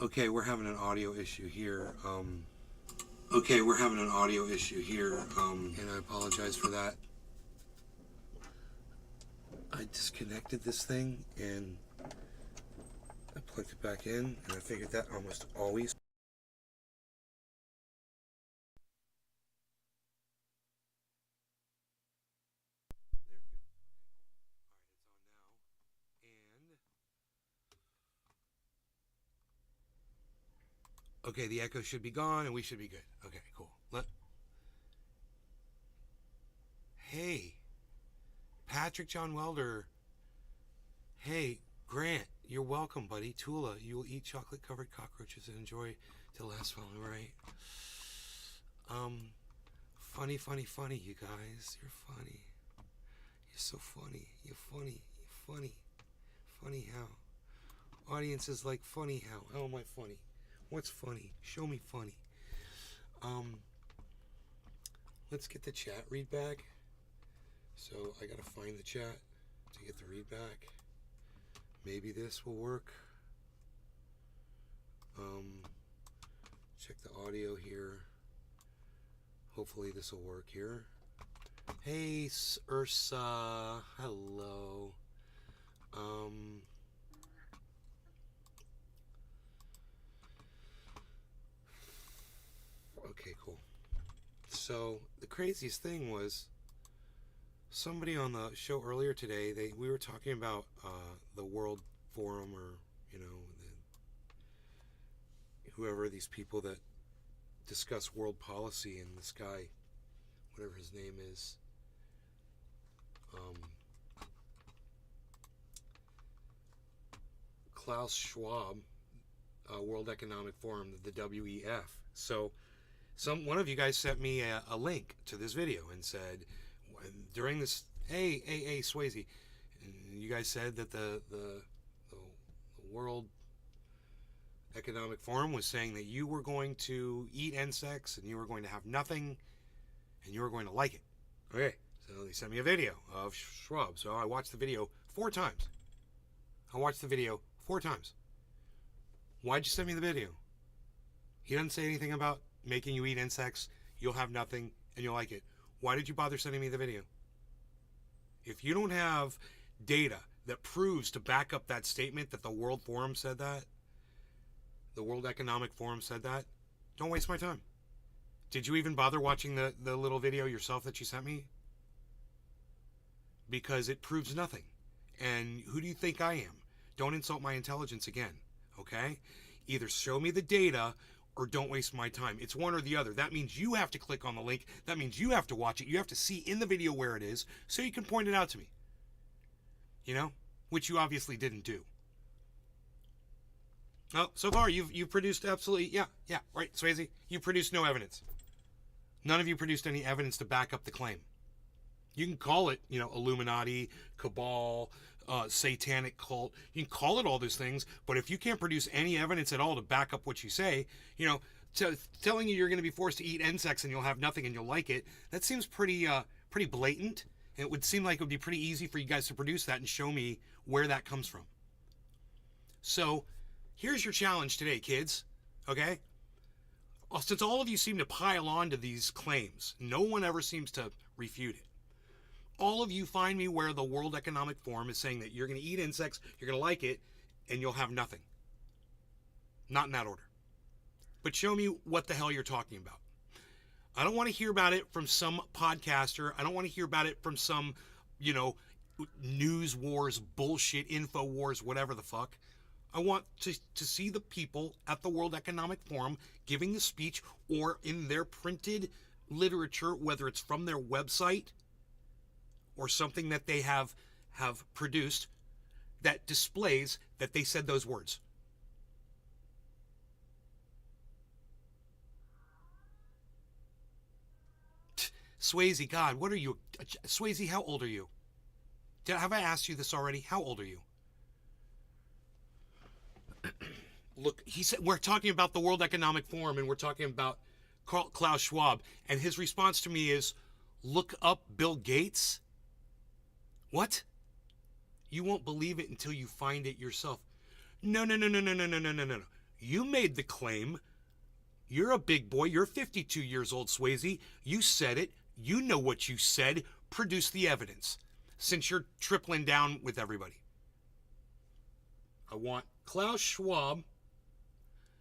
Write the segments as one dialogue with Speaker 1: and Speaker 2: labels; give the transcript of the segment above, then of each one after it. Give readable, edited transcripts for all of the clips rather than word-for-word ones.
Speaker 1: Okay, we're having an audio issue here. Okay, we're having an audio issue here. And I apologize for that. I disconnected this thing and I plugged it back in, and I figured that almost always. Okay, the echo should be gone and we should be good. Okay, cool. Hey, Patrick John Welder. Hey, Grant, you're welcome, buddy. Tula, you will eat chocolate covered cockroaches and enjoy till last fall, right? Um, funny, you guys. You're funny. You're so funny. You're funny. You're funny. Funny how? Audience is like, funny how? How am I funny? What's funny? Show me funny. Um, let's get the chat read back. So I gotta find the chat to get the read back. Maybe this will work. Check the audio here. Hopefully this will work here. Hey, Ursa. Hello. Okay, cool. So the craziest thing was somebody on the show earlier today. We were talking about the World Forum, or whoever these people that discuss world policy, and this guy, whatever his name is, Klaus Schwab, World Economic Forum, the WEF. So one of you guys sent me a link to this video and said during this, hey Swayze, you guys said that the World Economic Forum was saying that you were going to eat insects and you were going to have nothing and you were going to like it. Okay, so they sent me a video of Schwab. So I watched the video 4 times. Why'd you send me the video? He doesn't say anything about making you eat insects, you'll have nothing, and you'll like it. Why did you bother sending me the video? If you don't have data that proves to back up that statement that the World Forum said that, the World Economic Forum said that, don't waste my time. Did you even bother watching the little video yourself that you sent me? Because it proves nothing. And who do you think I am? Don't insult my intelligence again, okay? Either show me the data or don't waste my time. It's one or the other. That means you have to click on the link. That means you have to watch it. You have to see in the video where it is so you can point it out to me. Which you obviously didn't do. Oh, so far you've produced absolutely, yeah, right, Swayze. You produced no evidence. None of you produced any evidence to back up the claim. You can call it, Illuminati, cabal, satanic cult. You can call it all those things, but if you can't produce any evidence at all to back up what you say, telling you you're going to be forced to eat insects and you'll have nothing and you'll like it, that seems pretty blatant. And it would seem like it would be pretty easy for you guys to produce that and show me where that comes from. So here's your challenge today, kids. Okay? Since all of you seem to pile on to these claims, no one ever seems to refute it. All of you find me where the World Economic Forum is saying that you're going to eat insects, you're going to like it, and you'll have nothing. Not in that order. But show me what the hell you're talking about. I don't want to hear about it from some podcaster. I don't want to hear about it from some, news wars, bullshit, info wars, whatever the fuck. I want to see the people at the World Economic Forum giving the speech or in their printed literature, whether it's from their website or something that they have produced that displays that they said those words. Swayze, God, what are you? Swayze, how old are you? Have I asked you this already? How old are you? Look, he said we're talking about the World Economic Forum and we're talking about Klaus Schwab, and his response to me is, look up Bill Gates? What? You won't believe it until you find it yourself. No. You made the claim. You're a big boy. You're 52 years old, Swayze. You said it. You know what you said. Produce the evidence. Since you're tripling down with everybody. I want Klaus Schwab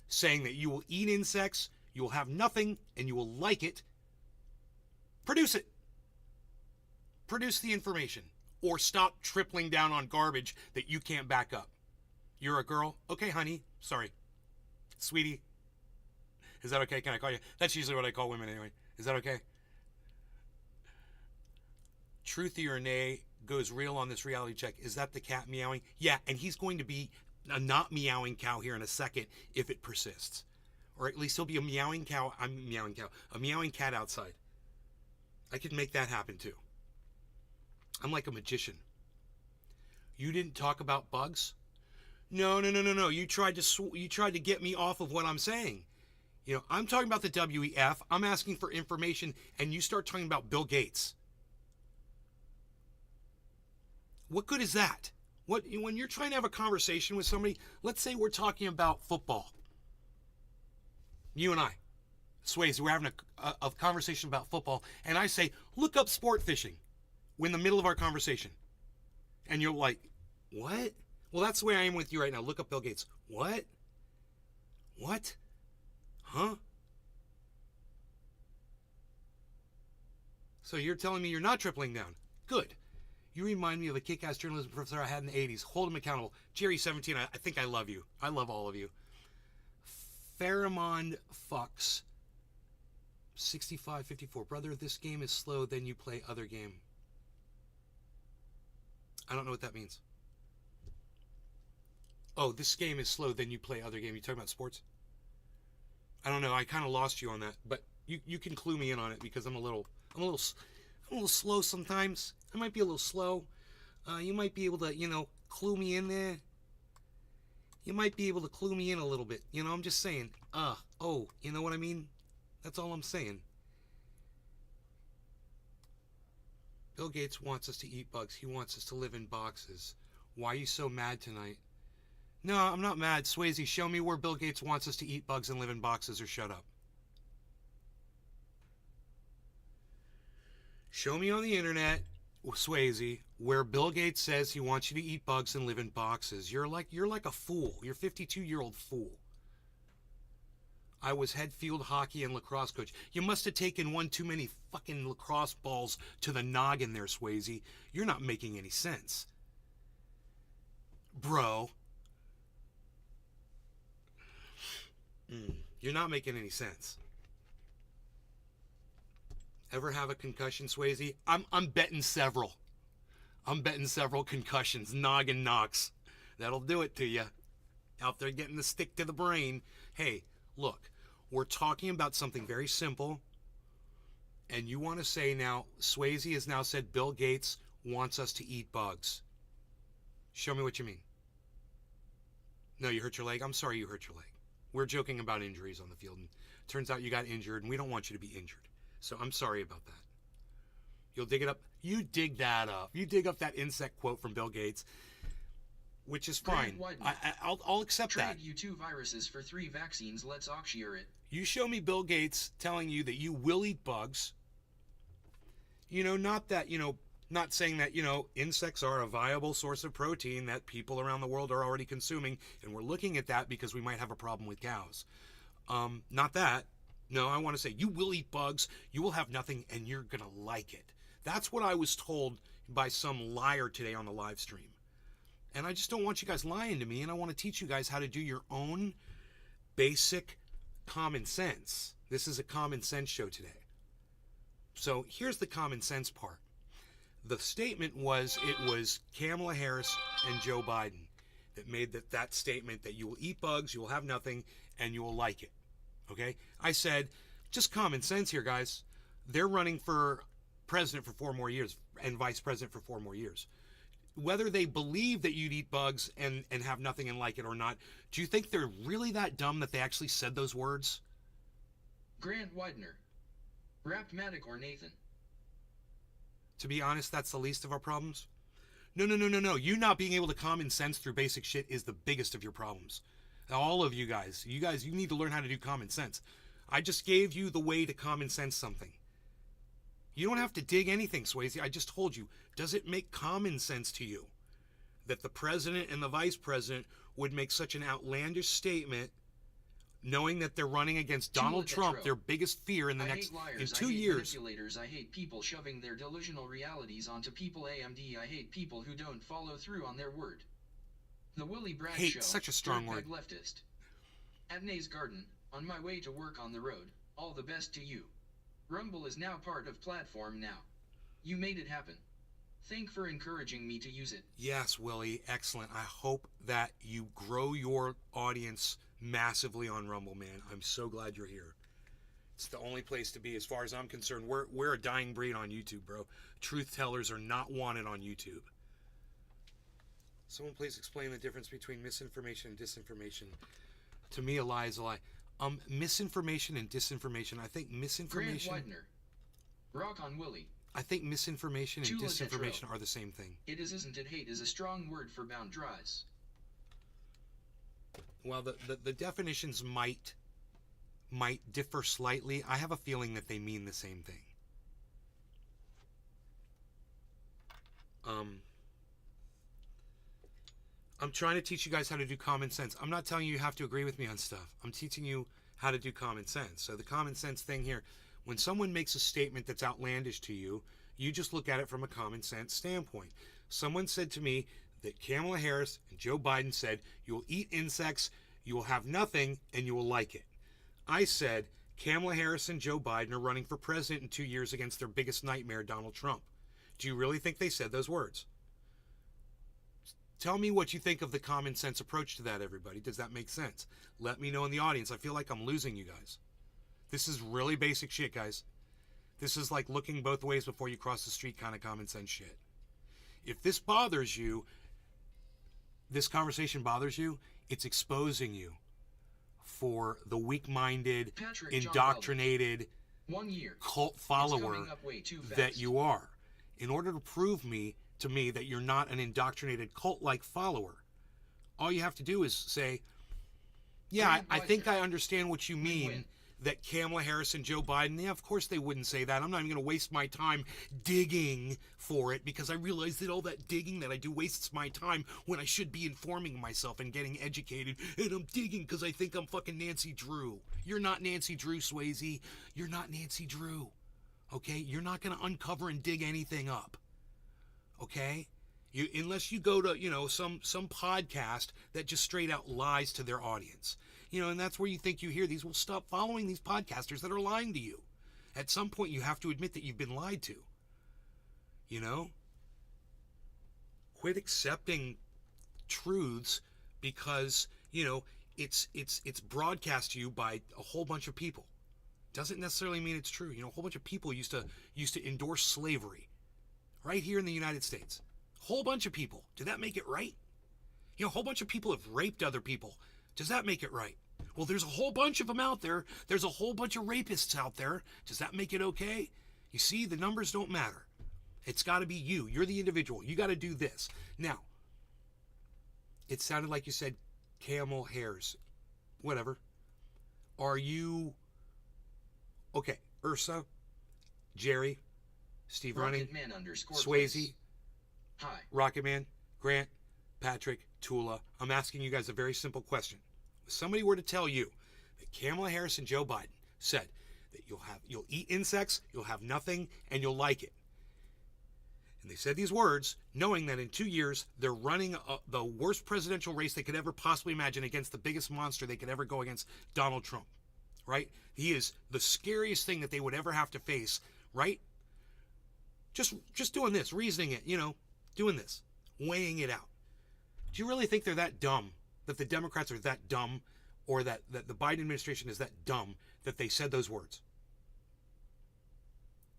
Speaker 1: saying that you will eat insects, you will have nothing, and you will like it. Produce it. Produce the information. Or stop tripling down on garbage that you can't back up. You're a girl? Okay, honey. Sorry. Sweetie. Is that okay? Can I call you? That's usually what I call women anyway. Is that okay? Truthy or nay goes real on this reality check. Is that the cat meowing? Yeah, and he's going to be a not meowing cow here in a second if it persists. Or at least he'll be a meowing cow. A meowing cat outside. I could make that happen too. I'm like a magician. You didn't talk about bugs? No. You tried to get me off of what I'm saying. You know, I'm talking about the WEF. I'm asking for information, and you start talking about Bill Gates. What good is that? When you're trying to have a conversation with somebody, let's say we're talking about football. You and I, Swayze, we're having a conversation about football, and I say, look up sport fishing. We're in the middle of our conversation. And you're like, what? Well, that's the way I am with you right now. Look up Bill Gates. What? What? Huh? So you're telling me you're not tripling down. Good. You remind me of a kick-ass journalism professor I had in the 80s. Hold him accountable. Jerry17, I think I love you. I love all of you. Pheromone Fox. 6554. Brother, this game is slow, then you play other game. I don't know what that means. Oh, this game is slow, then you play other game. You talking about sports? I don't know. I kind of lost you on that, but you can clue me in on it because I'm a little slow sometimes. I might be a little slow. You might be able to, clue me in there. You might be able to clue me in a little bit. I'm just saying. You know what I mean? That's all I'm saying. Bill Gates wants us to eat bugs. He wants us to live in boxes. Why are you so mad tonight? No, I'm not mad. Swayze, show me where Bill Gates wants us to eat bugs and live in boxes, or shut up. Show me on the internet, Swayze, where Bill Gates says he wants you to eat bugs and live in boxes. You're like a fool. You're a 52-year-old fool. I was head field hockey and lacrosse coach. You must have taken one too many fucking lacrosse balls to the noggin there, Swayze. You're not making any sense. Bro. You're not making any sense. Ever have a concussion, Swayze? I'm betting several. I'm betting several concussions. Noggin knocks. That'll do it to you. Out there getting the stick to the brain. Hey, look, we're talking about something very simple. And you want to say now, Swayze has now said Bill Gates wants us to eat bugs. Show me what you mean. No, you hurt your leg? I'm sorry you hurt your leg. We're joking about injuries on the field. And turns out you got injured, and we don't want you to be injured. So I'm sorry about that. You'll dig it up. You dig that up. You dig up that insect quote from Bill Gates, which is fine. I'll accept that.
Speaker 2: Trade you 2 viruses for 3 vaccines. Let's auction it.
Speaker 1: You show me Bill Gates telling you that you will eat bugs. Not that, not saying that, insects are a viable source of protein that people around the world are already consuming, and we're looking at that because we might have a problem with cows. Not that. No, I want to say you will eat bugs, you will have nothing, and you're going to like it. That's what I was told by some liar today on the live stream. And I just don't want you guys lying to me, and I want to teach you guys how to do your own basic common sense. This is a common sense show today. So here's the common sense part. The statement was, it was Kamala Harris and Joe Biden that made that statement that you will eat bugs, you will have nothing, and you will like it. Okay? I said, just common sense here, guys. They're running for president for 4 more years and vice president for 4 more years. Whether they believe that you'd eat bugs and have nothing and like it or not, do you think they're really that dumb that they actually said those words?
Speaker 2: Grant Widener. Rapmatic or Nathan?
Speaker 1: To be honest, that's the least of our problems. No. You not being able to common sense through basic shit is the biggest of your problems. All of you guys, you need to learn how to do common sense. I just gave you the way to common sense something. You don't have to dig anything, Swayze. I just told you. Does it make common sense to you that the president and the vice president would make such an outlandish statement, knowing that they're running against Donald Trump, their biggest fear in the next
Speaker 2: liars,
Speaker 1: in 2 years?
Speaker 2: Manipulators. I hate people shoving their delusional realities onto people. AMD. I hate people who don't follow through on their word. The Willie Bragg
Speaker 1: Hate,
Speaker 2: Show.
Speaker 1: such a strong word.
Speaker 2: Leftist. At Nay's Garden, on my way to work on the road. All the best to you. Rumble is now part of Platform Now. You made it happen. Thank for encouraging me to use it.
Speaker 1: Yes, Willie, excellent. I hope that you grow your audience massively on Rumble, man. I'm so glad you're here. It's the only place to be as far as I'm concerned. We're a dying breed on YouTube, bro. Truth tellers are not wanted on YouTube. Someone please explain the difference between misinformation and disinformation. To me, a lie is a lie. Misinformation and disinformation. I think misinformation.
Speaker 2: Grant Widener. Rock on Willie.
Speaker 1: I think misinformation and disinformation are the same thing.
Speaker 2: It is, isn't it? Hate is a strong word for boundaries.
Speaker 1: Well, the definitions might differ slightly. I have a feeling that they mean the same thing. I'm trying to teach you guys how to do common sense. I'm not telling you have to agree with me on stuff. I'm teaching you how to do common sense. So the common sense thing here, when someone makes a statement that's outlandish to you, you just look at it from a common sense standpoint. Someone said to me that Kamala Harris and Joe Biden said, you will eat insects, you will have nothing, and you will like it. I said, Kamala Harris and Joe Biden are running for president in 2 years against their biggest nightmare, Donald Trump. Do you really think they said those words? Tell me what you think of the common sense approach to that, everybody. Does that make sense? Let me know in the audience. I feel like I'm losing you guys. This is really basic shit, guys. This is like looking both ways before you cross the street kind of common sense shit. If this bothers you, this conversation bothers you, it's exposing you for the weak-minded, indoctrinated,
Speaker 2: 1 year.
Speaker 1: cult follower that you are. In order to prove to me that you're not an indoctrinated cult-like follower, all you have to do is say, yeah, I think I understand what you mean, that Kamala Harris and Joe Biden, yeah, of course they wouldn't say that. I'm not even going to waste my time digging for it because I realize that all that digging that I do wastes my time when I should be informing myself and getting educated. And I'm digging because I think I'm fucking Nancy Drew. You're not Nancy Drew, Swayze. You're not Nancy Drew. Okay? You're not going to uncover and dig anything up. Okay? Unless you go to, some podcast that just straight out lies to their audience. And that's where you think you hear these. Well, stop following these podcasters that are lying to you. At some point, you have to admit that you've been lied to. Quit accepting truths because, it's broadcast to you by a whole bunch of people. Doesn't necessarily mean it's true. A whole bunch of people used to endorse slavery right here in the United States. A whole bunch of people. Did that make it right? A whole bunch of people have raped other people. Does that make it right? Well, there's a whole bunch of them out there. There's a whole bunch of rapists out there. Does that make it okay? You see, the numbers don't matter. It's got to be you. You're the individual. You got to do this. Now, it sounded like you said camel hairs. Whatever. Are you... Okay, Ursa, Jerry, Steve Running, Swayze,
Speaker 2: Hi.
Speaker 1: Rocketman, Grant, Patrick, Tula. I'm asking you guys a very simple question. If somebody were to tell you that Kamala Harris and Joe Biden said that you'll eat insects, you'll have nothing, and you'll like it. And they said these words, knowing that in 2 years, they're running the worst presidential race they could ever possibly imagine against the biggest monster they could ever go against, Donald Trump. Right? He is the scariest thing that they would ever have to face, right? Just doing this, reasoning it, doing this, weighing it out. Do you really think they're that dumb, that the Democrats are that dumb, or that the Biden administration is that dumb that they said those words?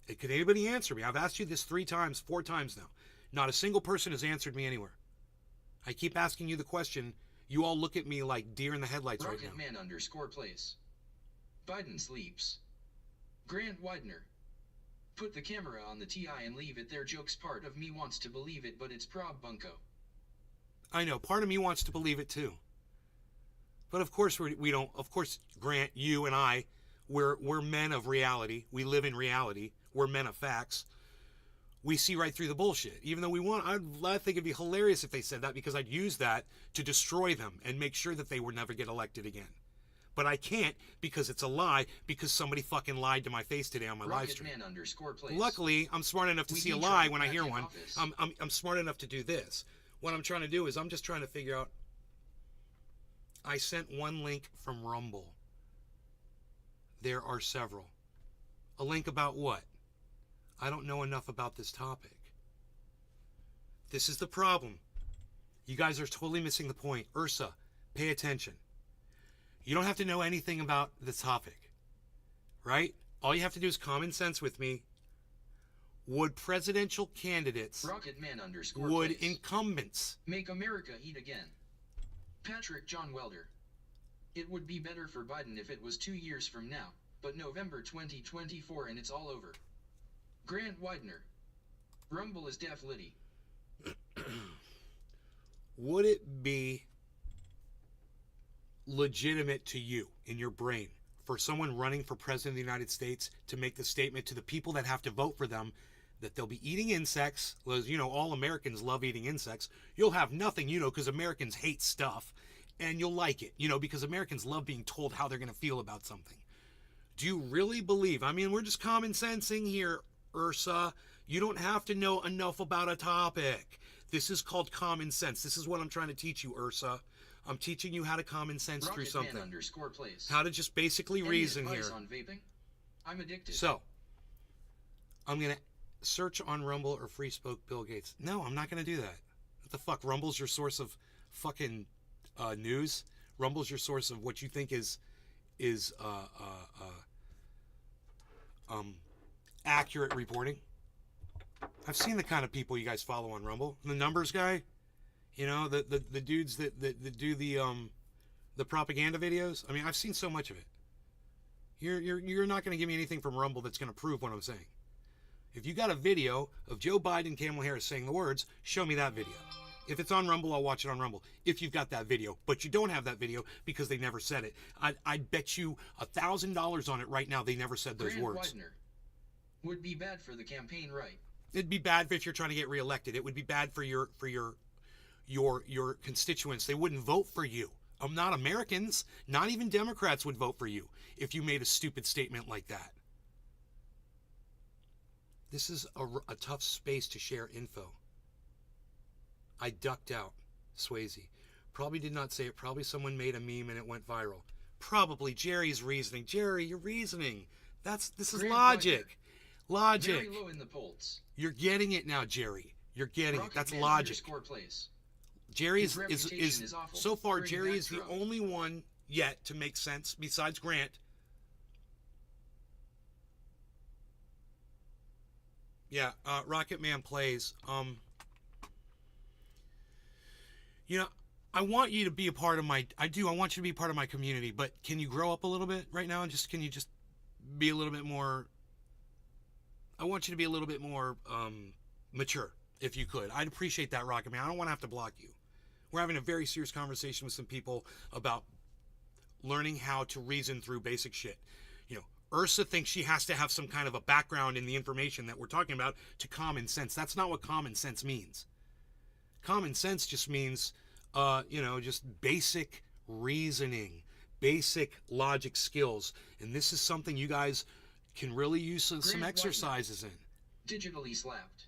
Speaker 1: Could anybody answer me? I've asked you this 3 times, 4 times now. Not a single person has answered me anywhere. I keep asking you the question. You all look at me like deer in the headlights right now.
Speaker 2: Rocketman_place. Biden sleeps. Grant Widener. Put the camera on the TI and leave it there. Jokes. Part of me wants to believe it, but it's prob bunko.
Speaker 1: I know. Part of me wants to believe it too. But of course we don't. Of course, Grant, you and I, we're men of reality. We live in reality. We're men of facts. We see right through the bullshit. Even though I think it'd be hilarious if they said that, because I'd use that to destroy them and make sure that they would never get elected again. But I can't, because it's a lie, because somebody fucking lied to my face today on my live stream. Luckily, I'm smart enough to see a lie when I hear one. I'm smart enough to do this. What I'm trying to do is I'm just trying to figure out. I sent one link from Rumble. There are several. A link about what? I don't know enough about this topic. This is the problem. You guys are totally missing the point. Ursa, pay attention. You don't have to know anything about the topic, right? All you have to do is common sense with me. Would presidential candidates, would incumbents
Speaker 2: make America eat again? Patrick John Welder. It would be better for Biden if it was 2 years from now, but November 2024 and it's all over. Grant Widener. Rumble is Def Liddy.
Speaker 1: Would it be legitimate to you in your brain for someone running for president of the United States to make the statement to the people that have to vote for them that they'll be eating insects? Well, you know, all Americans love eating insects. You'll have nothing, you know, because Americans hate stuff, and you'll like it, you know, because Americans love being told how they're going to feel about something. Do you really believe? I mean, we're just common sensing here, Ursa. You don't have to know enough about a topic. This is called common sense. This is what I'm trying to teach you, Ursa. I'm teaching you how to common sense through something. How to just basically reason here.
Speaker 2: On vaping? I'm addicted.
Speaker 1: So, I'm going to search on Rumble or Free Spoke Bill Gates. No, I'm not going to do that. What the fuck? Rumble's your source of fucking news? Rumble's your source of what you think is accurate reporting? I've seen the kind of people you guys follow on Rumble. The numbers guy, you know, the dudes that do the propaganda videos. I mean, I've seen so much of it. You're not going to give me anything from Rumble that's going to prove what I'm saying. If you got a video of Joe Biden and Kamala Harris saying the words, show me that video. If it's on Rumble, I'll watch it on Rumble. If you've got that video, but you don't have that video because they never said it, I'd bet you $1,000 on it right now. They never said those
Speaker 2: Grant
Speaker 1: words.
Speaker 2: Widener. Would be bad for the campaign, right?
Speaker 1: It'd be bad if you're trying to get reelected. It would be bad for your constituents. They wouldn't vote for you. Not Americans, not even Democrats would vote for you if you made a stupid statement like that. This is a tough space to share info. I ducked out, Swayze. Probably did not say it. Probably someone made a meme and it went viral. Probably Jerry's reasoning. Jerry, you're reasoning. This is logic. Logic.
Speaker 2: Very low in the polls.
Speaker 1: You're getting it now, Jerry. You're getting it. That's logic. Jerry is so far. Jerry is the only one yet to make sense besides Grant. Yeah, Rocket Man plays. You know, I want you to be a part of my. I want you to be part of my community. But can you grow up a little bit right now? And can you just be a little bit more? I want you to be a little bit more mature, if you could. I'd appreciate that, Rocket Man. I don't want to have to block you. We're having a very serious conversation with some people about learning how to reason through basic shit. You know, Ursa thinks she has to have some kind of a background in the information that we're talking about to common sense. That's not what common sense means. Common sense just means, just basic reasoning, basic logic skills. And this is something you guys can really use some exercises in.
Speaker 2: Digitally slapped.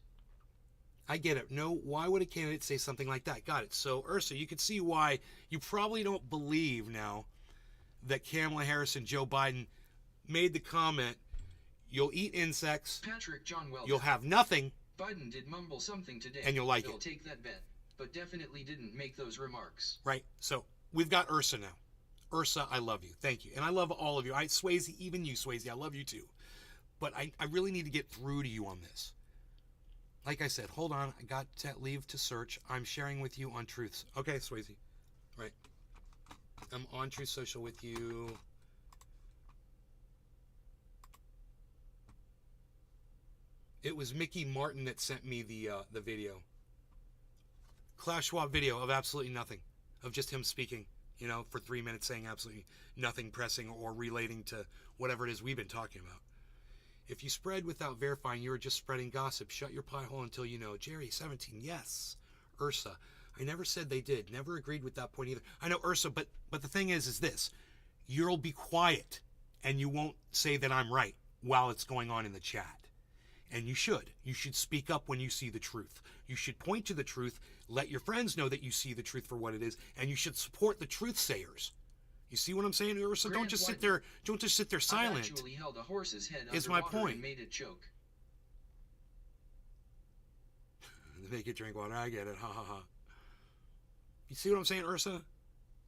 Speaker 1: I get it. No, why would a candidate say something like that? Got it. So, Ursa, you can see why you probably don't believe now that Kamala Harris and Joe Biden made the comment, you'll eat insects,
Speaker 2: Patrick John Welder.
Speaker 1: You'll have nothing,
Speaker 2: Biden did mumble something today,
Speaker 1: and you'll like
Speaker 2: They'll
Speaker 1: it.
Speaker 2: Take that bet, but definitely didn't make those remarks.
Speaker 1: Right. So, we've got Ursa now. Ursa, I love you. Thank you. And I love all of you. Swayze, even you, Swayze, I love you too. But I really need to get through to you on this. Like I said, hold on. I got to leave to search. I'm sharing with you on Truths. Okay, Swayze. Right. I'm on Truth Social with you. It was Mickey Martin that sent me the video. Klaus Schwab video of absolutely nothing. Of just him speaking. for 3 minutes saying absolutely nothing pressing or relating to whatever it is we've been talking about. If you spread without verifying, you are just spreading gossip. Shut your pie hole until you know. Jerry, 17, yes. Ursa, I never said they did. Never agreed with that point either. I know, Ursa, but the thing is this. You'll be quiet, and you won't say that I'm right while it's going on in the chat. And you should. You should speak up when you see the truth. You should point to the truth, let your friends know that you see the truth for what it is, and you should support the truth sayers. You see what I'm saying, Ursa? Don't just sit there silent.
Speaker 2: I've actually held a horse's head
Speaker 1: is my
Speaker 2: underwater
Speaker 1: point.
Speaker 2: and made it choke.
Speaker 1: Make it drink water. I get it. Ha ha ha. You see what I'm saying, Ursa?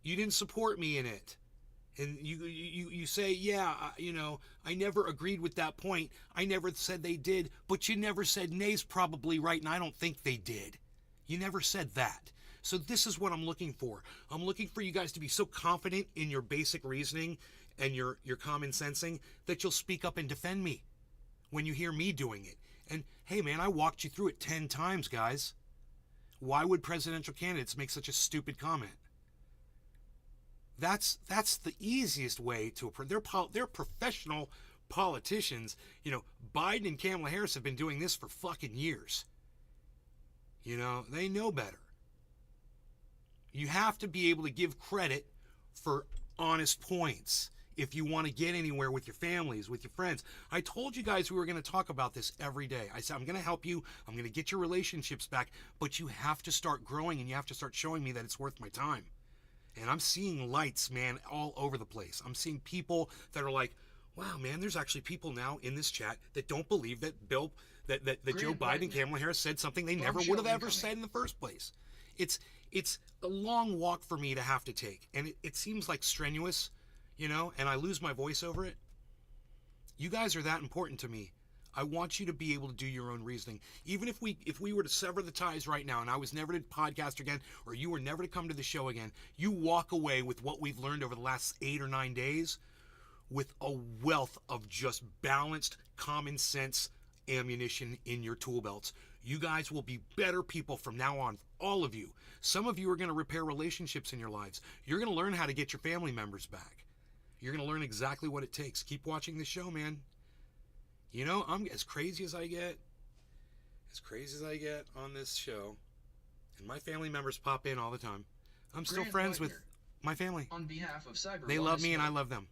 Speaker 1: You didn't support me in it. And you say, yeah, I never agreed with that point. I never said they did, but you never said Nay's probably right, and I don't think they did. You never said that. So this is what I'm looking for. I'm looking for you guys to be so confident in your basic reasoning and your common sensing that you'll speak up and defend me when you hear me doing it. And hey, man, I walked you through it 10 times, guys. Why would presidential candidates make such a stupid comment? That's the easiest way to approach. They're professional politicians. Biden and Kamala Harris have been doing this for fucking years. They know better. You have to be able to give credit for honest points if you want to get anywhere with your families, with your friends. I told you guys we were going to talk about this every day. I said, I'm going to help you. I'm going to get your relationships back, but you have to start growing and you have to start showing me that it's worth my time. And I'm seeing lights, man, all over the place. I'm seeing people that are like, wow, man, there's actually people now in this chat that don't believe that that Joe Biden and Kamala Harris said something they never would have ever said in the first place. It's a long walk for me to have to take. And it seems like strenuous, and I lose my voice over it. You guys are that important to me. I want you to be able to do your own reasoning. Even if we were to sever the ties right now and I was never to podcast again, or you were never to come to the show again, you walk away with what we've learned over the last 8 or 9 days with a wealth of just balanced, common sense ammunition in your tool belts. You guys will be better people from now on, all of you. Some of you are going to repair relationships in your lives. You're going to learn how to get your family members back. You're going to learn exactly what it takes. Keep watching the show, man. I'm as crazy as I get on this show, and my family members pop in all the time. I'm still friends with my family.
Speaker 2: On behalf of Cyber,
Speaker 1: they love me and I love them.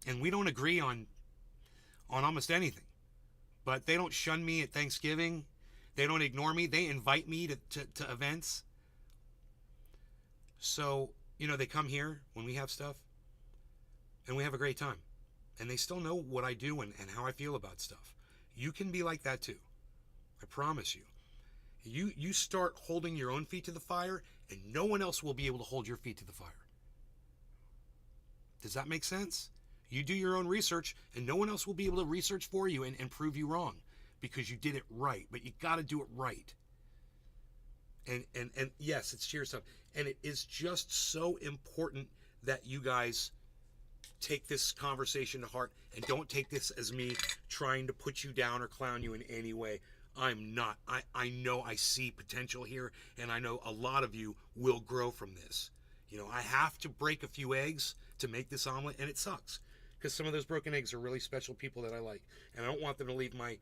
Speaker 1: And we don't agree on almost anything. But they don't shun me at Thanksgiving. They don't ignore me. They invite me to events. So, they come here when we have stuff, and we have a great time. And they still know what I do and how I feel about stuff. You can be like that too. I promise you. You start holding your own feet to the fire, and no one else will be able to hold your feet to the fire. Does that make sense? You do your own research, and no one else will be able to research for you and prove you wrong because you did it right. But you got to do it right. And yes, it's cheer stuff. And it is just so important that you guys take this conversation to heart and don't take this as me trying to put you down or clown you in any way. I'm not. I know I see potential here, and I know a lot of you will grow from this. I have to break a few eggs to make this omelet, and it sucks because some of those broken eggs are really special people that I like, and I don't want them to leave my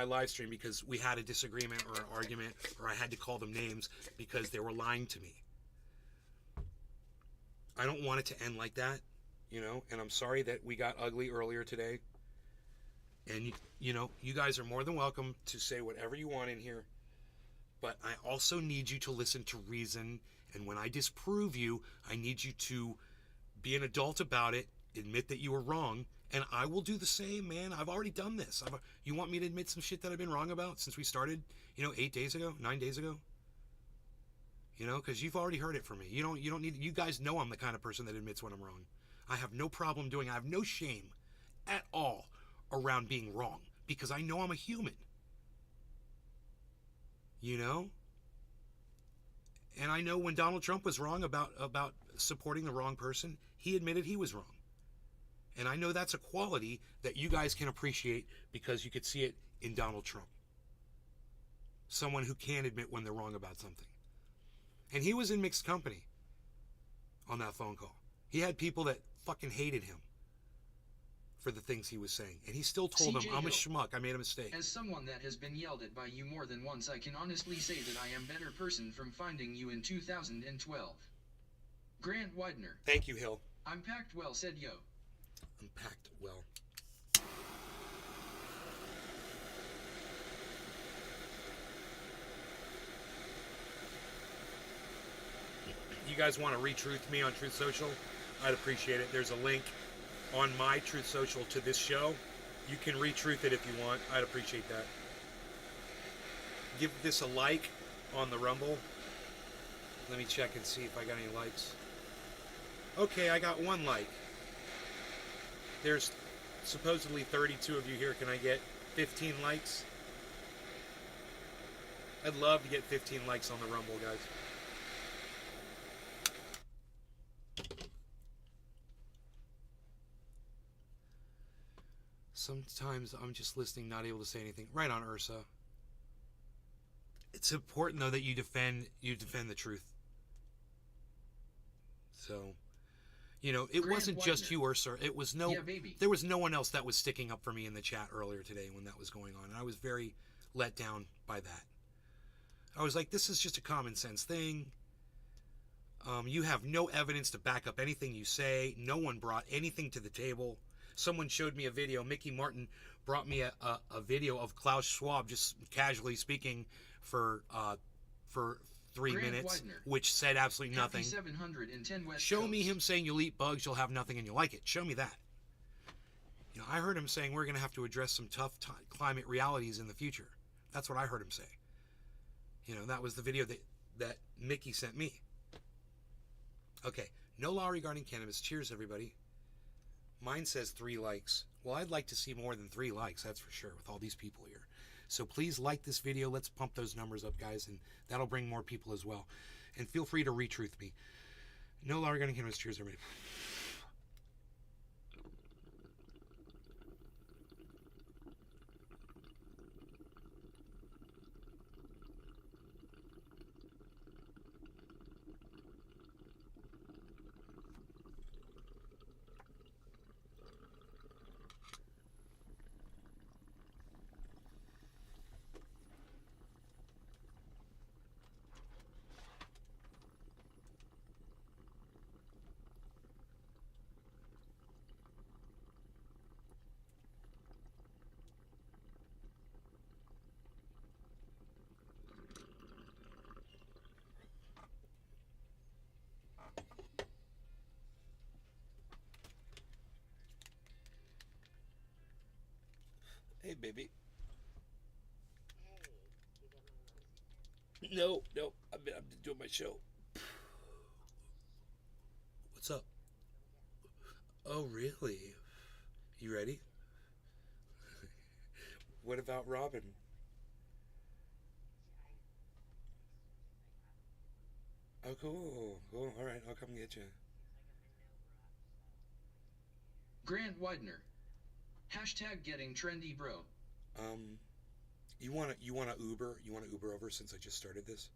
Speaker 1: live stream because we had a disagreement or an argument, or I had to call them names because they were lying to me. I don't want it to end like that. And I'm sorry that we got ugly earlier today. And, you guys are more than welcome to say whatever you want in here. But I also need you to listen to reason. And when I disprove you, I need you to be an adult about it, admit that you were wrong. And I will do the same, man. I've already done this. You want me to admit some shit that I've been wrong about since we started, 8 days ago, 9 days ago? Because you've already heard it from me. You don't need. You guys know I'm the kind of person that admits when I'm wrong. I have no problem doing it. I have no shame at all around being wrong because I know I'm a human. And I know when Donald Trump was wrong about supporting the wrong person, he admitted he was wrong. And I know that's a quality that you guys can appreciate because you could see it in Donald Trump. Someone who can admit when they're wrong about something. And he was in mixed company. on that phone call. He had people that fucking hated him for the things he was saying. And he still told them, I'm a schmuck, I made a mistake.
Speaker 2: As someone that has been yelled at by you more than once, I can honestly say that I am a better person from finding you in 2012. Grant Widener.
Speaker 1: Thank you, Hill.
Speaker 2: I'm packed well, said yo.
Speaker 1: I'm packed well. You guys want to retruth me on Truth Social? I'd appreciate it. There's a link on my Truth Social to this show. You can retruth it if you want. I'd appreciate that. Give this a like on the Rumble. Let me check and see if I got any likes. Okay, I got 1 like. There's supposedly 32 of you here. Can I get 15 likes? I'd love to get 15 likes on the Rumble, guys. Sometimes I'm just listening, not able to say anything. Right on, Ursa. It's important though that you defend the truth. So, you know, it wasn't just you, Ursa. It was there was no one else that was sticking up for me in the chat earlier today when that was going on, and I was very let down by that. I was like, this is just a common sense thing. You have no evidence to back up anything you say. No one brought anything to the table. Someone showed me a video. Mickey Martin brought me a video of Klaus Schwab just casually speaking for 3 minutes,
Speaker 2: Widener.
Speaker 1: which said absolutely nothing.
Speaker 2: 710 West
Speaker 1: Show
Speaker 2: Coast.
Speaker 1: me him saying you'll eat bugs, you'll have nothing, and you'll like it. Show me that. You know, I heard him saying we're going to have to address some tough climate realities in the future. That's what I heard him say. You know, that was the video that Mickey sent me. Okay, no law regarding cannabis. Cheers, everybody. Mine says 3 likes. Well, I'd like to see more than 3 likes, that's for sure, with all these people here. So please like this video. Let's pump those numbers up, guys, and that'll bring more people as well. And feel free to retruth me. No law regarding cannabis. Cheers, everybody. Hey, baby. No, I'm doing my show. What's up? Oh, really? You ready? What about Robin? Oh, cool. Cool. All right, I'll come get you.
Speaker 2: Grant Widener. Hashtag getting trendy, bro.
Speaker 1: You wanna Uber? You wanna Uber over since I just started this?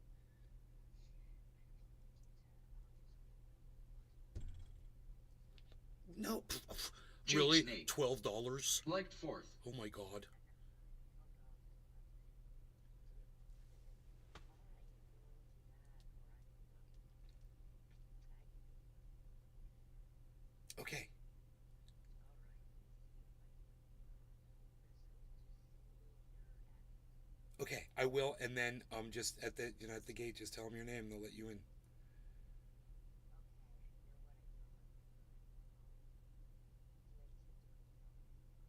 Speaker 1: No. Really? $12?
Speaker 2: Liked 4th.
Speaker 1: Oh my god. Okay. Okay, I will, and then just at the gate, just tell them your name. They'll let you in.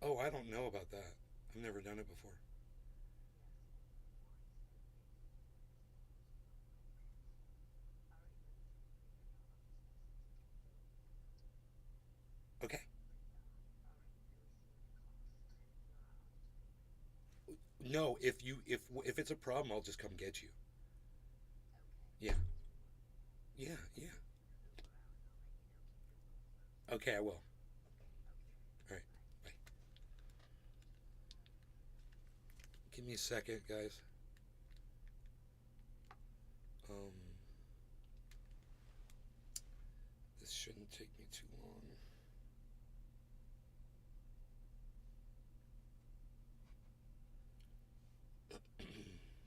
Speaker 1: Oh, I don't know about that. I've never done it before. Okay. No, if it's a problem, I'll just come get you. Yeah. Yeah, yeah. Okay, I will. All right. Bye. Give me a second, guys. shouldn't take me too long.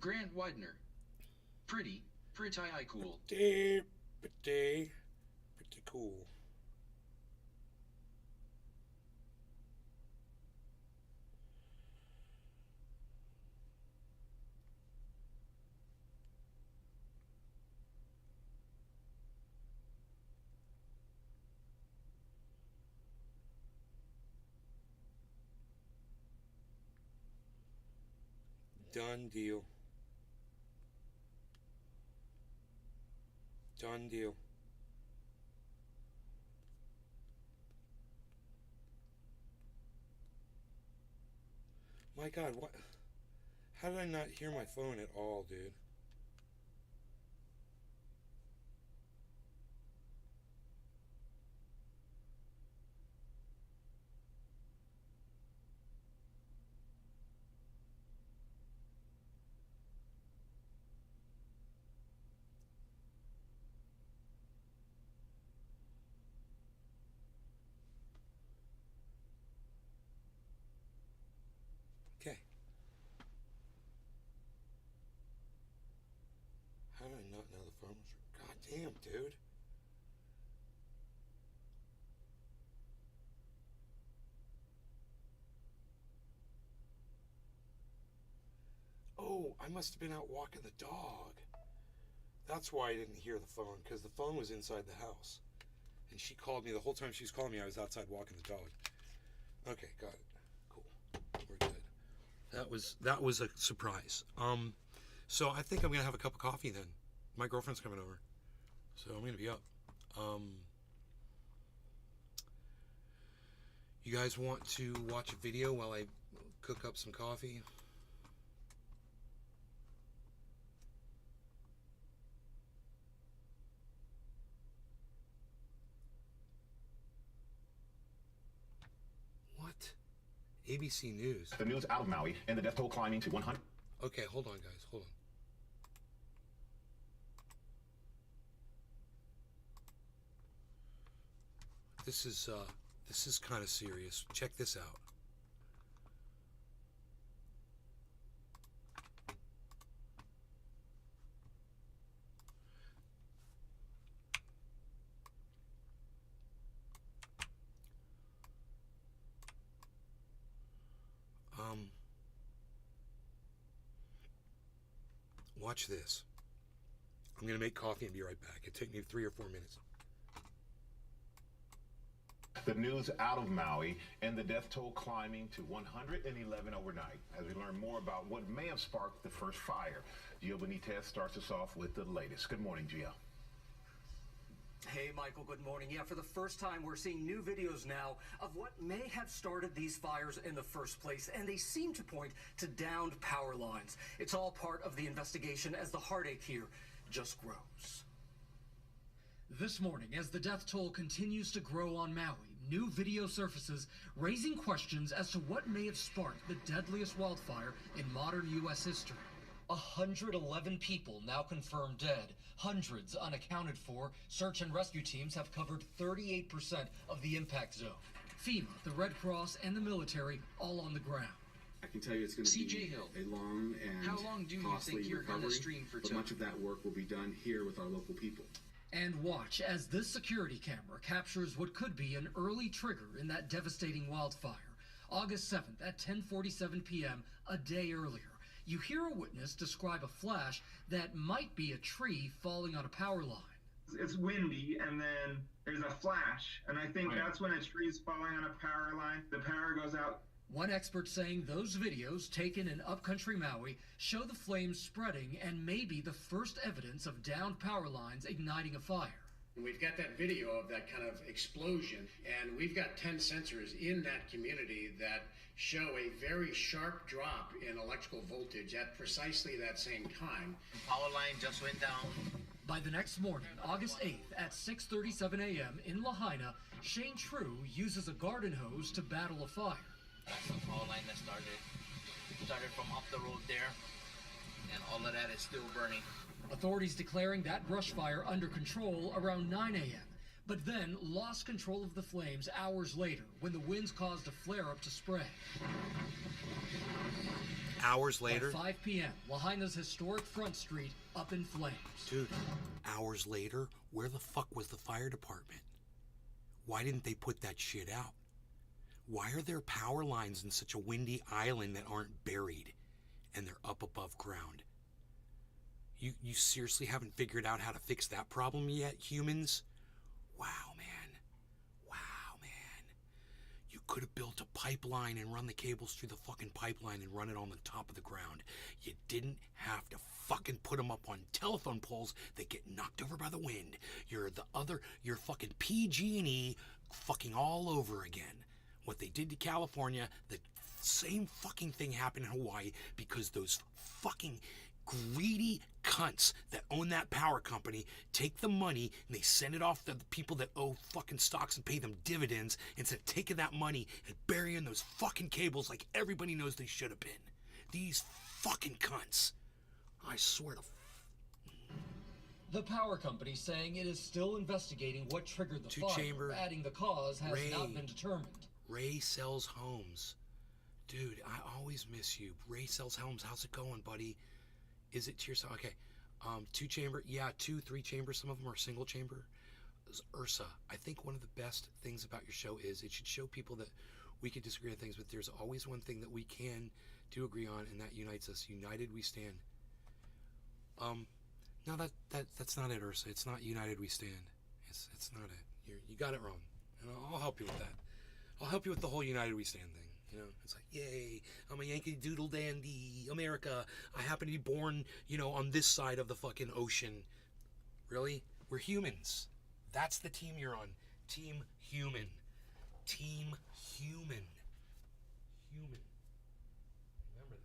Speaker 2: Grant Widener. Pretty cool.
Speaker 1: Pretty cool. Done deal. Done deal. My God, what? How did I not hear my phone at all, dude? Okay. How did I not know the phone was... God damn, dude. Oh, I must have been out walking the dog. That's why I didn't hear the phone, because the phone was inside the house. And she called me. The whole time she was calling me, I was outside walking the dog. Okay, got it. Cool. We're good. That was a surprise. So I think I'm gonna have a cup of coffee then. My girlfriend's coming over, so I'm gonna be up. You guys want to watch a video while I cook up some coffee? What? ABC News.
Speaker 3: The news out of Maui and the death toll climbing to 100.
Speaker 1: Okay, hold on, guys. Hold on. This is kind of serious. Check this out. Watch this. I'm gonna make coffee and be right back. It'll take me 3 or 4 minutes.
Speaker 3: The news out of Maui and the death toll climbing to 111 overnight as we learn more about what may have sparked the first fire. Gio Benitez starts us off with the latest. Good morning, Gio.
Speaker 4: Hey, Michael, good morning. Yeah, for the first time, we're seeing new videos now of what may have started these fires in the first place, and they seem to point to downed power lines. It's all part of the investigation as the heartache here just grows.
Speaker 5: This morning, as the death toll continues to grow on Maui, new video surfaces raising questions as to what may have sparked the deadliest wildfire in modern U.S. history. 111 people now confirmed dead, hundreds unaccounted for. Search and rescue teams have covered 38% of the impact zone. FEMA, the Red Cross, and the military all on the ground.
Speaker 6: I can tell you it's going to be
Speaker 2: Hill.
Speaker 6: a long and
Speaker 2: How long do you
Speaker 6: costly
Speaker 2: think you're
Speaker 6: recovery,
Speaker 2: gonna stream for
Speaker 6: but
Speaker 2: till?
Speaker 6: much of that work will be done here with our local people.
Speaker 5: And watch as this security camera captures what could be an early trigger in that devastating wildfire. August 7th at 10:47 p.m., a day earlier. You hear a witness describe a flash that might be a tree falling on a power line.
Speaker 7: It's windy, and then there's a flash, and I think that's when a tree's falling on a power line. The power goes out.
Speaker 5: One expert saying those videos taken in upcountry Maui show the flames spreading and may be the first evidence of downed power lines igniting a fire.
Speaker 8: We've got that video of that kind of explosion, and we've got 10 sensors in that community that show a very sharp drop in electrical voltage at precisely that same time.
Speaker 9: Power line just went down.
Speaker 5: By the next morning, August 8th at 6:37 a.m. in Lahaina, Shane True uses a garden hose to battle a fire.
Speaker 9: That's the power line that started from up the road there, and all of that is still burning.
Speaker 5: Authorities declaring that brush fire under control around 9 a.m. but then lost control of the flames hours later when the winds caused a flare-up to spread.
Speaker 1: Hours later?
Speaker 5: By 5 p.m., Lahaina's historic Front Street up in flames.
Speaker 1: Dude, hours later, where the fuck was the fire department? Why didn't they put that shit out? Why are there power lines in such a windy island that aren't buried and they're up above ground? You seriously haven't figured out how to fix that problem yet, humans? Wow, man. Wow, man. You could have built a pipeline and run the cables through the fucking pipeline and run it on the top of the ground. You didn't have to fucking put them up on telephone poles that get knocked over by the wind. You're fucking PG&E fucking all over again. What they did to California, the same fucking thing happened in Hawaii because those fucking greedy cunts that own that power company take the money and they send it off to the people that owe fucking stocks and pay them dividends instead of taking that money and burying those fucking cables like everybody knows they should have been. These fucking cunts. I swear to...
Speaker 5: The power company saying it is still investigating what triggered the fire, adding the cause has not been determined.
Speaker 1: Ray sells homes. Dude, I always miss you. Ray sells homes. How's it going, buddy? Is it cheers? Okay. 2 chamber? Yeah, 2, 3 chambers. Some of them are single chamber. Ursa, I think one of the best things about your show is it should show people that we can disagree on things, but there's always one thing that we do agree on, and that unites us. United we stand. No, that's not it, Ursa. It's not united we stand. It's not it. You got it wrong. And I'll help you with that. I'll help you with the whole united we stand thing. You know, it's like, yay, I'm a Yankee Doodle Dandy, America. I happen to be born, on this side of the fucking ocean. Really? We're humans. That's the team you're on. Team human. Team human. Human. Remember that.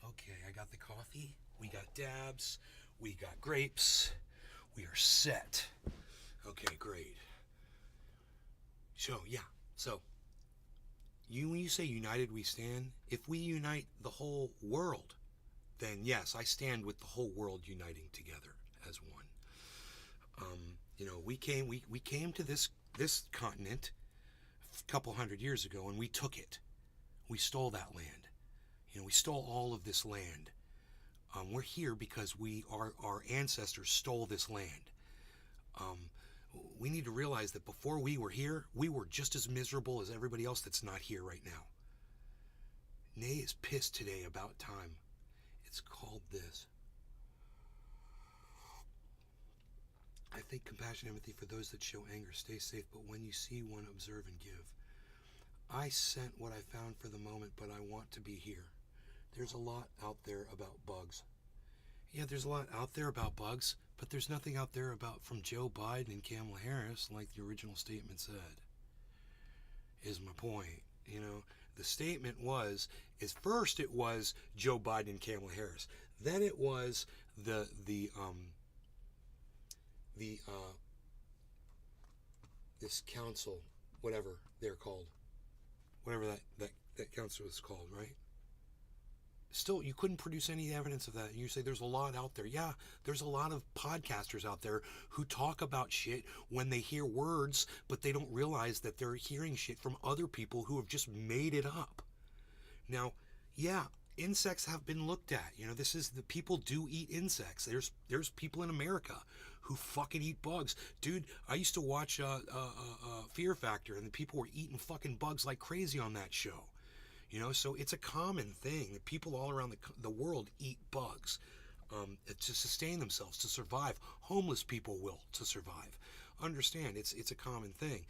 Speaker 1: Okay, I got the coffee, we got dabs, we got grapes, we are set. Okay, great. So, when you say united we stand, if we unite the whole world, then yes, I stand with the whole world uniting together as one. We came to this continent a couple hundred years ago and we took it. We stole that land. We stole all of this land. We're here because our ancestors stole this land. We need to realize that before we were here, we were just as miserable as everybody else that's not here right now. Nay is pissed today about time. It's called this. I think compassion and empathy for those that show anger. Stay safe, but when you see one, observe and give. I sent what I found for the moment, but I want to be here. There's a lot out there about bugs. Yeah, there's a lot out there about bugs, but there's nothing out there from Joe Biden and Kamala Harris like the original statement said, is my point. The statement first it was Joe Biden and Kamala Harris. Then it was this council, whatever they're called, whatever that council is called, right? Still, you couldn't produce any evidence of that. And you say there's a lot out there. Yeah, there's a lot of podcasters out there who talk about shit when they hear words, but they don't realize that they're hearing shit from other people who have just made it up. Now, yeah, insects have been looked at. The people do eat insects. There's people in America who fucking eat bugs. Dude, I used to watch Fear Factor, and the people were eating fucking bugs like crazy on that show. So it's a common thing that people all around the world eat bugs. to sustain themselves, to survive. Homeless people will, to survive. Understand, it's a common thing.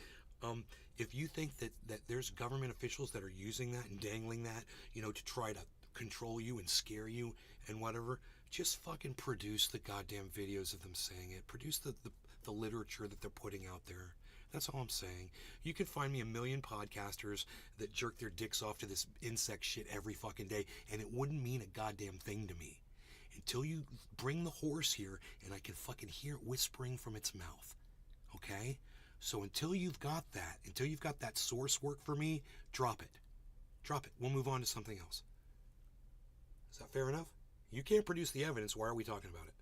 Speaker 1: If you think that there's government officials that are using that and dangling that, to try to control you and scare you and whatever, just fucking produce the goddamn videos of them saying it. Produce the literature that they're putting out there. That's all I'm saying. You can find me a million podcasters that jerk their dicks off to this insect shit every fucking day, and it wouldn't mean a goddamn thing to me until you bring the horse here and I can fucking hear it whispering from its mouth. Okay? So until you've got that source work for me, drop it. Drop it. We'll move on to something else. Is that fair enough? You can't produce the evidence. Why are we talking about it?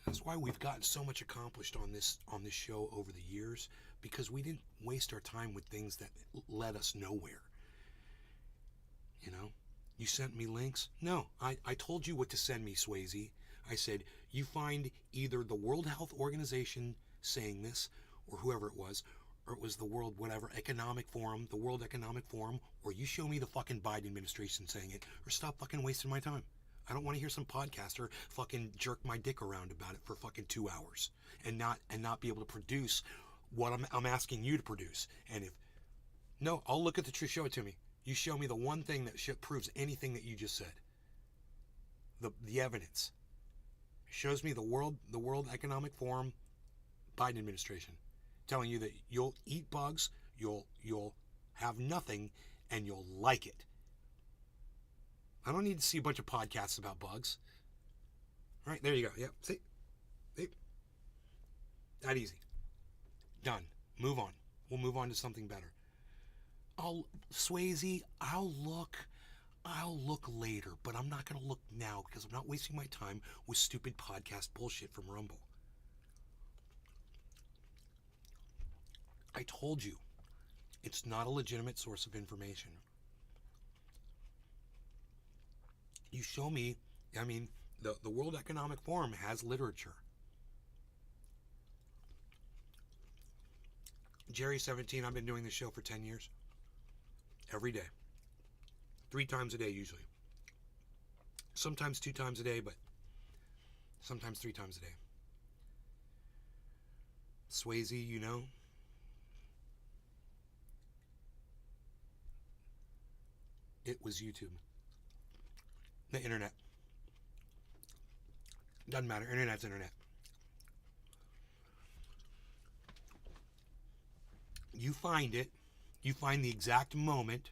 Speaker 1: That's why we've gotten so much accomplished on this show over the years, because we didn't waste our time with things that led us nowhere. You sent me links? No, I told you what to send me, Swayze. I said, you find either the World Health Organization saying this, or whoever it was, or it was the World Economic Forum, or you show me the fucking Biden administration saying it, or stop fucking wasting my time. I don't want to hear some podcaster fucking jerk my dick around about it for fucking 2 hours and not be able to produce what I'm asking you to produce. And I'll look at the truth. Show it to me. You show me the one thing that proves anything that you just said. The evidence shows me the World Economic Forum, Biden administration, telling you that you'll eat bugs, you'll have nothing, and you'll like it. I don't need to see a bunch of podcasts about bugs. All right, there you go. Yep. See? That easy. Done. Move on. We'll move on to something better. Swayze, I'll look later, but I'm not going to look now because I'm not wasting my time with stupid podcast bullshit from Rumble. I told you, it's not a legitimate source of information. You show me, the World Economic Forum has literature. Jerry 17, I've been doing this show for 10 years. Every day. 3 times a day usually. Sometimes 2 times a day, but sometimes 3 times a day. Swayze, it was YouTube. The internet. Doesn't matter. Internet's internet. You find it. You find the exact moment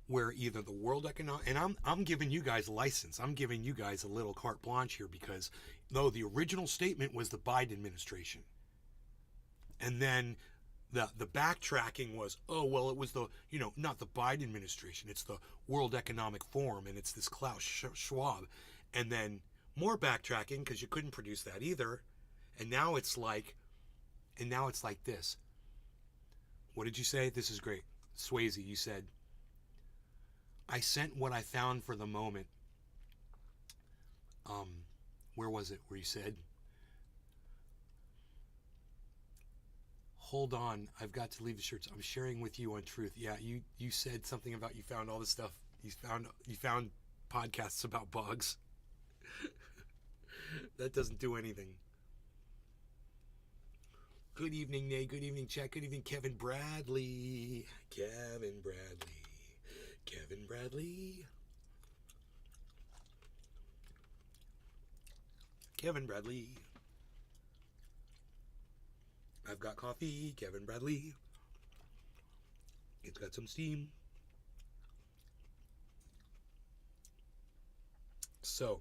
Speaker 1: where either the World Economic... And I'm giving you guys a license. I'm giving you guys a little carte blanche here because though the original statement was the Biden administration. And then the backtracking was, it was the, not the Biden administration. It's the World Economic Forum, and it's this Klaus Schwab. And then more backtracking because you couldn't produce that either. And now it's like this. What did you say? This is great. Swayze, you said, I sent what I found for the moment. Where was it? Where you said, hold on, I've got to leave the shirts. I'm sharing with you on truth. Yeah, you said something about you found all this stuff. You found podcasts about bugs. That doesn't do anything. Good evening, Nate. Good evening, Chat. Good evening, Kevin Bradley. Kevin Bradley. I've got coffee. Kevin Bradley. It's got some steam. So,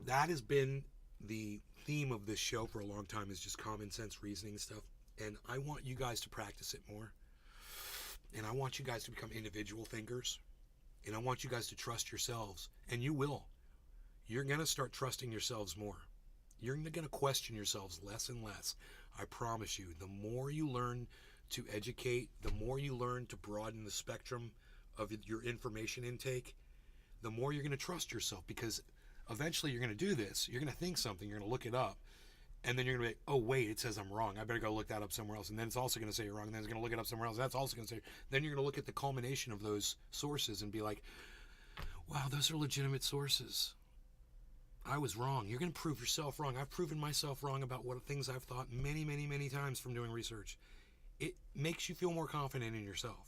Speaker 1: that has been the theme of this show for a long time, is just common sense reasoning stuff. And I want you guys to practice it more. And I want you guys to become individual thinkers. And I want you guys to trust yourselves. And you will. You're going to start trusting yourselves more. You're going to question yourselves less and less. I promise you, the more you learn to educate, the more you learn to broaden the spectrum of your information intake, the more you're going to trust yourself, because eventually you're going to do this. You're going to think something, you're going to look it up, And then you're going to be like, oh, wait, it says I'm wrong. I better go look that up somewhere else. And then it's also going to say you're wrong. And then it's going to look it up somewhere else. That's also going to say. Then you're going to look at the culmination of those sources and be like, wow, those are legitimate sources. I was wrong. You're going to prove yourself wrong. I've proven myself wrong about what things I've thought many, many, many times from doing research. It makes you feel more confident in yourself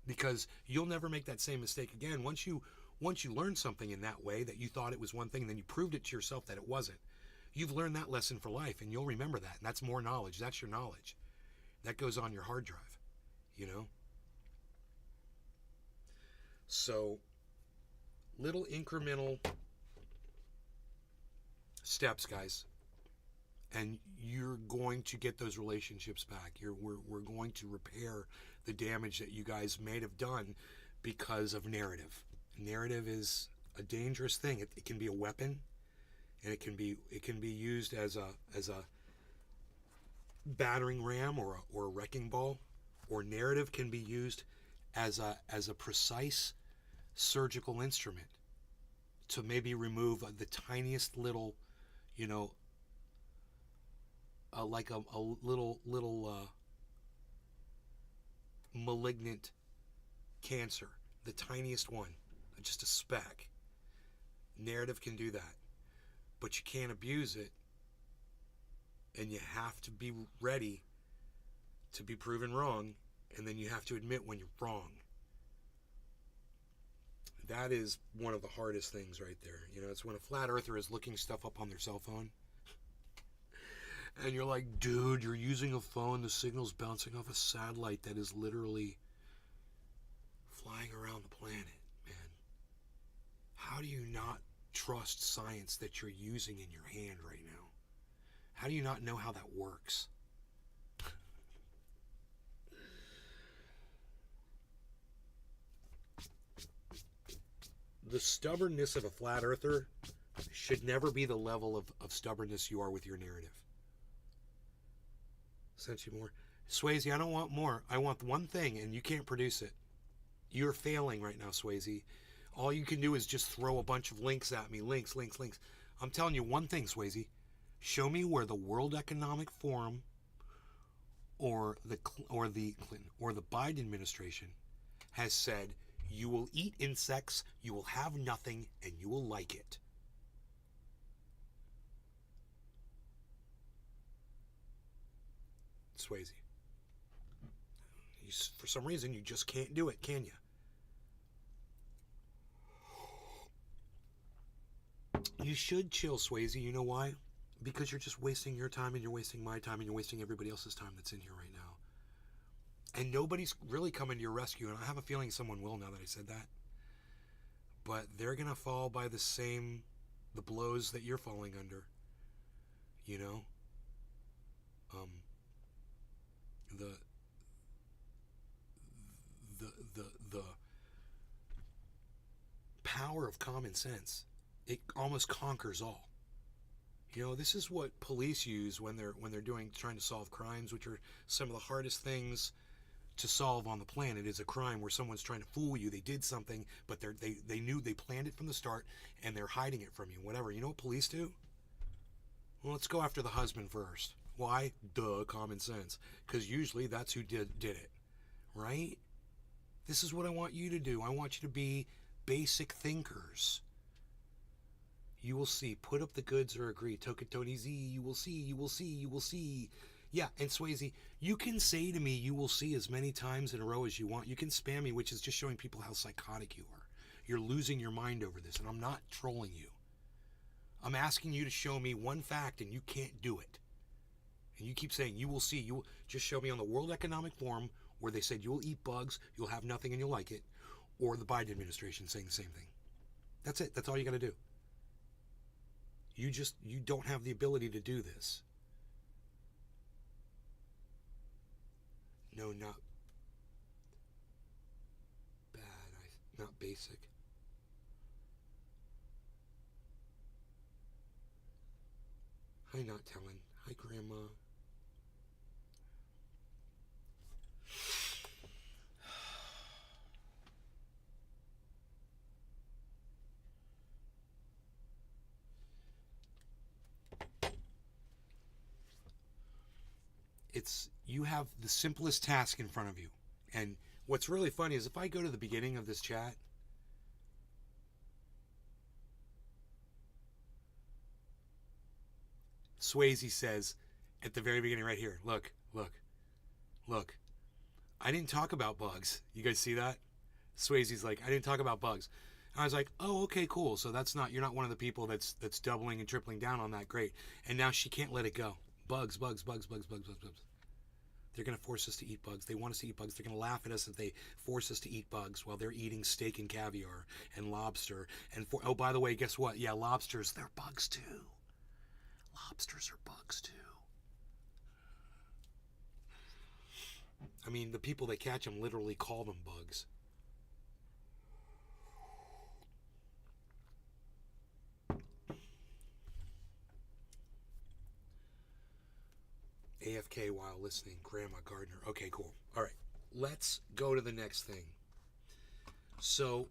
Speaker 1: because you'll never make that same mistake again. Once you learn something in that way that you thought it was one thing, then you proved it to yourself that it wasn't. You've learned that lesson for life, and you'll remember that. And that's more knowledge. That's your knowledge. That goes on your hard drive, you know? So, little incremental steps, guys, and you're going to get those relationships back. We're going to repair the damage that you guys may have done because of narrative. Narrative is a dangerous thing. It can be a weapon, and it can be used as a battering ram or a wrecking ball, or narrative can be used as a precise surgical instrument to maybe remove the tiniest little, you know, like a little malignant cancer, the tiniest one, just a speck. Narrative can do that, but you can't abuse it, and you have to be ready to be proven wrong, and then you have to admit when you're wrong. That is one of the hardest things right there. You know, it's when a flat earther is looking stuff up on their cell phone, and you're like, dude, you're using a phone, the signal's bouncing off a satellite that is literally flying around the planet, man. How do you not trust science that you're using in your hand right now? How do you not know how that works? The stubbornness of a flat earther should never be the level of stubbornness you are with your narrative. Sent you more. Swayze, I don't want more. I want one thing, and you can't produce it. You're failing right now, Swayze. All you can do is just throw a bunch of links at me. Links. I'm telling you one thing, Swayze. Show me where the World Economic Forum or the Biden administration has said you will eat insects, you will have nothing, and you will like it. Swayze. For some reason, you just can't do it, can you? You should chill, Swayze. You know why? Because you're just wasting your time, and you're wasting my time, and you're wasting everybody else's time that's in here right now. And nobody's really coming to your rescue, and I have a feeling someone will now that I said that. But they're going to fall by the blows that you're falling under. You know? The power of common sense, it almost conquers all. You know, this is what police use when they're trying to solve crimes, which are some of the hardest things to solve on the planet. Is a crime where someone's trying to fool you. They did something, but they knew, they planned it from the start, and they're hiding it from you. Whatever. You know what police do? Well, let's go after the husband first. Why? Duh, common sense. Because usually that's who did it, right? This is what I want you to do. I want you to be basic thinkers. You will see. Put up the goods or agree. Tokatoni Z, you will see, you will see, you will see. Yeah, and Swayze, you can say to me, you will see as many times in a row as you want. You can spam me, which is just showing people how psychotic you are. You're losing your mind over this, and I'm not trolling you. I'm asking you to show me one fact, and you can't do it. And you keep saying, you will see. You will just show me on the World Economic Forum where they said you will eat bugs, you'll have nothing, and you'll like it. Or the Biden administration saying the same thing. That's it. That's all you got to do. You don't have the ability to do this. No, not bad. Not basic. Hi, not telling. Hi, Grandma. you have the simplest task in front of you. And what's really funny is if I go to the beginning of this chat, Swayze says at the very beginning right here, look. I didn't talk about bugs. You guys see that? Swayze's like, I didn't talk about bugs. And I was like, oh, okay, cool. So you're not one of the people that's doubling and tripling down on that. Great. And now she can't let it go. Bugs. They're going to force us to eat bugs. They want us to eat bugs. They're going to laugh at us if they force us to eat bugs while they're eating steak and caviar and lobster. And oh, by the way, guess what? Yeah, lobsters, they're bugs too. Lobsters are bugs too. I mean, the people that catch them literally call them bugs. AFK while listening, Grandma Gardner. Okay, cool. All right, let's go to the next thing. So,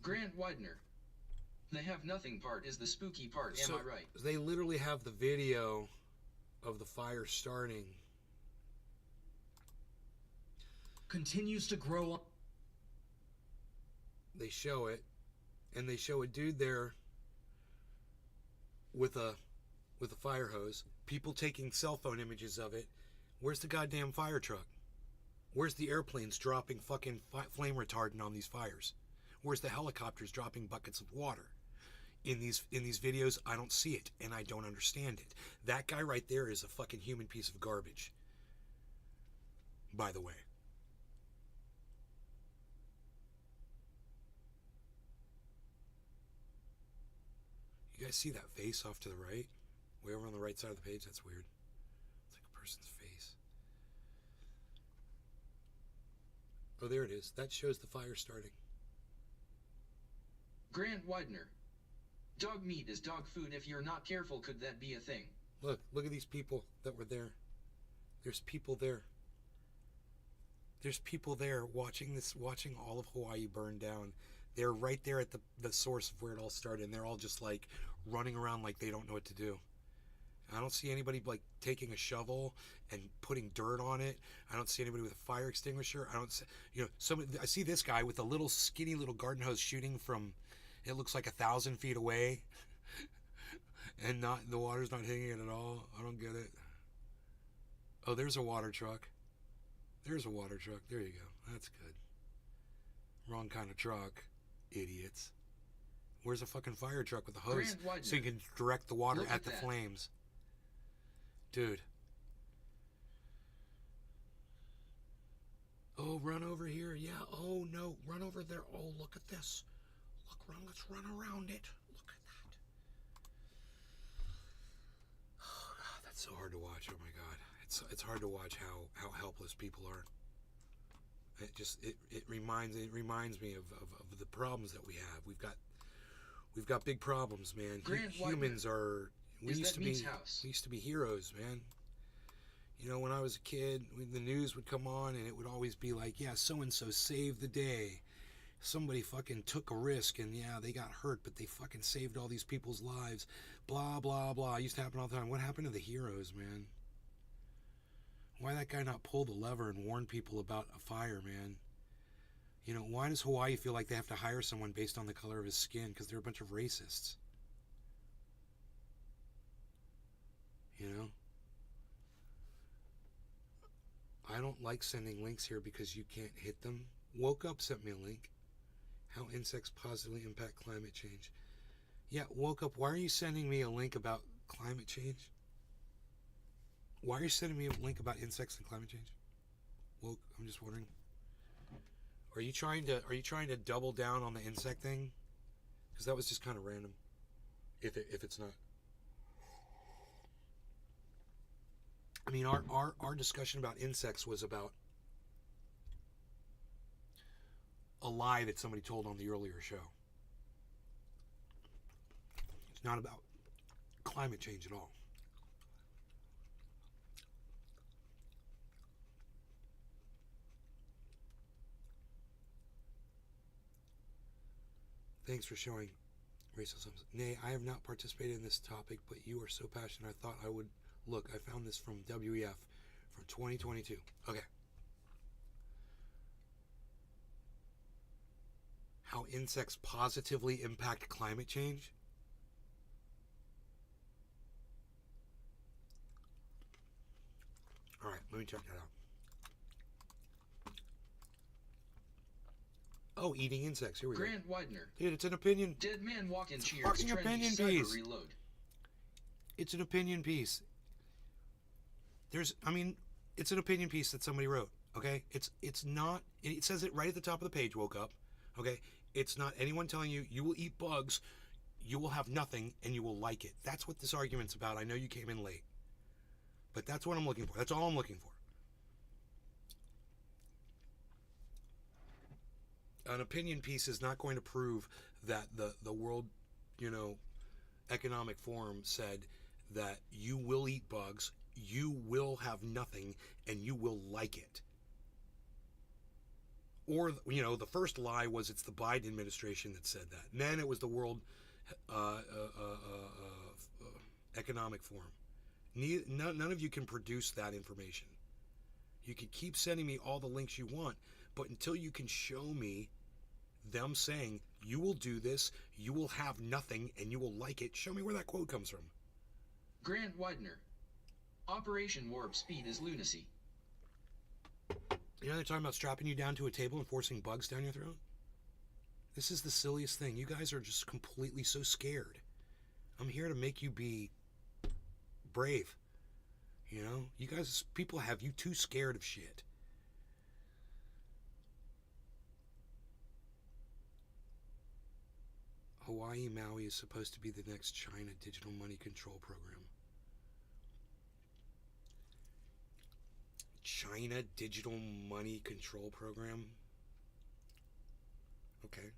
Speaker 2: Grant Widener. They have nothing part is the spooky part, am I right?
Speaker 1: They literally have the video of the fire starting.
Speaker 5: Continues to grow on.
Speaker 1: They show it, and they show a dude there with a fire hose. People taking cell phone images of it. Where's the goddamn fire truck? Where's the airplanes dropping fucking flame retardant on these fires? Where's the helicopters dropping buckets of water? In these videos, I don't see it, and I don't understand it. That guy right there is a fucking human piece of garbage. By the way. You guys see that face off to the right? Way over on the right side of the page? That's weird. It's like a person's face. Oh, there it is. That shows the fire starting.
Speaker 2: Grant Widener. Dog meat is dog food. If you're not careful, could that be a thing?
Speaker 1: Look at these people that were there. There's people there. There's people there watching all of Hawaii burn down. They're right there at the source of where it all started, and they're all just like running around like they don't know what to do. I don't see anybody like taking a shovel and putting dirt on it. I don't see anybody with a fire extinguisher. I don't see, I see this guy with a little skinny little garden hose shooting from, it looks like 1,000 feet away, and the water's not hitting it at all. I don't get it. Oh, there's a water truck. There's a water truck. There you go. That's good. Wrong kind of truck, idiots. Where's a fucking fire truck with a hose so you can direct the water at the flames? Dude. Oh, run over here. Yeah. Oh, no. Run over there. Oh, look at this. Let's run around it. Look at that. Oh, God, that's so hard to watch. Oh, my God. It's hard to watch how helpless people are. It reminds me of the problems that we have. We've got big problems, man. Humans are. We used to be heroes, man. You know, when I was a kid, the news would come on and it would always be like, yeah, so-and-so saved the day. Somebody fucking took a risk and yeah, they got hurt, but they fucking saved all these people's lives. Blah, blah, blah. It used to happen all the time. What happened to the heroes, man? Why that guy not pull the lever and warn people about a fire, man? You know, why does Hawaii feel like they have to hire someone based on the color of his skin? Because they're a bunch of racists. You know? I don't like sending links here because you can't hit them. Woke Up sent me a link. How insects positively impact climate change. Yeah, Woke Up, why are you sending me a link about climate change? Why are you sending me a link about insects and climate change? Woke, I'm just wondering. Are you trying to double down on the insect thing? Because that was just kind of random. If it's not. I mean, our discussion about insects was about a lie that somebody told on the earlier show. It's not about climate change at all. Thanks for showing racism. Nay, I have not participated in this topic, but you are so passionate I thought I would Look, I found this from WEF from 2022. Okay. How insects positively impact climate change. All right, let me check that out. Oh, eating insects. Here we
Speaker 2: Grant
Speaker 1: go.
Speaker 2: Widener.
Speaker 1: Dude, it's an opinion.
Speaker 2: Dead man walking cheers.
Speaker 1: Fucking
Speaker 2: Trendy
Speaker 1: opinion
Speaker 2: cyber
Speaker 1: piece.
Speaker 2: reload.
Speaker 1: It's an opinion piece. It's an opinion piece that somebody wrote. Okay, it's not. It says it right at the top of the page. Woke up. Okay, it's not anyone telling you you will eat bugs, you will have nothing, and you will like it. That's what this argument's about. I know you came in late, but that's what I'm looking for. That's all I'm looking for. An opinion piece is not going to prove that the World, Economic Forum said that you will eat bugs, you will have nothing, and you will like it. Or, the first lie was it's the Biden administration that said that. And then it was the World Economic Forum. None of you can produce that information. You can keep sending me all the links you want, but until you can show me them saying, you will do this, you will have nothing, and you will like it, show me where that quote comes from.
Speaker 2: Grant Widener. Operation Warp Speed is lunacy.
Speaker 1: They're talking about strapping you down to a table and forcing bugs down your throat? This is the silliest thing. You guys are just completely so scared. I'm here to make you be brave. You guys, people have you too scared of shit. Hawaii Maui is supposed to be the next China digital money control program. China digital money control program? Okay.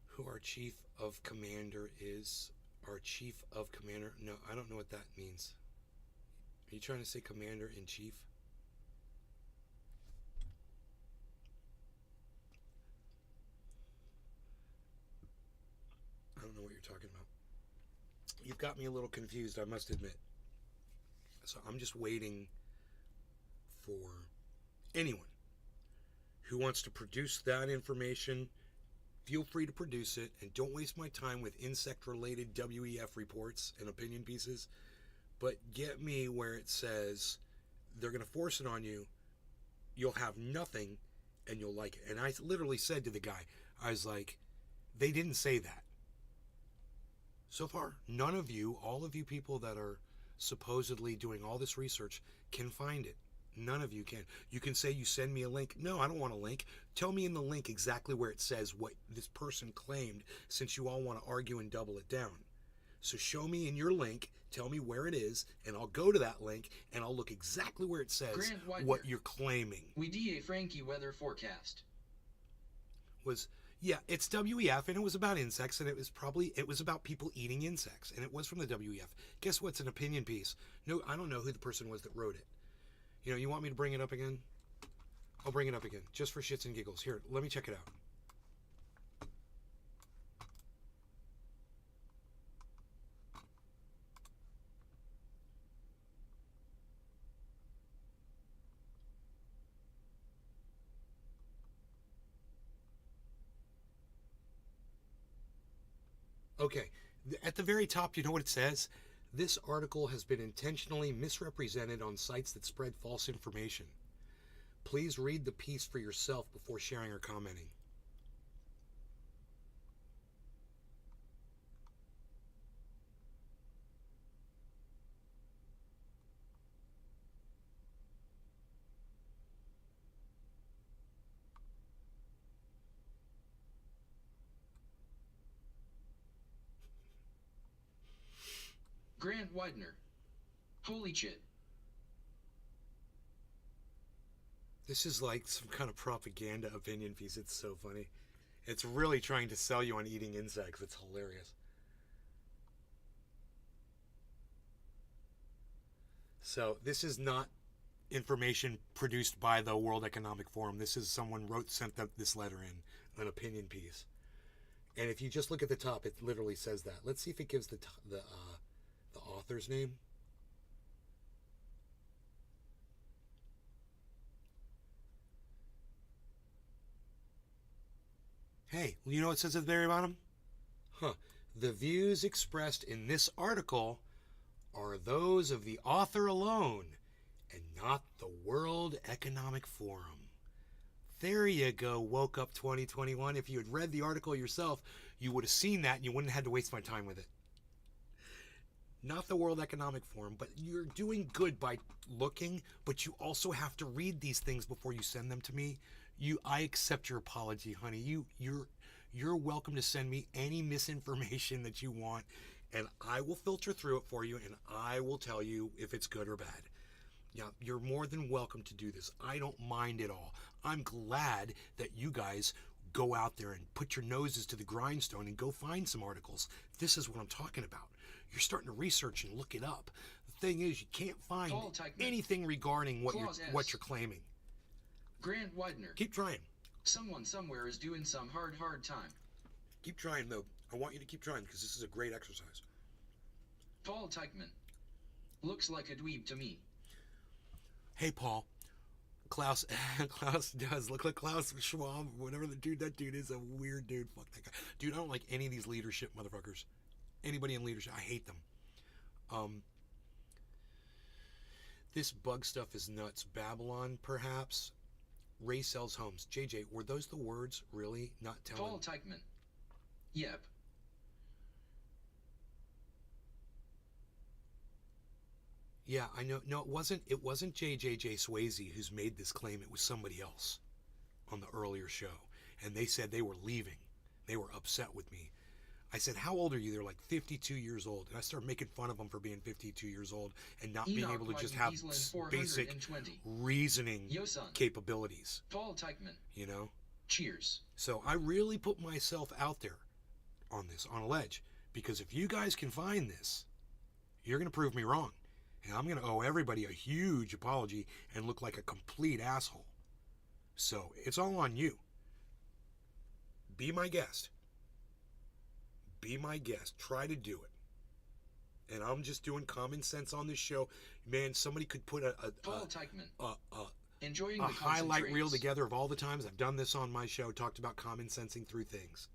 Speaker 1: Who our chief of commander is? Our chief of commander? No, I don't know what that means. Are you trying to say commander in chief? I don't know what you're talking about. You've got me a little confused, I must admit. So I'm just waiting for anyone who wants to produce that information. Feel free to produce it, and don't waste my time with insect-related WEF reports and opinion pieces, but get me where it says they're going to force it on you, you'll have nothing, and you'll like it. And I literally said to the guy, I was like, they didn't say that. So far, none of you, all of you people that are supposedly doing all this research, can find it. None of you can. You can say you send me a link. No, I don't want a link. Tell me in the link exactly where it says what this person claimed, since you all want to argue and double it down. So show me in your link, tell me where it is, and I'll go to that link and I'll look exactly where it says what you're claiming.
Speaker 2: We DA Frankie weather forecast.
Speaker 1: Yeah, it's WEF, and it was about insects, and it was about people eating insects, and it was from the WEF. Guess what's an opinion piece? No, I don't know who the person was that wrote it. You want me to bring it up again? I'll bring it up again, just for shits and giggles. Here, let me check it out. Okay, at the very top, you know what it says? This article has been intentionally misrepresented on sites that spread false information. Please read the piece for yourself before sharing or commenting.
Speaker 2: Grant Widener. Holy shit.
Speaker 1: This is like some kind of propaganda opinion piece. It's so funny. It's really trying to sell you on eating insects. It's hilarious. So this is not information produced by the World Economic Forum. This is someone sent this letter in, an opinion piece. And if you just look at the top, it literally says that. Let's see if it gives the author's name. Hey, you know what it says at the very bottom? Huh. The views expressed in this article are those of the author alone and not the World Economic Forum. There you go, Woke Up 2021. If you had read the article yourself, you would have seen that and you wouldn't have had to waste my time with it. Not the World Economic Forum, but you're doing good by looking, but you also have to read these things before you send them to me. I accept your apology, honey. You're welcome to send me any misinformation that you want, and I will filter through it for you, and I will tell you if it's good or bad. Yeah, you're more than welcome to do this. I don't mind at all. I'm glad that you guys go out there and put your noses to the grindstone and go find some articles. This is what I'm talking about. You're starting to research and look it up. The thing is, you can't find anything regarding what you're claiming.
Speaker 2: Grant Widener.
Speaker 1: Keep trying.
Speaker 2: Someone somewhere is doing some hard time.
Speaker 1: Keep trying, though. I want you to keep trying because this is a great exercise.
Speaker 2: Paul Teichman. Looks like a dweeb to me.
Speaker 1: Hey, Paul. Klaus does look like Klaus Schwab. Whatever that dude is a weird dude. Fuck that guy. Dude, I don't like any of these leadership motherfuckers. Anybody in leadership, I hate them. This bug stuff is nuts. Babylon, perhaps. Ray sells homes. JJ, were those the words? Really? Not telling?
Speaker 2: Paul Teichman. Yep.
Speaker 1: Yeah, I know. No, it wasn't JJJ Swayze who's made this claim. It was somebody else on the earlier show. And they said they were leaving. They were upset with me. I said, how old are you? They're like 52 years old. And I started making fun of them for being 52 years old and not being able to just have basic reasoning capabilities.
Speaker 2: Paul Teichman.
Speaker 1: You know?
Speaker 2: Cheers.
Speaker 1: So I really put myself out there on this, on a ledge. Because if you guys can find this, you're going to prove me wrong. And I'm going to owe everybody a huge apology and look like a complete asshole. So it's all on you. Be my guest. Be my guest. Try to do it. And I'm just doing common sense on this show. Man, somebody could put
Speaker 2: Paul Teichman.
Speaker 1: Enjoying a highlight reel together of all the times I've done this on my show, talked about common sensing through things.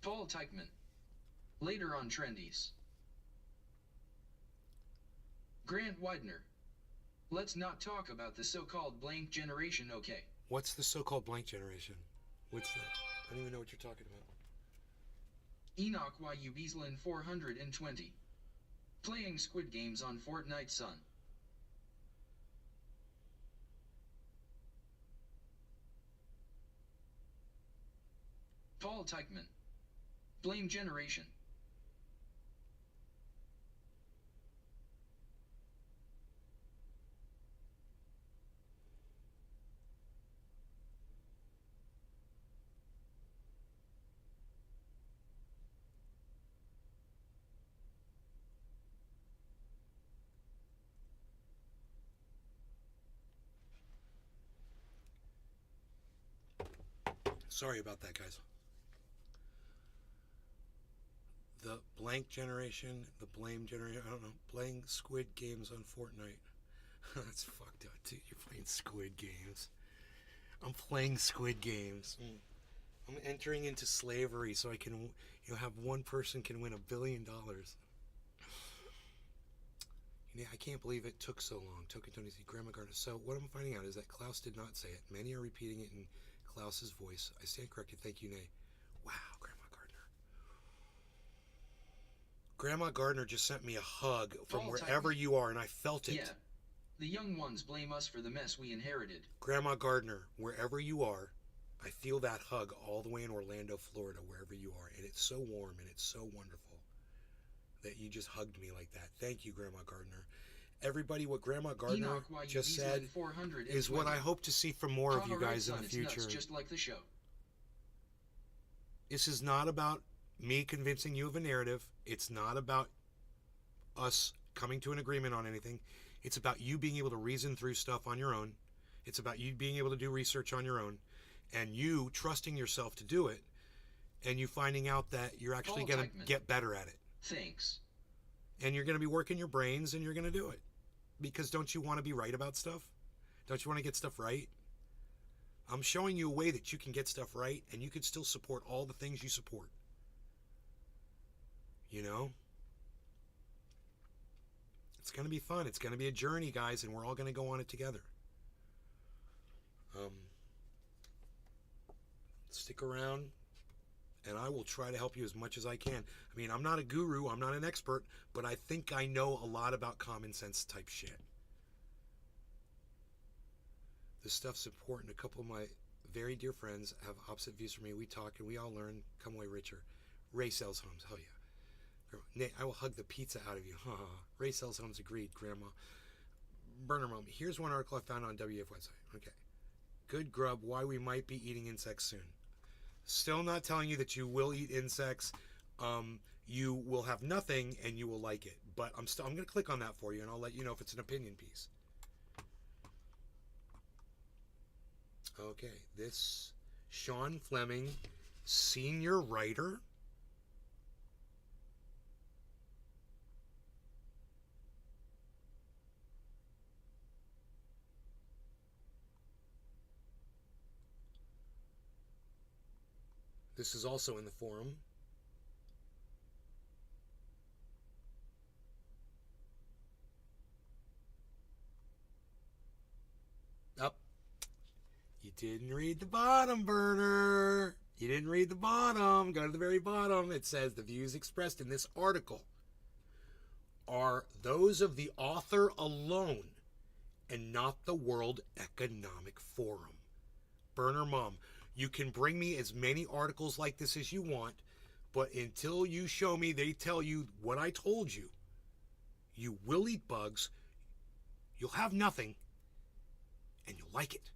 Speaker 2: Paul Teichman. Later on Trendies. Grant Widener. Let's not talk about the so-called blank generation, okay?
Speaker 1: What's the so-called blank generation? What's that? I don't even know what you're talking about.
Speaker 2: Enoch YU Beaslin 420. Playing Squid Games on Fortnite Sun. Paul Teichman. Blame generation.
Speaker 1: Sorry about that, guys. The blank generation, the blame generation, I don't know, playing Squid Games on Fortnite. That's fucked up, dude. You're playing Squid Games. I'm playing Squid Games. I'm entering into slavery so I can, have one person can win $1 billion. I can't believe it took so long. Token Tony C. Grandma Gardner. So what I'm finding out is that Klaus did not say it. Many are repeating it in Klaus's voice. I stand corrected. Thank you, Nay. Wow, Grandma Gardner. Grandma Gardner just sent me a hug from wherever you are, and I felt it.
Speaker 2: Yeah. The young ones blame us for the mess we inherited.
Speaker 1: Grandma Gardner, wherever you are, I feel that hug all the way in Orlando, Florida, wherever you are. And it's so warm and it's so wonderful that you just hugged me like that. Thank you, Grandma Gardner. Everybody, what Grandma Gardner just said is what I hope to see from more of you guys in the future.
Speaker 2: Just like the show.
Speaker 1: This is not about me convincing you of a narrative. It's not about us coming to an agreement on anything. It's about you being able to reason through stuff on your own. It's about you being able to do research on your own and you trusting yourself to do it and you finding out that you're actually going to get better at it.
Speaker 2: Thanks.
Speaker 1: And you're going to be working your brains, and you're going to do it. Because don't you want to be right about stuff? Don't you want to get stuff right? I'm showing you a way that you can get stuff right, and you can still support all the things you support. You know? It's going to be fun. It's going to be a journey, guys, and we're all going to go on it together. Stick around, and I will try to help you as much as I can. I mean, I'm not a guru, I'm not an expert, but I think I know a lot about common sense type shit. This stuff's important. A couple of my very dear friends have opposite views from me. We talk and we all learn, come away richer. Ray sells homes, hell yeah. Nate, I will hug the pizza out of you. Ray sells homes, agreed, Grandma. Burner Mom, here's one article I found on WF website. Okay. Good grub, why we might be eating insects soon. Still not telling you that you will eat insects. You will have nothing and you will like it. But I'm going to click on that for you and I'll let you know if it's an opinion piece. Okay, this Sean Fleming, senior writer. This is also in the forum. Up. You didn't read the bottom, Burner. You didn't read the bottom. Go to the very bottom. It says the views expressed in this article are those of the author alone and not the World Economic Forum. Burner Mom, you can bring me as many articles like this as you want, but until you show me they tell you what I told you, you will eat bugs, you'll have nothing, and you'll like it.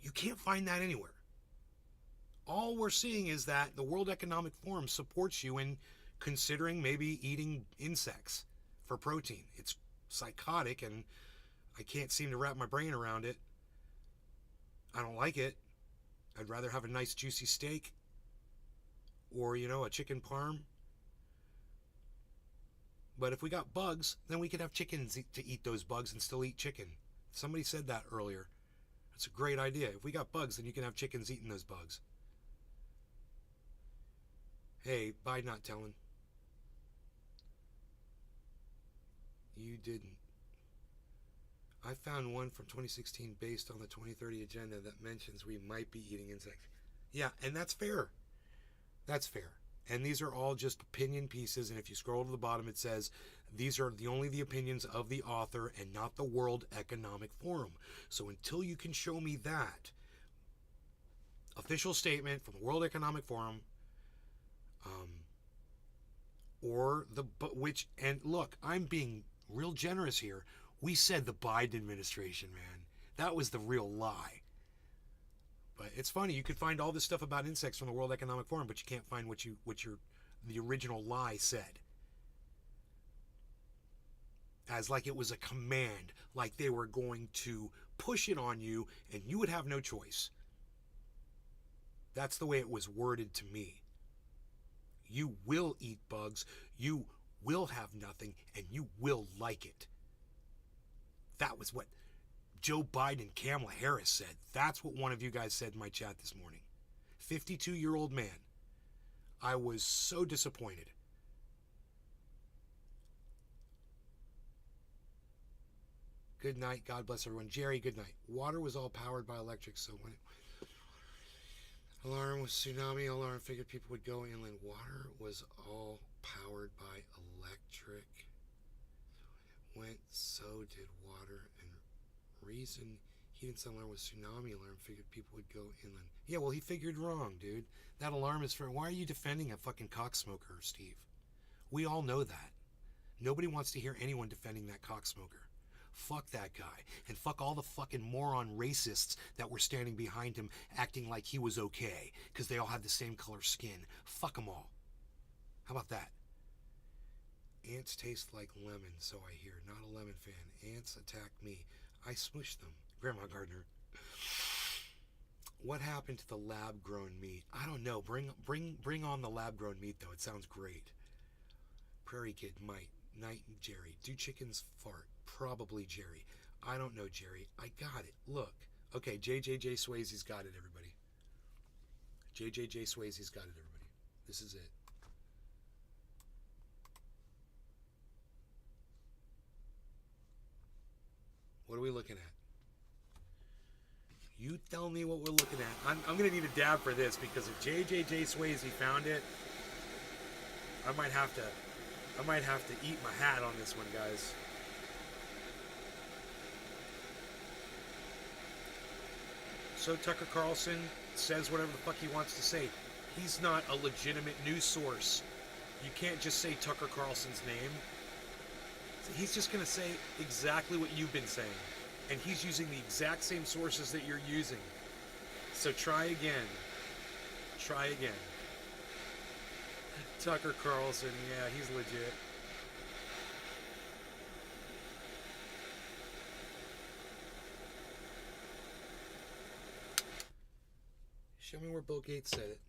Speaker 1: You can't find that anywhere. All we're seeing is that the World Economic Forum supports you in considering maybe eating insects for protein. It's psychotic, and I can't seem to wrap my brain around it. I don't like it. I'd rather have a nice juicy steak or, a chicken parm. But if we got bugs, then we could have chickens to eat those bugs and still eat chicken. Somebody said that earlier. That's a great idea. If we got bugs, then you can have chickens eating those bugs. Hey, bye not telling. You didn't. I found one from 2016 based on the 2030 agenda that mentions we might be eating insects. Yeah, and that's fair. That's fair. And these are all just opinion pieces, and if you scroll to the bottom, it says these are only the opinions of the author and not the World Economic Forum. So until you can show me that official statement from the World Economic Forum, and look, I'm being real generous here. We said the Biden administration, man. That was the real lie. But it's funny, you could find all this stuff about insects from the World Economic Forum, but you can't find what the original lie said. As like it was a command, like they were going to push it on you and you would have no choice. That's the way it was worded to me. You will eat bugs, you will have nothing, and you will like it. That was what Joe Biden and Kamala Harris said. That's what one of you guys said in my chat this morning. 52-year-old man. I was so disappointed. Good night. God bless everyone. Jerry, good night. Water was all powered by electric, so when alarm was tsunami, alarm figured people would go inland. Water was all powered by electric. Went, so did water, and reason he didn't sound alarm was tsunami alarm figured people would go inland. Yeah, well, he figured wrong, dude. That alarm is for... Why are you defending a fucking cocksmoker, Steve? We all know that. Nobody wants to hear anyone defending that cocksmoker. Fuck that guy. And fuck all the fucking moron racists that were standing behind him acting like he was okay because they all had the same color skin. Fuck them all. How about that? Ants taste like lemon, so I hear. Not a lemon fan. Ants attack me. I smush them. Grandma Gardner. What happened to the lab-grown meat? I don't know. Bring on the lab-grown meat, though. It sounds great. Prairie Kid, Mike, Knight, and Jerry. Do chickens fart? Probably Jerry. I don't know, Jerry. I got it. Look. Okay, JJJ Swayze's got it, everybody. JJJ Swayze's got it, everybody. This is it. What are we looking at? You tell me what we're looking at. I'm going to need a dab for this, because if JJJ Swayze found it, I might have to eat my hat on this one, guys. So Tucker Carlson says whatever the fuck he wants to say. He's not a legitimate news source. You can't just say Tucker Carlson's name. He's just going to say exactly what you've been saying. And he's using the exact same sources that you're using. So try again. Try again. Tucker Carlson, yeah, he's legit. Show me where Bill Gates said it.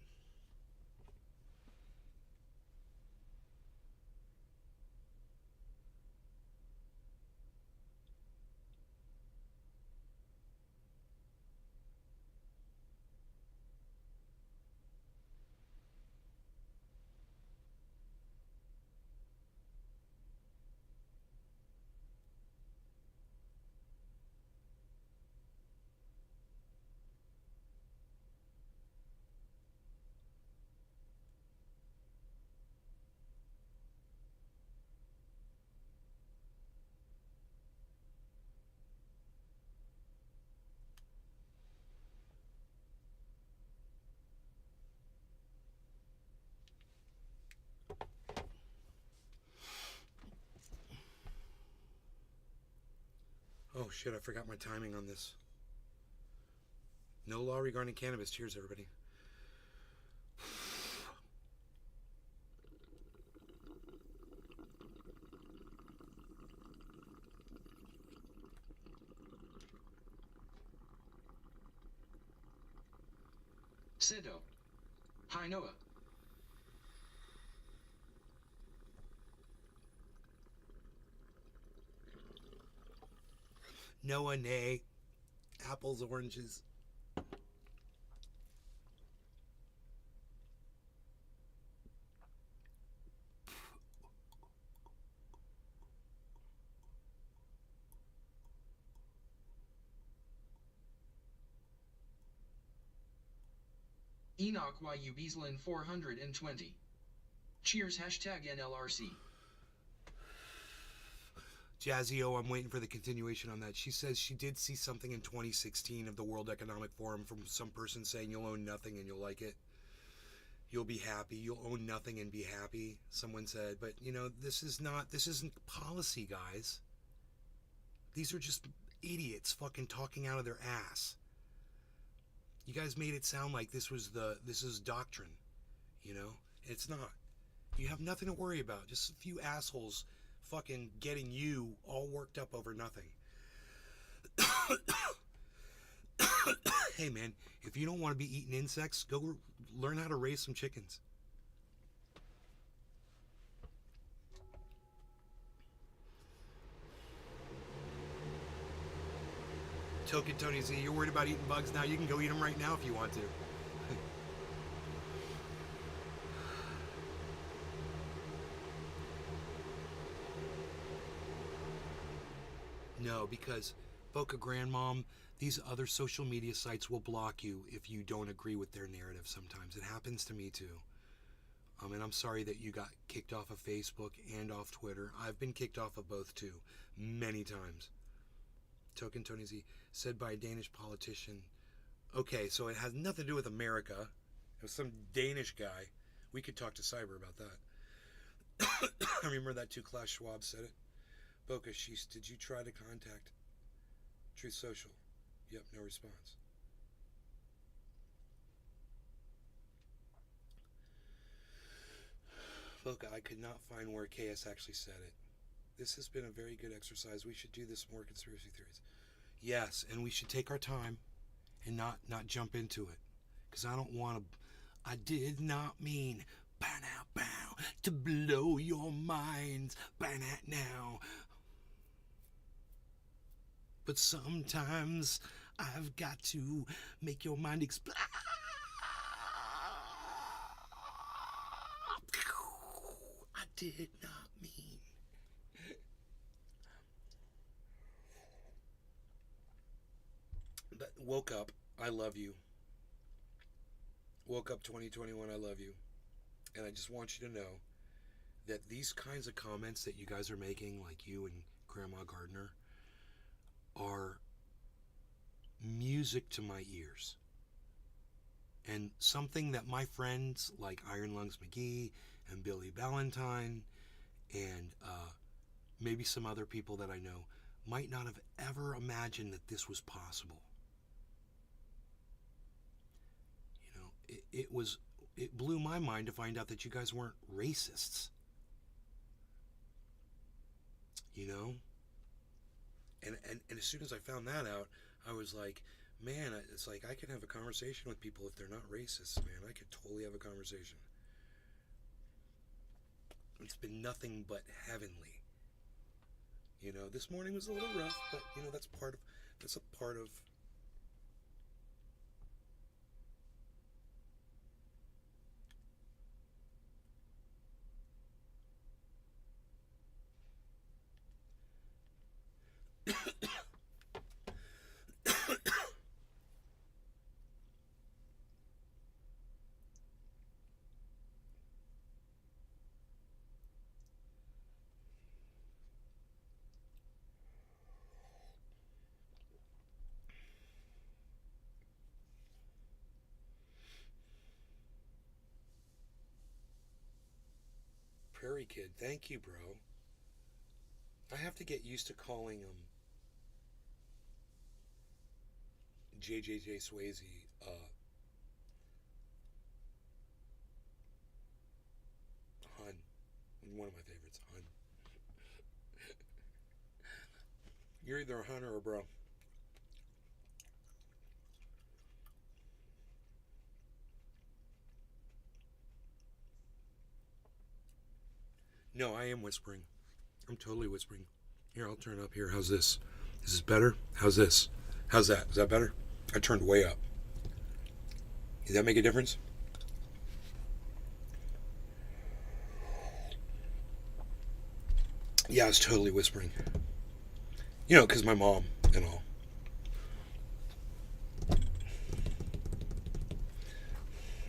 Speaker 1: Oh shit, I forgot my timing on this. No law regarding cannabis. Cheers, everybody.
Speaker 2: Sedo. Hi, Noah.
Speaker 1: Noah, nay. Apples, oranges.
Speaker 2: Enoch YU Beaslin 420. Cheers #NLRC.
Speaker 1: Jazzy O, I'm waiting for the continuation on that. She says she did see something in 2016 of the World Economic Forum from some person saying you'll own nothing and you'll like it. You'll be happy. You'll own nothing and be happy, someone said. But, you know, this isn't policy, guys. These are just idiots fucking talking out of their ass. You guys made it sound like this is doctrine, you know? It's not. You have nothing to worry about. Just a few assholes fucking getting you all worked up over nothing. Hey man, if you don't want to be eating insects, go learn how to raise some chickens. Token Tony Z, you're worried about eating bugs now? You can go eat them right now if you want to. No, because Boca Grandmom, these other social media sites will block you if you don't agree with their narrative sometimes. It happens to me too. And I'm sorry that you got kicked off of Facebook and off Twitter. I've been kicked off of both too, many times. Token Tony Z, said by a Danish politician. Okay, so it has nothing to do with America. It was some Danish guy. We could talk to Cyber about that. I remember that too. Klaus Schwab said it. Boca, did you try to contact Truth Social? Yep, no response. Boca, I could not find where KS actually said it. This has been a very good exercise. We should do this more conspiracy theories. Yes, and we should take our time and not jump into it, because I don't want to. I did not mean bow now bow to blow your minds bow now. But sometimes I've got to make your mind explode. I did not mean. But woke up. I love you. Woke up 2021. I love you. And I just want you to know that these kinds of comments that you guys are making, like you and Grandma Gardner, are music to my ears. And something that my friends like Iron Lungs McGee and Billy Ballantyne and maybe some other people that I know might not have ever imagined that this was possible. You know, it blew my mind to find out that you guys weren't racists. You know? And as soon as I found that out, I was like, man, it's like I can have a conversation with people if they're not racist, man. I could totally have a conversation. It's been nothing but heavenly. You know, this morning was a little rough, but you know, that's a part of Prairie Kid. Thank you, bro. I have to get used to calling JJJ Swayze Hun. One of my favorites, Hun. You're either a Hun or a bro. No, I am whispering. I'm totally whispering. Here, I'll turn up here. How's this? Is this better? How's this? How's that? Is that better? I turned way up. Does that make a difference? Yeah, I was totally whispering. You know, because my mom and all.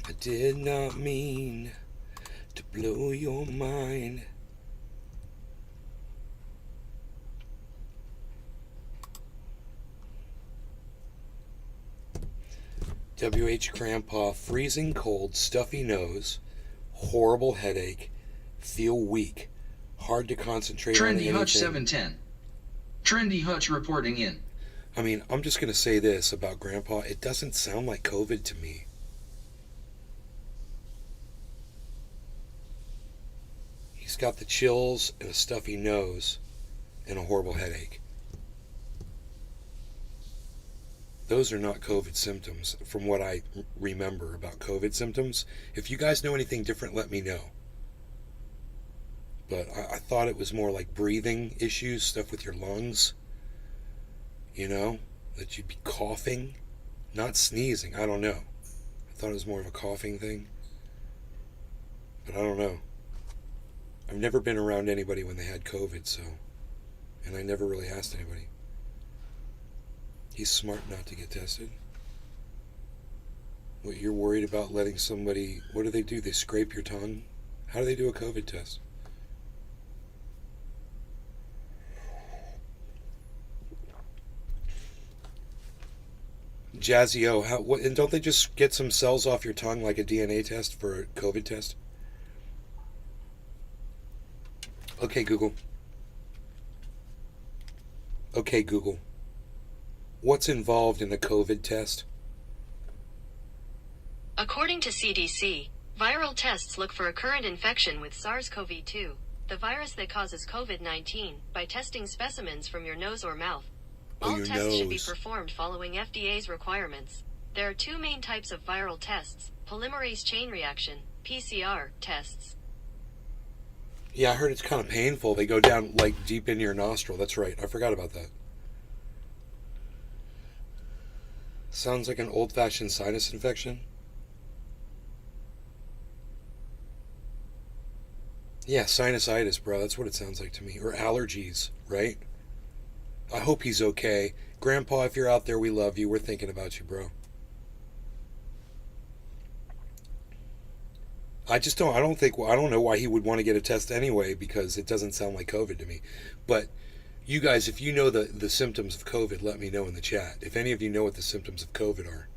Speaker 1: I did not mean to blow your mind. WH Grandpa, freezing cold, stuffy nose, horrible headache, feel weak, hard to concentrate on anything.
Speaker 2: Trendy Hutch 710. Trendy Hutch reporting in.
Speaker 1: I mean, I'm just going to say this about Grandpa. It doesn't sound like COVID to me. He's got the chills and a stuffy nose and a horrible headache. Those are not COVID symptoms from what I remember about COVID symptoms. If you guys know anything different, let me know. But I thought it was more like breathing issues, stuff with your lungs. You know, that you'd be coughing, not sneezing. I don't know. I thought it was more of a coughing thing. But I don't know. I've never been around anybody when they had COVID, so. And I never really asked anybody. He's smart not to get tested. What, you're worried about letting somebody... What do? They scrape your tongue? How do they do a COVID test? Jazzy O, and don't they just get some cells off your tongue like a DNA test for a COVID test? Okay, Google. Okay, Google. What's involved in a COVID test?
Speaker 10: According to CDC, viral tests look for a current infection with SARS-CoV-2, the virus that causes COVID-19, by testing specimens from your nose or mouth. All
Speaker 1: your
Speaker 10: tests should be
Speaker 1: nose.
Speaker 10: performed following FDA's requirements. There are two main types of viral tests: polymerase chain reaction, PCR, tests.
Speaker 1: Yeah, I heard it's kind of painful. They go down like deep into your nostril. That's right. I forgot about that. Sounds like an old-fashioned sinus infection. Yeah, sinusitis, bro. That's what it sounds like to me. Or allergies, right? I hope he's okay. Grandpa, if you're out there, we love you. We're thinking about you, bro. I don't know why he would want to get a test anyway, because it doesn't sound like COVID to me. But you guys, if you know the symptoms of COVID, let me know in the chat. If any of you know what the symptoms of COVID are.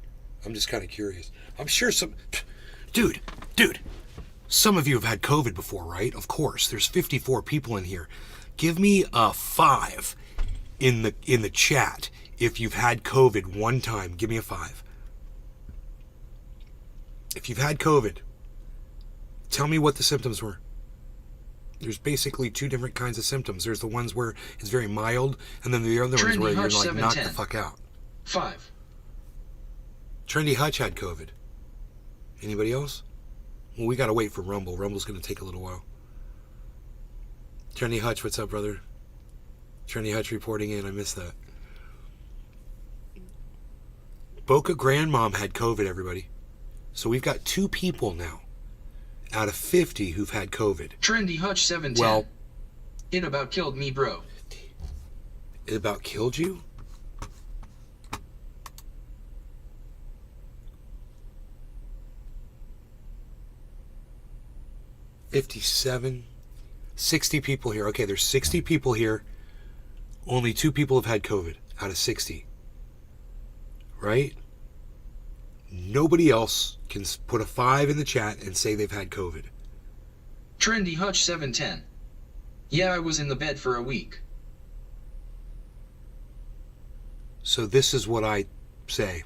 Speaker 1: I'm just kind of curious. I'm sure dude, some of you have had COVID before, right? Of course. There's 54 people in here. Give me a 5 in the chat if you've had COVID one time. Give me a 5. If you've had COVID, tell me what the symptoms were. There's basically two different kinds of symptoms. There's the ones where it's very mild, and then the other ones where you're like knocked the fuck out.
Speaker 2: 5.
Speaker 1: Trendy Hutch had COVID. Anybody else? Well, we gotta wait for Rumble. Rumble's gonna take a little while. Trendy Hutch, what's up, brother? Trendy Hutch reporting in. I missed that. Boca Grandmom had COVID, everybody. So we've got 2 people now out of 50 who've had COVID.
Speaker 2: Trendy Hutch 710.
Speaker 1: Well,
Speaker 2: it about killed me, bro.
Speaker 1: It about killed you? $57, 60 people here. Okay, there's 60 people here. Only 2 people have had COVID out of 60. Right? Nobody else can put a 5 in the chat and say they've had COVID.
Speaker 2: Trendy Hutch 710. Yeah, I was in the bed for a week.
Speaker 1: So this is what I say.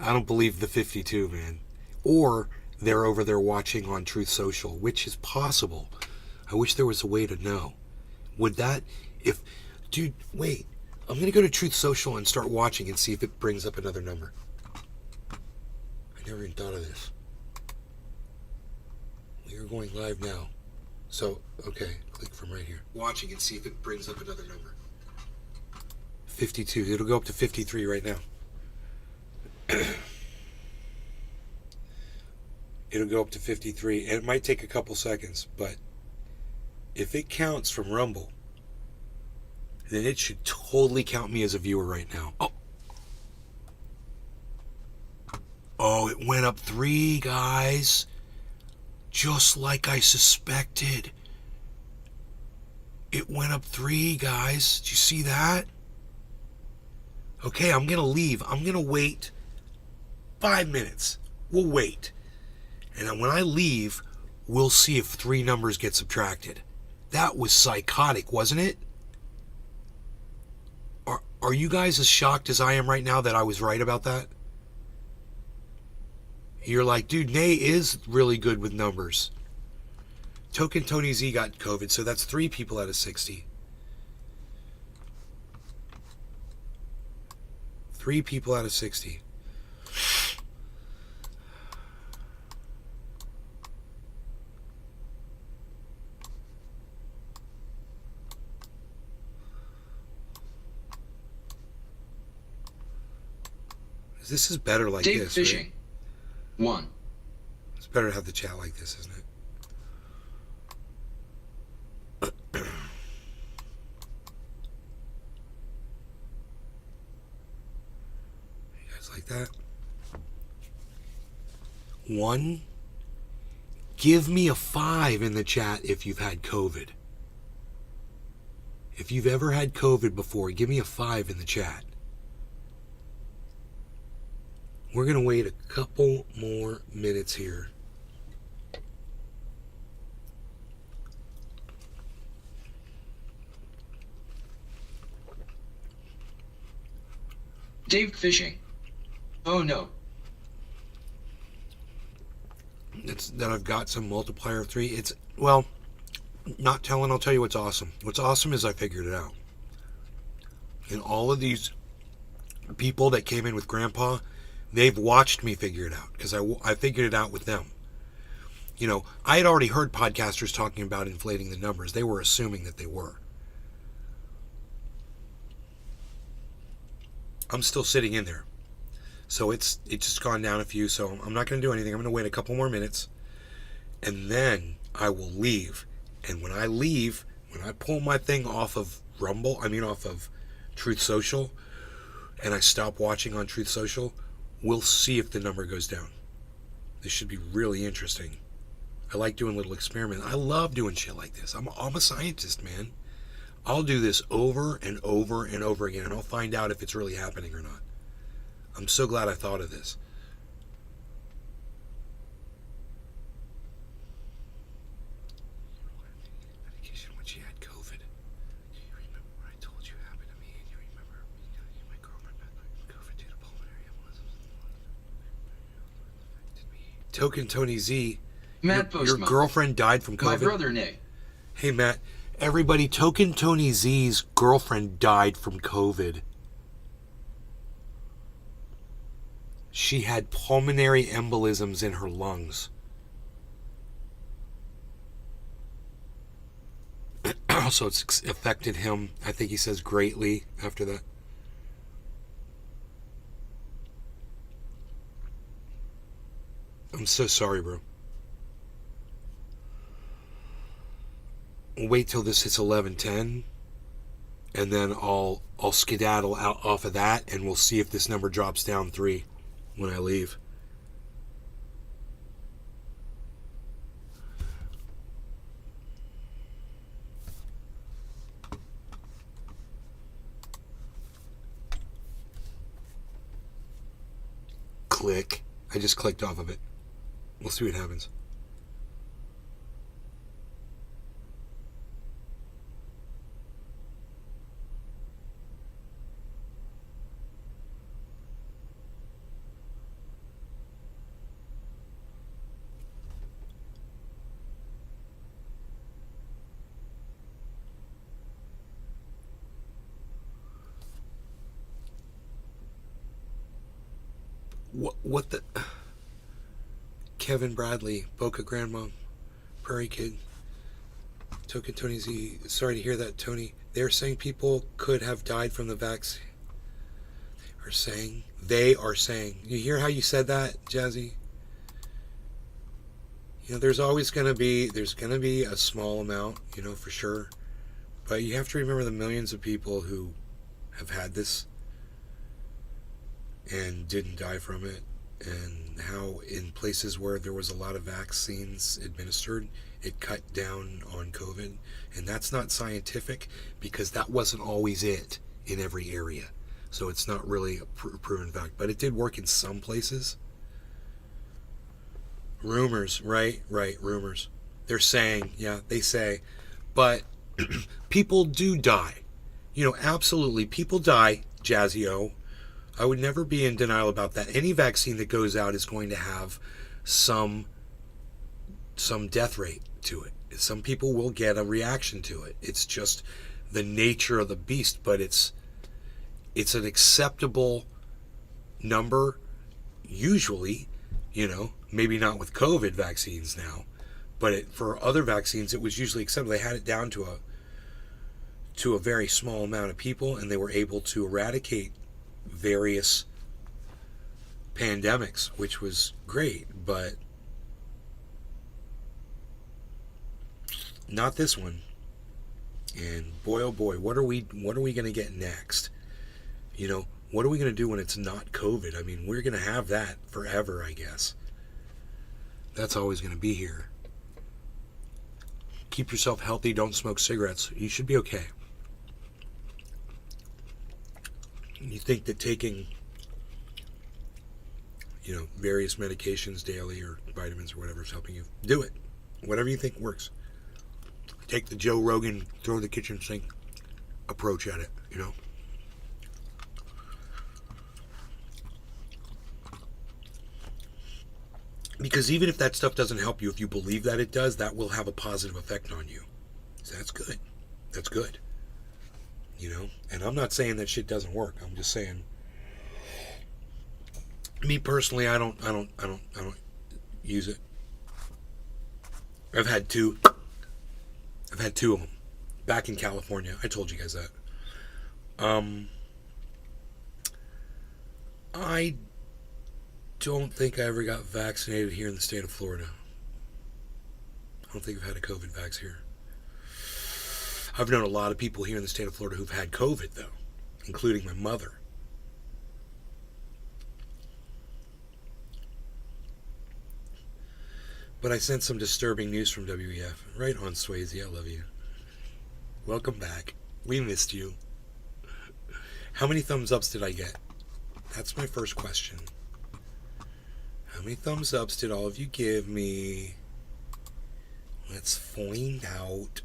Speaker 1: I don't believe the 52, man. Or they're over there watching on Truth Social, which is possible. I wish there was a way to know. Would that, dude, wait. I'm going to go to Truth Social and start watching and see if it brings up another number. I never even thought of this. We are going live now. So, okay, click from right here. Watching and see if it brings up another number. 52. It'll go up to 53 right now. It'll go up to 53. And it might take a couple seconds, but if it counts from Rumble, then it should totally count me as a viewer right now. Oh, it went up 3, guys. Just like I suspected. It went up 3, guys. Did you see that? Okay, I'm going to leave. I'm going to wait 5 minutes. We'll wait. And when I leave, we'll see if 3 numbers get subtracted. That was psychotic, wasn't it? Are you guys as shocked as I am right now that I was right about that? You're like, dude, Nay is really good with numbers. Token Tony Z got COVID, so that's 3 people out of 60. 3 people out of 60. This is better like
Speaker 2: Dave
Speaker 1: this,
Speaker 2: Fishing.
Speaker 1: Right?
Speaker 2: 1.
Speaker 1: It's better to have the chat like this, isn't it? You guys like that? 1. Give me a 5 in the chat if you've had COVID. If you've ever had COVID before, give me a 5 in the chat. We're going to wait a couple more minutes here.
Speaker 2: Dave Fishing. Oh no.
Speaker 1: It's that I've got some multiplier of 3. It's, well, not telling, I'll tell you what's awesome. What's awesome is I figured it out. And all of these people that came in with Grandpa, they've watched me figure it out because I figured it out with them. You know, I had already heard podcasters talking about inflating the numbers. They were assuming that they were. I'm still sitting in there. So it's just gone down a few, so I'm not going to do anything. I'm going to wait a couple more minutes, and then I will leave. And when I leave, when I pull my thing off of off of Truth Social, and I stop watching on Truth Social, we'll see if the number goes down. This should be really interesting. I like doing little experiments. I love doing shit like this. I'm a scientist, man. I'll do this over and over and over again, and I'll find out if it's really happening or not. I'm so glad I thought of this. Medication when she had COVID. Do you remember what I told you happened to me? And you remember my girlfriend had COVID due to pulmonary embolism. Token Tony Z.
Speaker 2: Matt
Speaker 1: Your
Speaker 2: Postma.
Speaker 1: girlfriend died from
Speaker 2: My
Speaker 1: COVID.
Speaker 2: brother Nick.
Speaker 1: Hey Matt, everybody, Token Tony Z's girlfriend died from COVID. She had pulmonary embolisms in her lungs. Also, it's affected him, I think he says, greatly after that. I'm so sorry, bro. We'll wait till this hits 11:10, and then I'll skedaddle out off of that, and we'll see if this number drops down 3 when I leave. Click. I just clicked off of it. We'll see what happens. What the... Kevin Bradley, Boca Grandma, Prairie Kid, Token Tony Z. Sorry to hear that, Tony. They're saying people could have died from the vaccine. They are saying. You hear how you said that, Jazzy? You know, there's going to be a small amount, you know, for sure. But you have to remember the millions of people who have had this and didn't die from it, and how in places where there was a lot of vaccines administered, it cut down on COVID. And that's not scientific because that wasn't always it in every area. So it's not really a proven fact, but it did work in some places. Rumors, right, rumors. They're saying, yeah, they say, but people do die. You know, absolutely, people die, Jazzy-O. I would never be in denial about that. Any vaccine that goes out is going to have some death rate to it. Some people will get a reaction to it. It's just the nature of the beast, but it's an acceptable number usually, you know, maybe not with COVID vaccines now, but for other vaccines it was usually acceptable. They had it down to a very small amount of people, and they were able to eradicate various pandemics, which was great, but not this one. And boy, oh boy, what are we going to get next? You know, what are we going to do when it's not COVID? I mean, we're going to have that forever, I guess. That's always going to be here. Keep yourself healthy. Don't smoke cigarettes. You should be okay. You think that taking, you know, various medications daily or vitamins or whatever is helping you, do it. Whatever you think works. Take the Joe Rogan, throw the kitchen sink approach at it, you know. Because even if that stuff doesn't help you, if you believe that it does, that will have a positive effect on you. So that's good. That's good. You know? And I'm not saying that shit doesn't work. I'm just saying, me personally, I don't use it. I've had two of them back in California. I told you guys that. I don't think I ever got vaccinated here in the state of Florida. I don't think I've had a COVID vax here. I've known a lot of people here in the state of Florida who've had COVID, though, including my mother. But I sent some disturbing news from WEF. Right on, Swayze. I love you. Welcome back. We missed you. How many thumbs ups did I get? That's my first question. How many thumbs ups did all of you give me? Let's find out.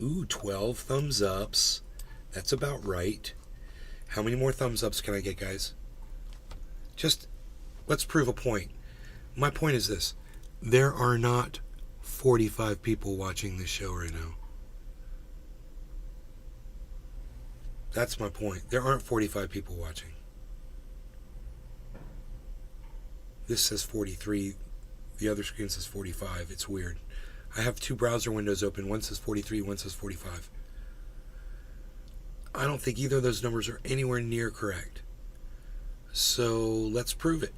Speaker 1: Ooh, 12 thumbs ups. That's about right. How many more thumbs ups can I get, guys? Just, let's prove a point. My point is this. There are not 45 people watching this show right now. That's my point. There aren't 45 people watching. This says 43. The other screen says 45. It's weird. I have two browser windows open. One says 43, one says 45. I don't think either of those numbers are anywhere near correct. So let's prove it.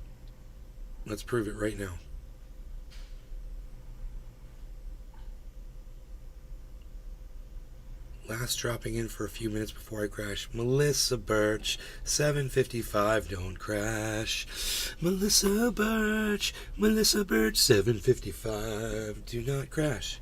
Speaker 1: Let's prove it right now. Last dropping in for a few minutes before I crash. Melissa Birch, 7:55, don't crash. Melissa Birch, 7:55, do not crash.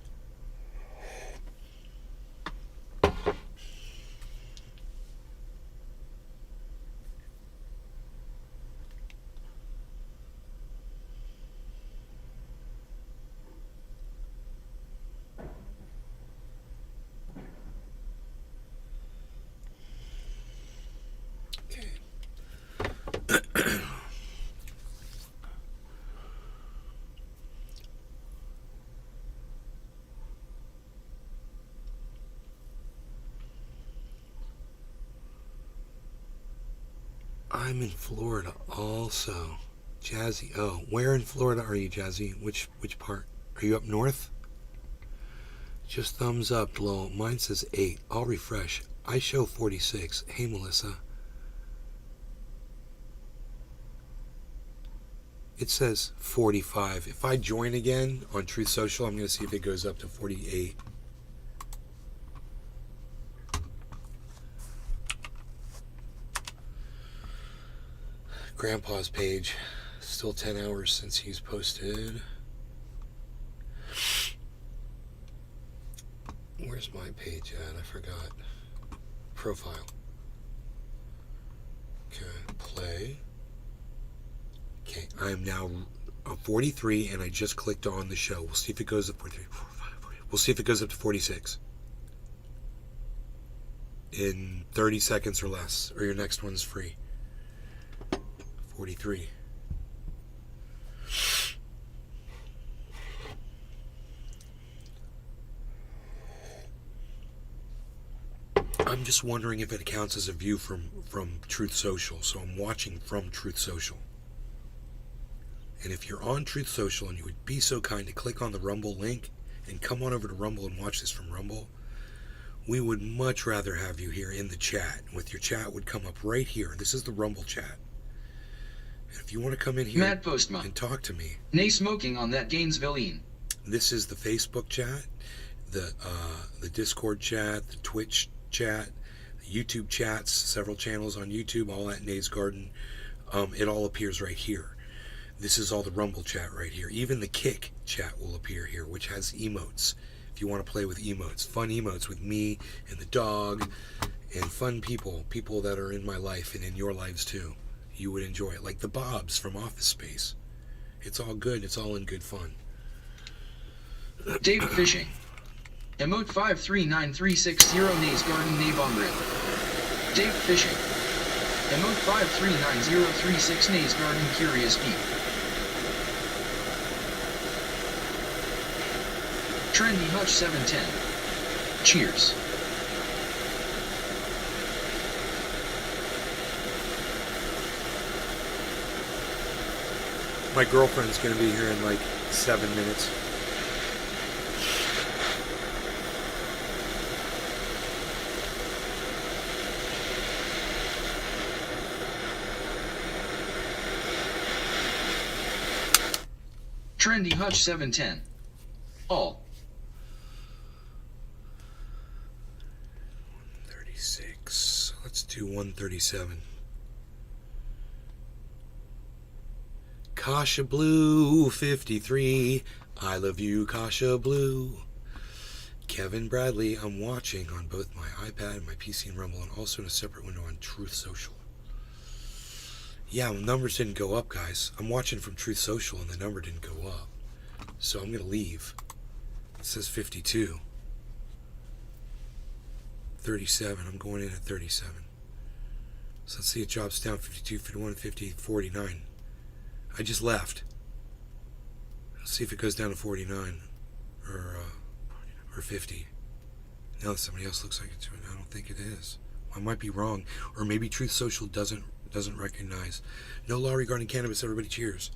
Speaker 1: I'm in Florida also. Jazzy. Oh, where in Florida are you, Jazzy? Which part? Are you up north? Just thumbs up, lol. Mine says 8. I'll refresh. I show 46. Hey, Melissa. It says 45. If I join again on Truth Social, I'm going to see if it goes up to 48. Grandpa's page. Still 10 hours since he's posted. Where's my page at? I forgot. Profile. Okay, play. Okay, I am now 43 and I just clicked on the show. We'll see if it goes up 43. We'll see if it goes up to 46. In 30 seconds or less, or your next one's free. 43. I'm just wondering if it counts as a view from Truth Social. So I'm watching from Truth Social. And if you're on Truth Social and you would be so kind to click on the Rumble link and come on over to Rumble and watch this from Rumble, we would much rather have you here in the chat. With your chat would come up right here. This is the Rumble chat. And if you want to come in here
Speaker 2: Matt Postma
Speaker 1: and talk to me.
Speaker 2: Nay smoking on that Gainesvilline.
Speaker 1: This is the Facebook chat, the Discord chat, the Twitch chat, the YouTube chats, several channels on YouTube, all at Nay's Garden. It all appears right here. This is all the Rumble chat right here. Even the Kick chat will appear here, which has emotes. If you want to play with emotes, fun emotes with me and the dog and fun people that are in my life and in your lives too. You would enjoy it, like the Bobs from Office Space. It's all good. It's all in good fun.
Speaker 2: Dave Fishing. Emote 539360 Nays Garden Nabomrib. Dave Fishing. Emote 539036 Nays Garden Curious Peep. Trendy Hutch 710. Cheers.
Speaker 1: My girlfriend's gonna be here in like 7 minutes.
Speaker 2: Trendy Hutch 710. All.
Speaker 1: 36. Let's do 137. Kasha Blue 53. I love you, Kasha Blue. Kevin Bradley, I'm watching on both my iPad and my PC and Rumble, and also in a separate window on Truth Social. Yeah, well, numbers didn't go up, guys. I'm watching from Truth Social, and the number didn't go up. So I'm going to leave. It says 52. 37. I'm going in at 37. So let's see, it drops down 52, 51, 50, 49. I just left. Let's see if it goes down to 49 or 50. Now that somebody else looks like it's doing it, I don't think it is. I might be wrong, or maybe Truth Social doesn't recognize. No law regarding cannabis. Everybody cheers.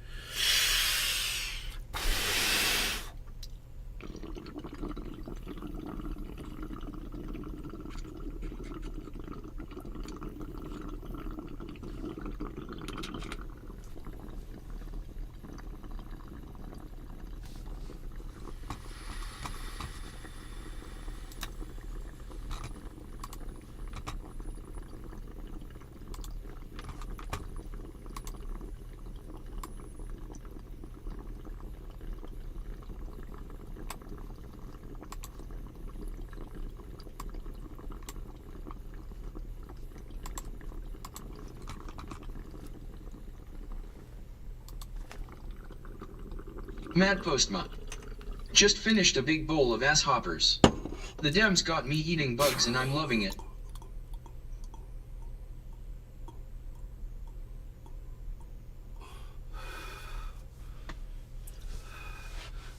Speaker 2: Matt Postma. Just finished a big bowl of ass hoppers. The Dems got me eating bugs and I'm loving it.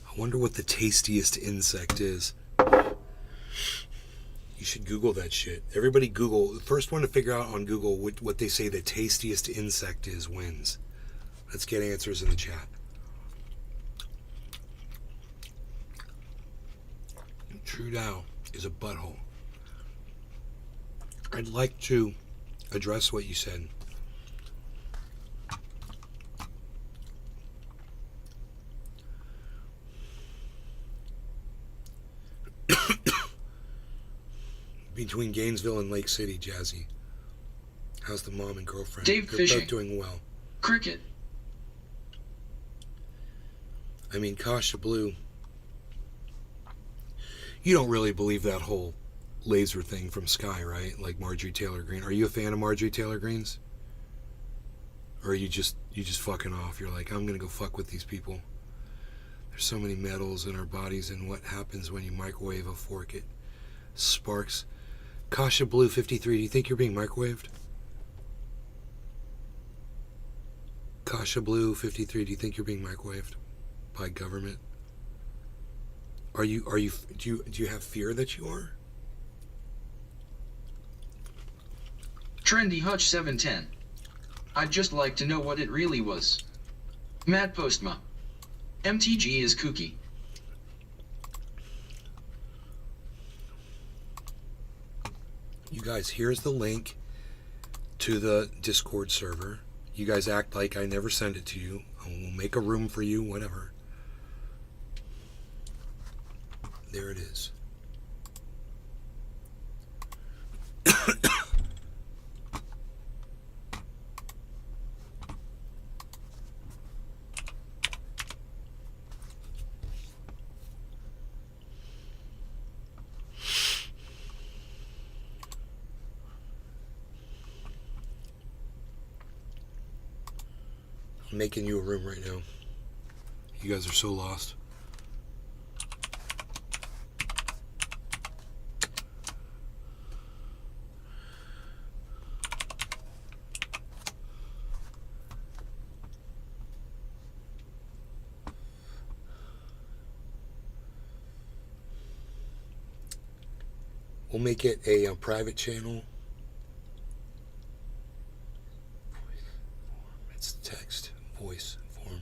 Speaker 1: I wonder what the tastiest insect is. You should Google that shit. Everybody Google. The first one to figure out on Google what they say the tastiest insect is wins. Let's get answers in the chat. Trudeau is a butthole. I'd like to address what you said. Between Gainesville and Lake City, Jazzy. How's the mom and girlfriend?
Speaker 2: Dave
Speaker 1: They're
Speaker 2: Fishing.
Speaker 1: both doing well.
Speaker 2: Cricket.
Speaker 1: I mean, Kasha Blue. You don't really believe that whole laser thing from Sky, right? Like Marjorie Taylor Greene. Are you a fan of Marjorie Taylor Greene's? Or are you just fucking off? You're like, I'm gonna go fuck with these people. There's so many metals in our bodies, and what happens when you microwave a fork? It sparks. Kasha Blue 53, do you think you're being microwaved? Kasha Blue 53, do you think you're being microwaved by government? Do you have fear that you are?
Speaker 2: Trendy Hutch 710. I'd just like to know what it really was. Matt Postma. MTG is kooky.
Speaker 1: You guys, here's the link to the Discord server. You guys act like I never send it to you. We'll make a room for you, whatever. There it is. I'm making you a room right now. You guys are so lost. We'll make it a private channel. It's text, voice, form.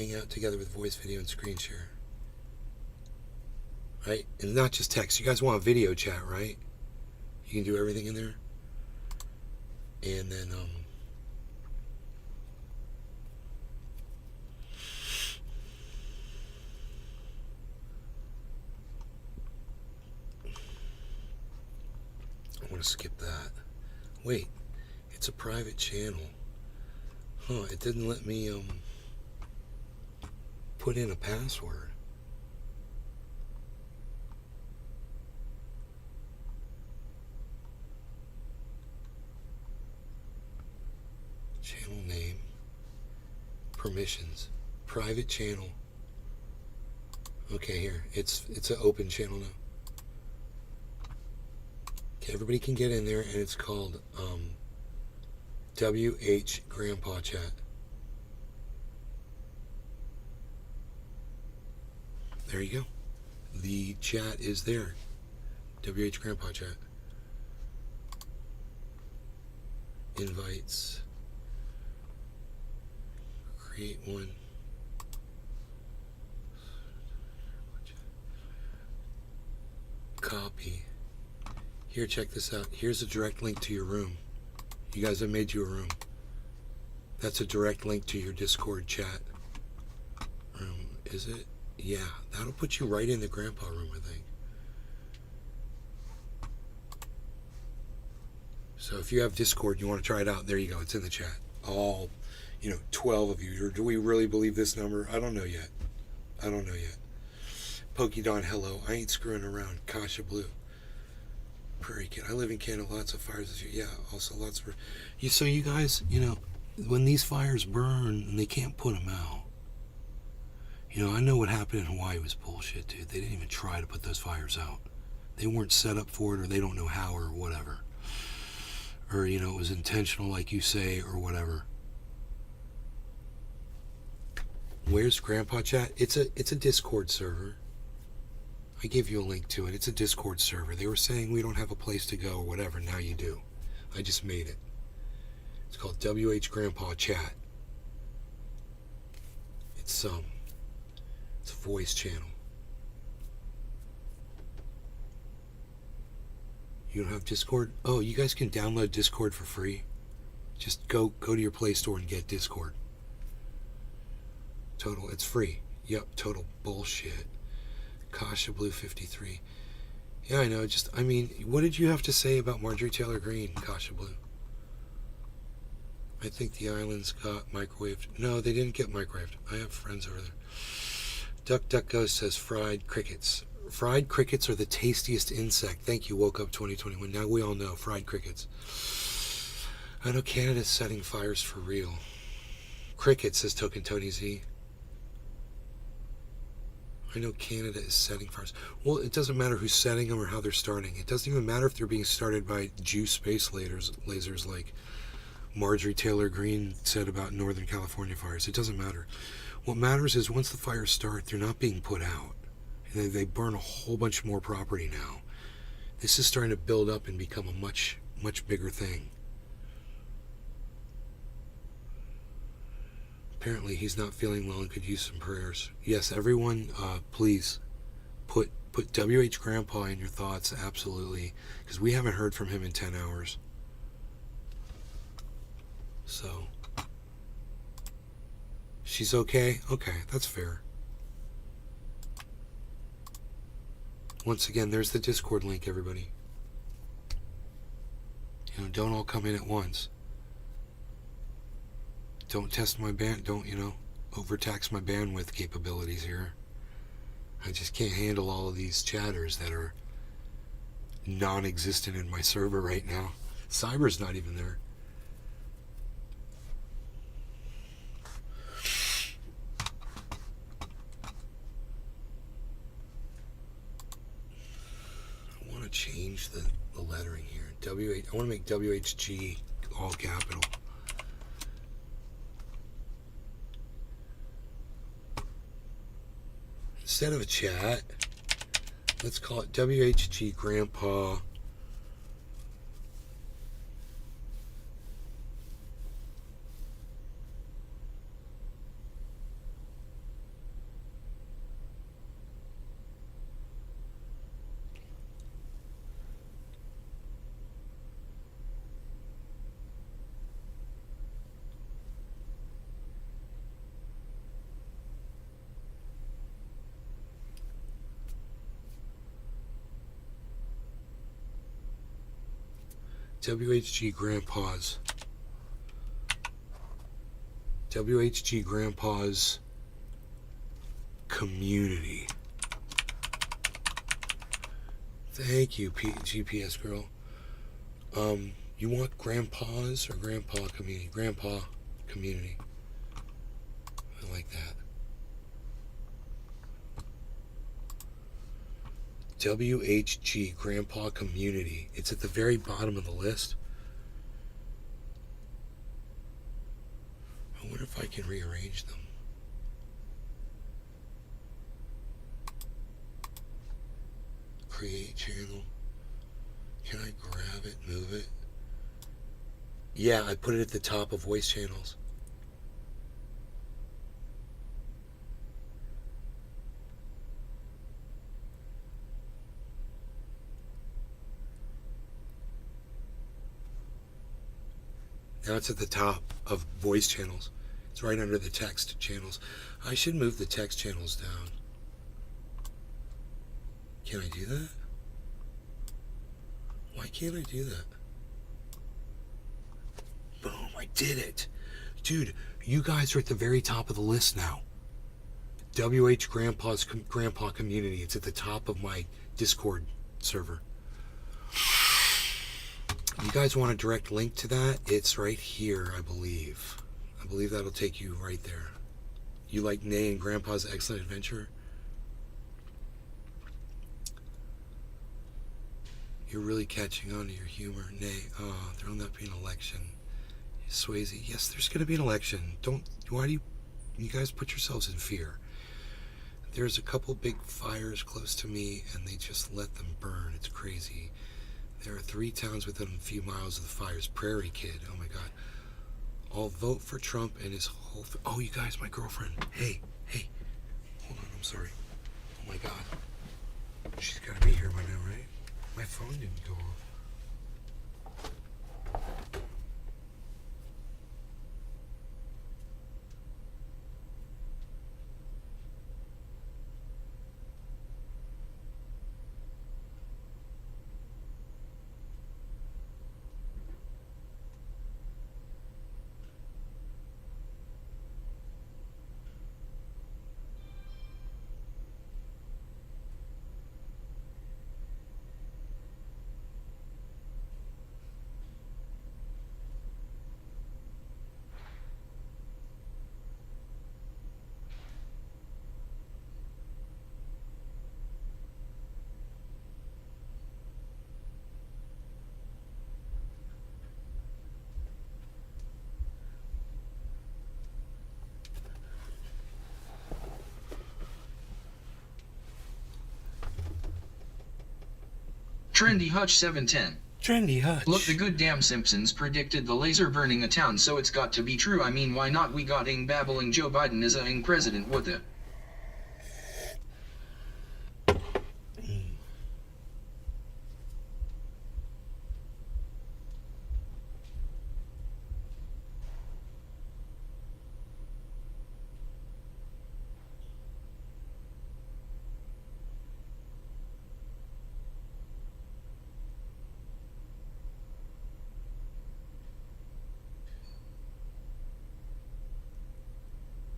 Speaker 1: hang out together with voice, video, and screen share. Right? And not just text. You guys want a video chat, right? You can do everything in there. And then, I want to skip that. Wait, it's a private channel. Huh, it didn't let me, put in a password. Channel name, permissions, private channel. Okay, here, it's an open channel now. Okay, everybody can get in there, and it's called, WH Grandpa Chat. There you go. The chat is there. WH Grandpa Chat. Invites. Create one. Copy. Here, check this out. Here's a direct link to your room. You guys have made you a room. That's a direct link to your Discord chat room. Is it? Yeah, that'll put you right in the grandpa room, I think. So if you have Discord, you want to try it out, there you go. It's in the chat. All, 12 of you. Or do we really believe this number? I don't know yet. Pokey hello. I ain't screwing around. Kasha Blue. Prairie Kid. I live in Canada. Lots of fires this year. Yeah, also lots of... So you guys, when these fires burn, and they can't put them out. I know what happened in Hawaii was bullshit, dude. They didn't even try to put those fires out. They weren't set up for it, or they don't know how, or whatever. Or, it was intentional, like you say, or whatever. Where's Grandpa Chat? It's a Discord server. I gave you a link to it. It's a Discord server. They were saying we don't have a place to go or whatever. Now you do. I just made it. It's called WH Grandpa Chat. It's a voice channel. You don't have Discord? Oh, you guys can download Discord for free. Just go to your Play Store and get Discord. Total, it's free. Yep, total bullshit. Kasha Blue 53. Yeah, I know. What did you have to say about Marjorie Taylor Greene, Kasha Blue? I think the islands got microwaved. No, they didn't get microwaved. I have friends over there. DuckDuckGo says fried crickets. Fried crickets are the tastiest insect. Thank you, Woke Up 2021. Now we all know fried crickets. I know Canada's setting fires for real. Cricket, says Token Tony Z. I know Canada is setting fires. Well, it doesn't matter who's setting them or how they're starting. It doesn't even matter if they're being started by Jew space lasers like Marjorie Taylor Greene said about Northern California fires. It doesn't matter. What matters is once the fires start, they're not being put out. They burn a whole bunch more property now. This is starting to build up and become a much, much bigger thing. Apparently he's not feeling well and could use some prayers. Yes, everyone, please put WH Grandpa in your thoughts, absolutely, because we haven't heard from him in 10 hours. So, she's okay? Okay, that's fair. Once again, there's the Discord link, everybody. Don't all come in at once. Don't test my don't, overtax my bandwidth capabilities here. I just can't handle all of these chatters that are non-existent in my server right now. Cyber's not even there. I want to change the lettering here. I want to make WHG all capital. Instead of a chat, let's call it WHG Grandpa. WHG Grandpa's. WHG Grandpa's community. Thank you, GPS girl. You want Grandpa's or Grandpa community? Grandpa community. I like that. WHG Grandpa community. It's at the very bottom of the list. I wonder if I can rearrange them. Create channel. Can I grab it, move it? Yeah, I put it at the top of voice channels. Now it's at the top of voice channels. It's right under the text channels. I should move the text channels down. Can I do that? Why can't I do that? Boom, I did it. Dude, you guys are at the very top of the list now. WH Grandpa's Grandpa community. It's at the top of my Discord server. You guys want a direct link to that? It's right here, I believe. I believe that'll take you right there. You like Nay and Grandpa's Excellent Adventure? You're really catching on to your humor. Nay, there'll not be an election. Swayze, yes, there's going to be an election. Why do you guys put yourselves in fear? There's a couple big fires close to me, and they just let them burn. It's crazy. There are 3 towns within a few miles of the fires. Prairie Kid, oh my God. I'll vote for Trump and his whole... Oh, you guys, my girlfriend. Hey. Hold on, I'm sorry. Oh my God. She's got to be here by now, right? My phone didn't go off.
Speaker 2: Trendy Hutch 710.
Speaker 1: Trendy Hutch.
Speaker 2: Look, the good damn Simpsons predicted the laser burning a town, so it's got to be true. I mean, why not? We got ing babbling Joe Biden as a ing president. What the?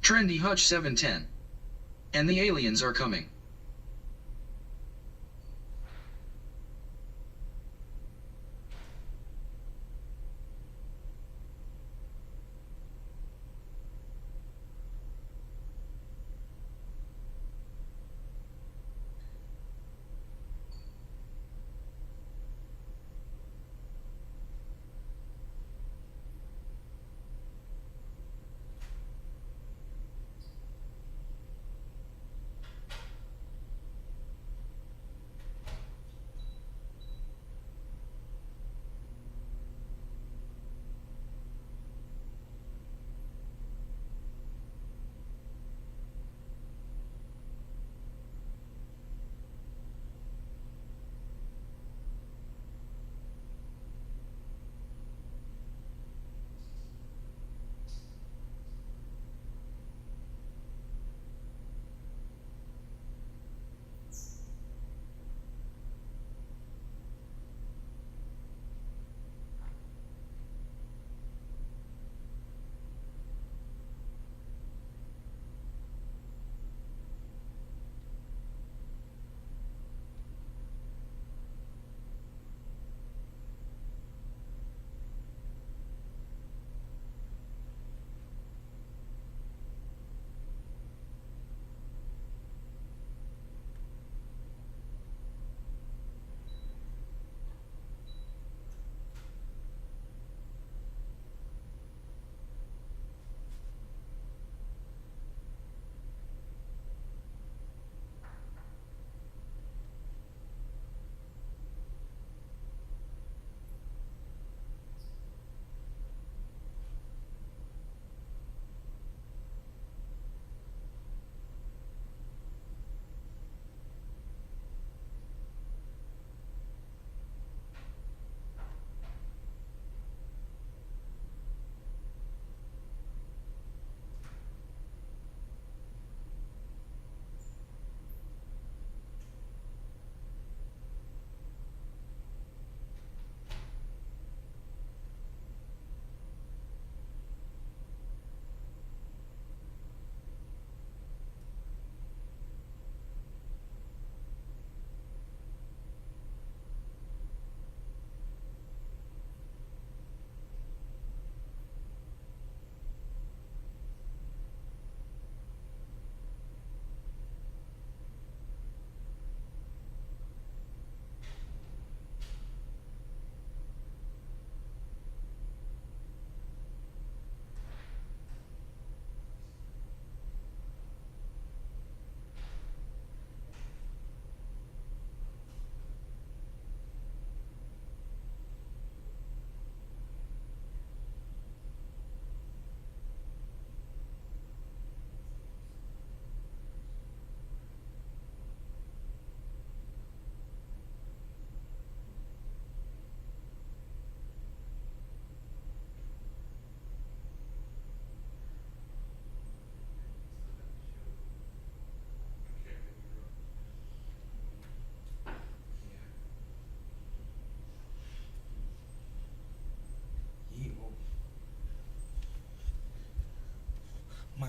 Speaker 2: Trendy Hutch 710. And the aliens are coming.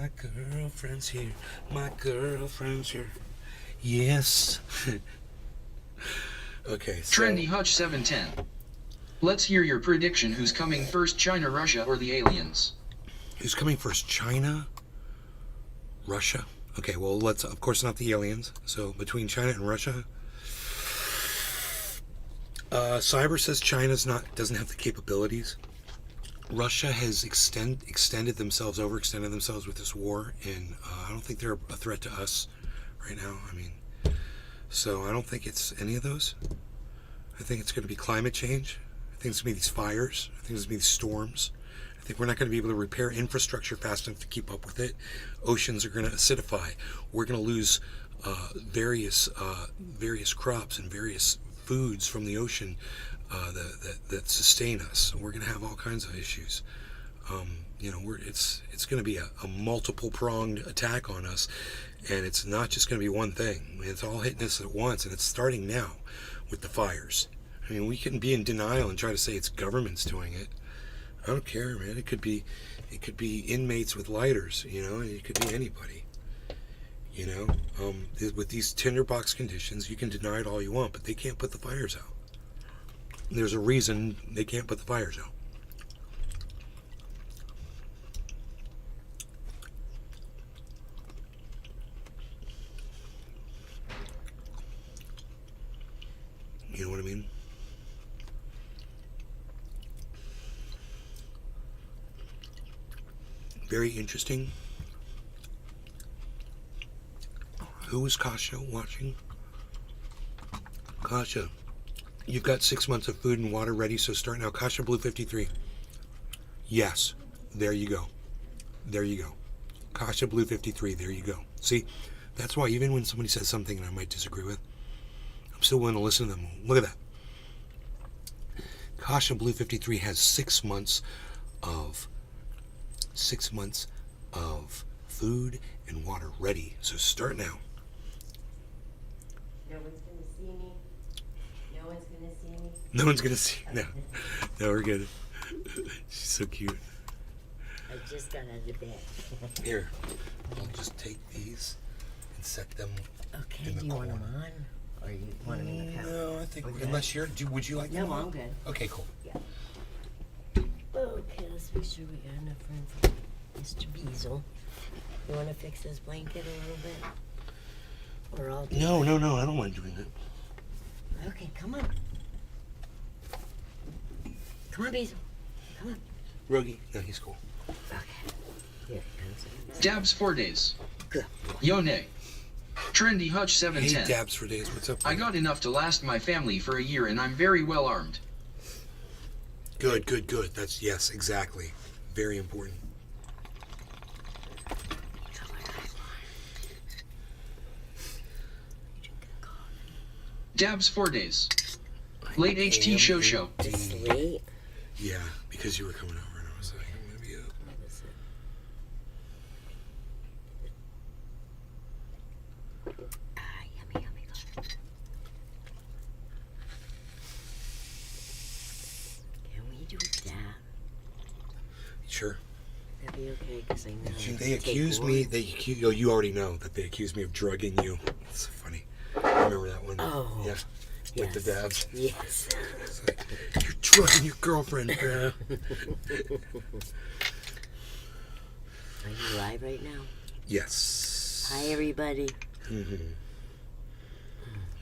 Speaker 1: My girlfriend's here. My girlfriend's here. Yes. Okay, so...
Speaker 2: Trendy Hutch 710. Let's hear your prediction. Who's coming first, China, Russia, or the aliens?
Speaker 1: Who's coming first, China? Russia? Okay, well, let's... Of course not the aliens. So, between China and Russia... Cyber says China's doesn't have the capabilities. Russia has extended themselves with this war, and I don't think they're a threat to us right now. I mean, so I don't think it's any of those. I think it's going to be climate change. I think it's going to be these fires. I think it's going to be these storms. I think we're not going to be able to repair infrastructure fast enough to keep up with it. Oceans are going to acidify. We're going to lose various crops and various foods from the ocean that sustain us. We're going to have all kinds of issues. It's going to be a multiple pronged attack on us, and it's not just going to be one thing. It's all hitting us at once, and it's starting now with the fires. I mean, we can be in denial and try to say it's government's doing it. I don't care, man. It could be inmates with lighters. It could be anybody. With these tinderbox conditions, you can deny it all you want, but they can't put the fires out. There's a reason they can't put the fires out. You know what I mean? Very interesting. Who is Kasha watching? Kasha, you've got 6 months of food and water ready, so start now. Kasha Blue 53. Yes, there you go. There you go. Kasha Blue 53, there you go. See, that's why even when somebody says something that I might disagree with, I'm still willing to listen to them. Look at that. Kasha Blue 53 has 6 months of food and water ready, so start now. No one's gonna see. No, we're good. She's so cute.
Speaker 11: I just got out of bed.
Speaker 1: Here, I'll just take these and set them.
Speaker 11: Okay.
Speaker 1: In the
Speaker 11: Do you
Speaker 1: corner.
Speaker 11: want them on, or you want them in the couch?
Speaker 1: No, I think
Speaker 11: Okay.
Speaker 1: unless you're. Would you like them
Speaker 11: No,
Speaker 1: on?
Speaker 11: I'm good.
Speaker 1: Okay, cool.
Speaker 11: Okay, let's make sure we got enough room for Mr. Beazle. You want to fix this blanket a little bit, or I'll do
Speaker 1: No,
Speaker 11: it?
Speaker 1: no, I don't mind doing that.
Speaker 11: Okay, come on. Come on, Beazle. Come on.
Speaker 1: Rogie, no, he's cool.
Speaker 11: Okay. Here it comes.
Speaker 2: Dabs 4 days.
Speaker 11: Good.
Speaker 2: Yone. Trendy Hutch
Speaker 1: Hey,
Speaker 2: 710.
Speaker 1: Dabs for days. What's up?
Speaker 2: I
Speaker 1: buddy?
Speaker 2: got enough to last my family for a year, and I'm very well armed.
Speaker 1: Good. That's yes, exactly. Very important.
Speaker 2: Dabs 4 days. Late HT show.
Speaker 11: Sleep.
Speaker 1: Yeah, because you were coming over and I was like, I'm gonna be up.
Speaker 11: Yummy. Can we do that?
Speaker 1: Sure.
Speaker 11: That'd be okay, because I know. I have
Speaker 1: They
Speaker 11: to take
Speaker 1: accused
Speaker 11: one.
Speaker 1: me. You already know that they accused me of drugging you. It's so funny. Remember that one?
Speaker 11: Oh.
Speaker 1: Yeah. With the dabs.
Speaker 11: Yes.
Speaker 1: It's like, you're drugging your girlfriend, bro.
Speaker 11: Are you live right now?
Speaker 1: Yes.
Speaker 11: Hi, everybody.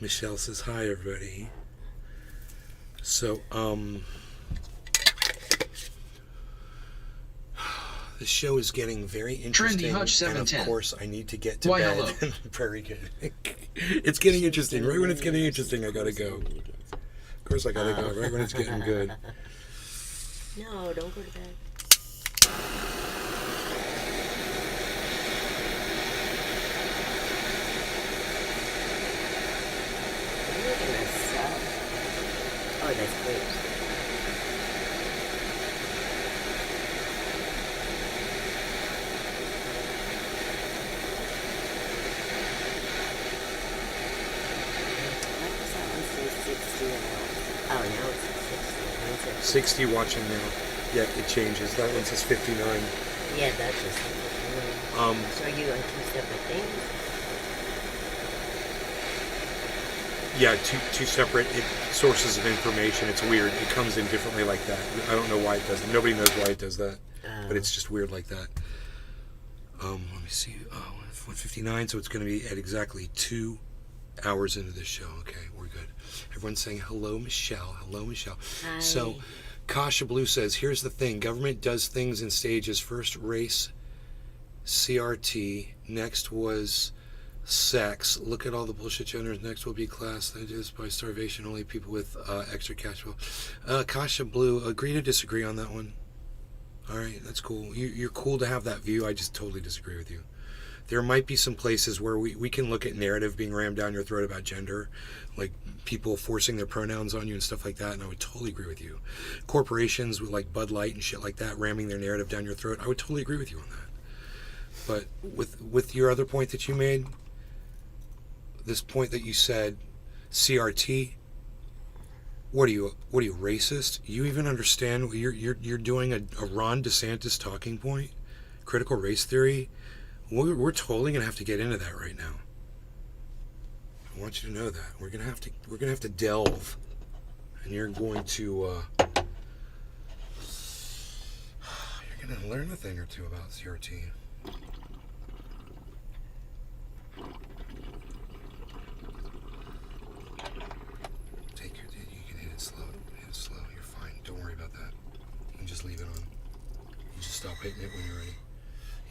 Speaker 1: Michelle says hi, everybody. So, the show is getting very interesting.
Speaker 2: Trendy Hutch
Speaker 1: and
Speaker 2: 710.
Speaker 1: of course, I need to get to
Speaker 2: Why,
Speaker 1: bed.
Speaker 2: hello.
Speaker 1: Very good. It's getting interesting. Right when it's getting interesting, I gotta go. Of course, I gotta go. Right when it's getting good.
Speaker 11: No, don't go to bed. Are you making a sub? Oh, that's great. Why does that one say 60 and all? Oh, now it's 60. Mine's at
Speaker 1: 60 watching now. Yeah, it changes. That one says 59.
Speaker 11: Yeah, that just. So are you on two separate things?
Speaker 1: Yeah, two separate sources of information. It's weird. It comes in differently like that. I don't know why it does it. Nobody knows why it does that, but it's just weird like that. Let me see. 1:59, so it's going to be at exactly 2 hours into this show. Okay, we're good. Everyone's saying hello, Michelle. Hello, Michelle.
Speaker 11: Hi.
Speaker 1: So, Kasha Blue says, here's the thing. Government does things in stages. First, race, CRT. Next was sex. Look at all the bullshit genders. Next will be class. That is by starvation. Only people with extra cash flow. Kasha Blue, agree to disagree on that one. All right, that's cool. You're cool to have that view. I just totally disagree with you. There might be some places where we can look at narrative being rammed down your throat about gender, like people forcing their pronouns on you and stuff like that, and I would totally agree with you. Corporations with like Bud Light and shit like that ramming their narrative down your throat, I would totally agree with you on that. But with your other point that you made, this point that you said, CRT, what are you, racist? You even understand you're doing a Ron DeSantis talking point? Critical race theory? We're totally gonna have to get into that right now. I want you to know that we're gonna have to delve, and you're going to you're gonna learn a thing or two about CRT. You can hit it slow. You're fine. Don't worry about that. You can just leave it on. You just stop hitting it when you're ready.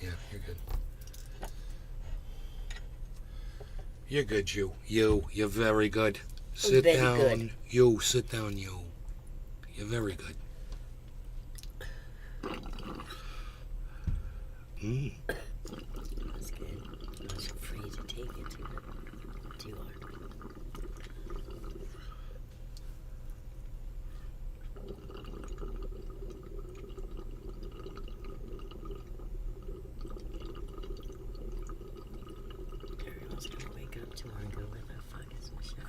Speaker 1: Yeah, you're good. You're good, you. You're very good. Sit
Speaker 11: very
Speaker 1: down.
Speaker 11: good.
Speaker 1: You, sit down, you. You're very good.
Speaker 11: That's good. I was afraid to take it too hard. Everyone's gonna wake up tomorrow and go, where the fuck is Michelle?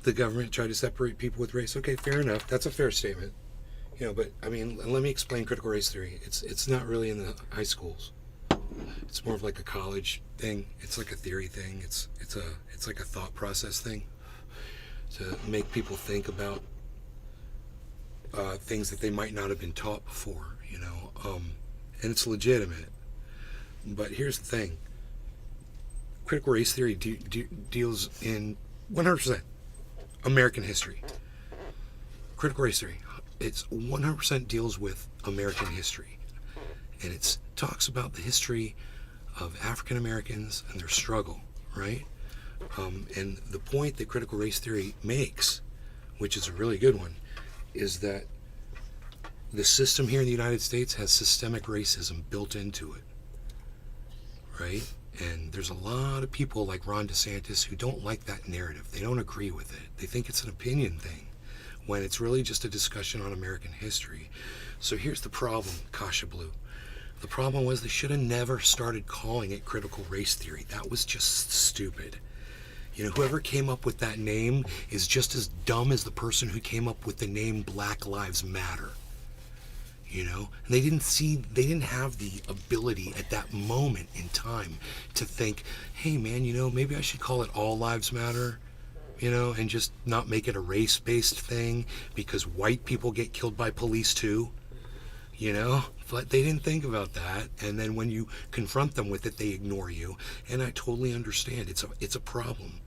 Speaker 1: The government tried to separate people with race. Okay, fair enough. That's a fair statement. You know, but I mean, let me explain critical race theory. It's not really in the high schools. It's more of like a college thing. It's like a theory thing. It's like a thought process thing to make people think about things that they might not have been taught before. You know, and it's legitimate. But here's the thing: critical race theory deals in 100% American history. Critical race theory, it's 100% deals with American history, and it talks about the history of African Americans and their struggle, right? And the point that critical race theory makes, which is a really good one, is that the system here in the United States has systemic racism built into it, right? And there's a lot of people like Ron DeSantis who don't like that narrative. They don't agree with it. They think it's an opinion thing when it's really just a discussion on American history. So here's the problem, Kasha Blue. The problem was they should have never started calling it critical race theory. That was just stupid. You know, whoever came up with that name is just as dumb as the person who came up with the name Black Lives Matter. You know, and they didn't have the ability at that moment in time to think, hey man, you know, maybe I should call it All Lives Matter, you know, and just not make it a race-based thing because white people get killed by police too, you know. But they didn't think about that, and then when you confront them with it, they ignore you, and I totally understand. It's a problem,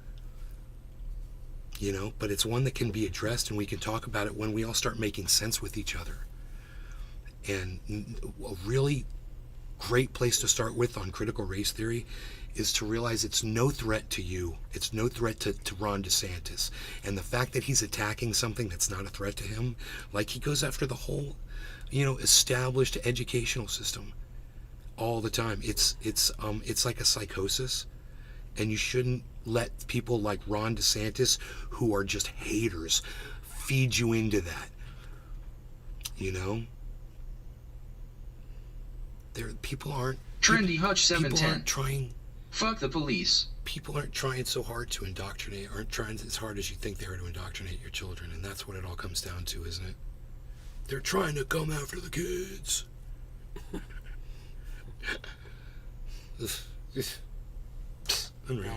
Speaker 1: you know, but it's one that can be addressed, and we can talk about it when we all start making sense with each other. And a really great place to start with on critical race theory is to realize it's no threat to you. It's no threat to Ron DeSantis. And the fact that he's attacking something that's not a threat to him, like he goes after the whole, you know, established educational system all the time. It's like a psychosis, and you shouldn't let people like Ron DeSantis, who are just haters, feed you into that. You know? People aren't
Speaker 2: Trendy Hutch 710.
Speaker 1: Trying.
Speaker 2: Fuck the police.
Speaker 1: people aren't trying so hard to indoctrinate, aren't trying as hard as you think they are to indoctrinate your children, and that's what it all comes down to, isn't it? They're trying to come after the kids. Unreal.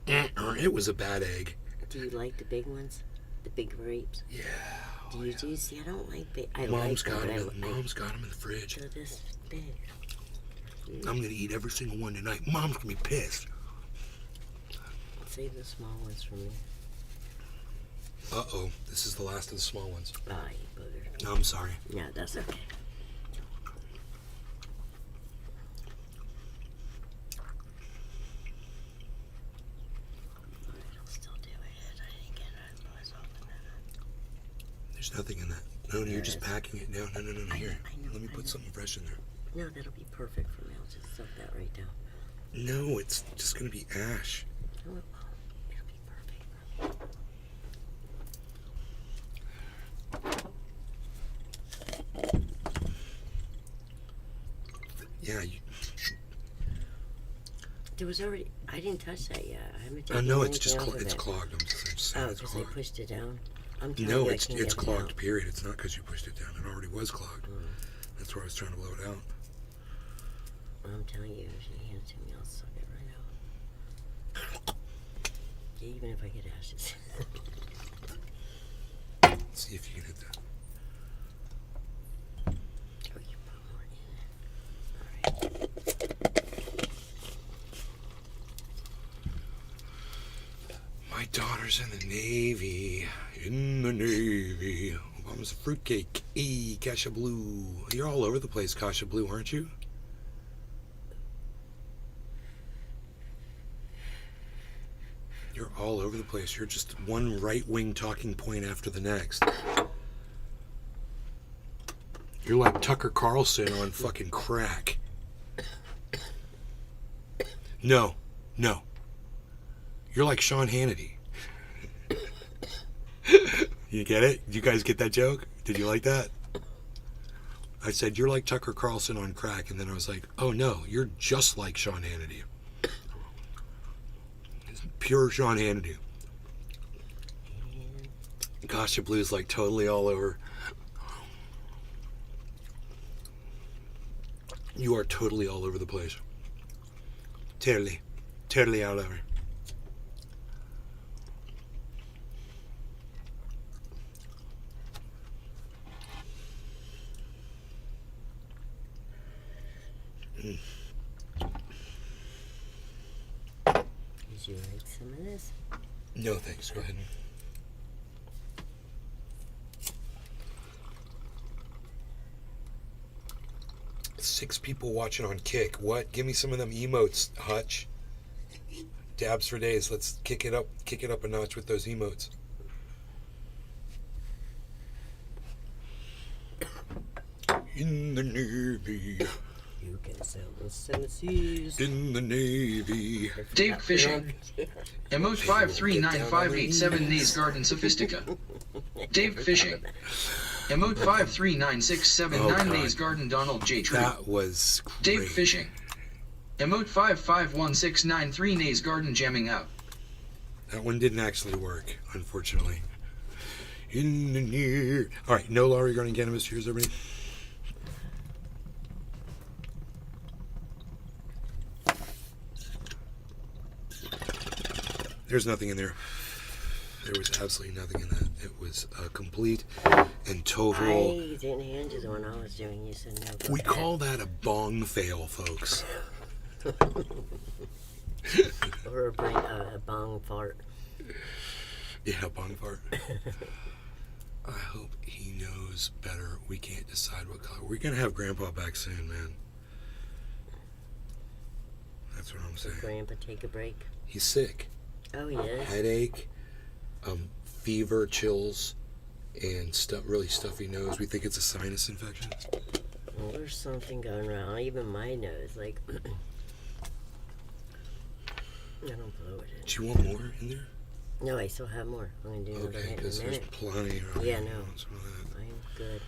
Speaker 1: It was a bad egg.
Speaker 11: Do you like the big ones? The big grapes?
Speaker 1: Yeah.
Speaker 11: Do you do? See, I don't like big.
Speaker 1: Mom's got them in the fridge.
Speaker 11: They're this big.
Speaker 1: I'm going to eat every single one tonight. Mom's going to be pissed.
Speaker 11: Save the small ones for me.
Speaker 1: Uh-oh. This is the last of the small ones.
Speaker 11: Ah, you booger.
Speaker 1: No, I'm sorry.
Speaker 11: Yeah, that's okay.
Speaker 1: There's nothing in that. No, you're just packing it. No, here. Let me put something fresh in there.
Speaker 11: No, that'll be perfect for me. I'll just stuff that right down.
Speaker 1: No, it's just going to be ash.
Speaker 11: No, it won't. It'll be perfect.
Speaker 1: Yeah,
Speaker 11: there was already. I didn't touch that yet. I haven't
Speaker 1: Oh
Speaker 11: taken
Speaker 1: no, it's
Speaker 11: anything
Speaker 1: just
Speaker 11: off of
Speaker 1: it's
Speaker 11: it.
Speaker 1: clogged. I'm just saying
Speaker 11: Oh,
Speaker 1: it's
Speaker 11: because they
Speaker 1: clogged.
Speaker 11: pushed it down. I'm telling
Speaker 1: No,
Speaker 11: you,
Speaker 1: it's
Speaker 11: I can't get it
Speaker 1: clogged.
Speaker 11: out.
Speaker 1: Period. It's not because you pushed it down. It already was clogged. That's why I was trying to blow it out.
Speaker 11: I'm telling you, if you hand it to me, I'll suck it right out. Yeah, even if I get ashes.
Speaker 1: Let's see if you can hit that.
Speaker 11: Oh, you put more in it. All right.
Speaker 1: My daughter's in the Navy. In the Navy. Obama's a fruitcake. Hey, Kasha Blue. You're all over the place, Kasha Blue, aren't you? You're all over the place. You're just one right-wing talking point after the next. You're like Tucker Carlson on fucking crack. No. You're like Sean Hannity. You get it? You guys get that joke? Did you like that? I said, you're like Tucker Carlson on crack, and then I was like, oh no, you're just like Sean Hannity. It's pure Sean Hannity. Kasha Blue's like totally all over. You are totally all over the place. Totally all over.
Speaker 11: Would you like some of this?
Speaker 1: No, thanks. Go ahead. 6 people watching on Kick. What? Give me some of them emotes, Hutch. Dabs for days. Let's kick it up a notch with those emotes. In the Navy.
Speaker 11: You can sail the 7 seas.
Speaker 1: In the Navy.
Speaker 2: Dave Fishing. Emote 53958 Nays Garden Sophistica. Dave Fishing. Emote 53967 Nays Garden Donald J. True.
Speaker 1: That was great.
Speaker 2: Dave Fishing. Emote 551693 Nays Garden Jamming Out.
Speaker 1: That one didn't actually work, unfortunately. In the near. Alright, no law regarding cannabis. Cheers, everybody. There's nothing in there. There was absolutely nothing in that. It was a complete and total.
Speaker 11: I didn't hand you the one I was doing. You said no.
Speaker 1: We call that a bong fail, folks.
Speaker 11: Or a bong fart.
Speaker 1: Yeah, bong fart. I hope he knows better. We can't decide what color. We're going to have Grandpa back soon, man. That's what I'm saying.
Speaker 11: Did Grandpa take a break?
Speaker 1: He's sick.
Speaker 11: Oh, he is?
Speaker 1: Headache, fever, chills, and really stuffy nose. We think it's a sinus infection.
Speaker 11: Well, there's something going around. Even my nose, like... I don't blow it in.
Speaker 1: Do you want more in there?
Speaker 11: No, I still have more. I'm going to do another hit in a
Speaker 1: because there's
Speaker 11: minute.
Speaker 1: plenty around.
Speaker 11: Yeah,
Speaker 1: here.
Speaker 11: no.
Speaker 1: Some of that.
Speaker 11: I'm good.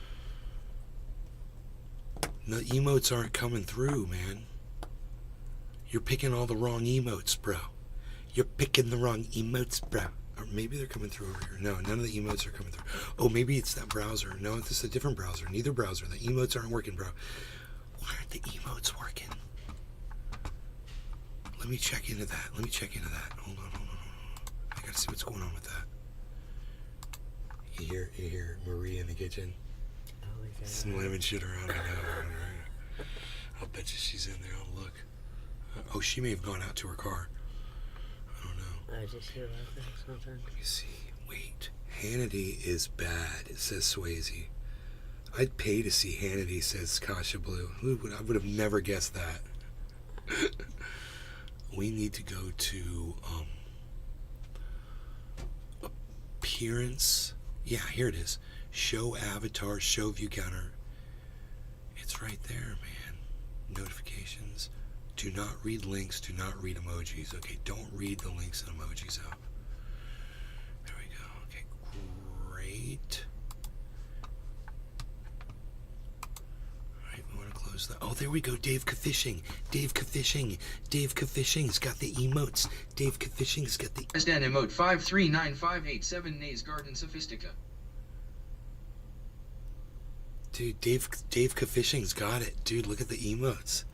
Speaker 1: The emotes aren't coming through, man. You're picking all the wrong emotes, bro. You're picking the wrong emotes, bro. Or maybe they're coming through over here. No, none of the emotes are coming through. Oh, maybe it's that browser. No, this is a different browser. Neither browser. The emotes aren't working, bro. Why aren't the emotes working? Let me check into that. Hold on. I gotta see what's going on with that. You hear Marie in the kitchen?
Speaker 11: Oh, is that
Speaker 1: Slamming shit around. I know. I'll bet you she's in there. I'll look. Oh, she may have gone out to her car. I don't know.
Speaker 11: I just hear like that sometimes.
Speaker 1: Let me see. Wait. Hannity is bad, it says Swayze. I'd pay to see Hannity, says Kasha Blue. I would have never guessed that. We need to go to appearance. Yeah, here it is. Show avatar, show view counter. It's right there, man. Notifications. Do not read links, do not read emojis. Okay, don't read the links and emojis out. There we go. Okay, great. Alright, we want to close that. Oh, there we go. Dave Kafishing. Dave Kafishing's got the emotes. Dave Kafishing's got the
Speaker 2: Asdan emote 5395887 Nays Garden Sophistica.
Speaker 1: Dude, Dave Kafishing's got it. Dude, look at the emotes.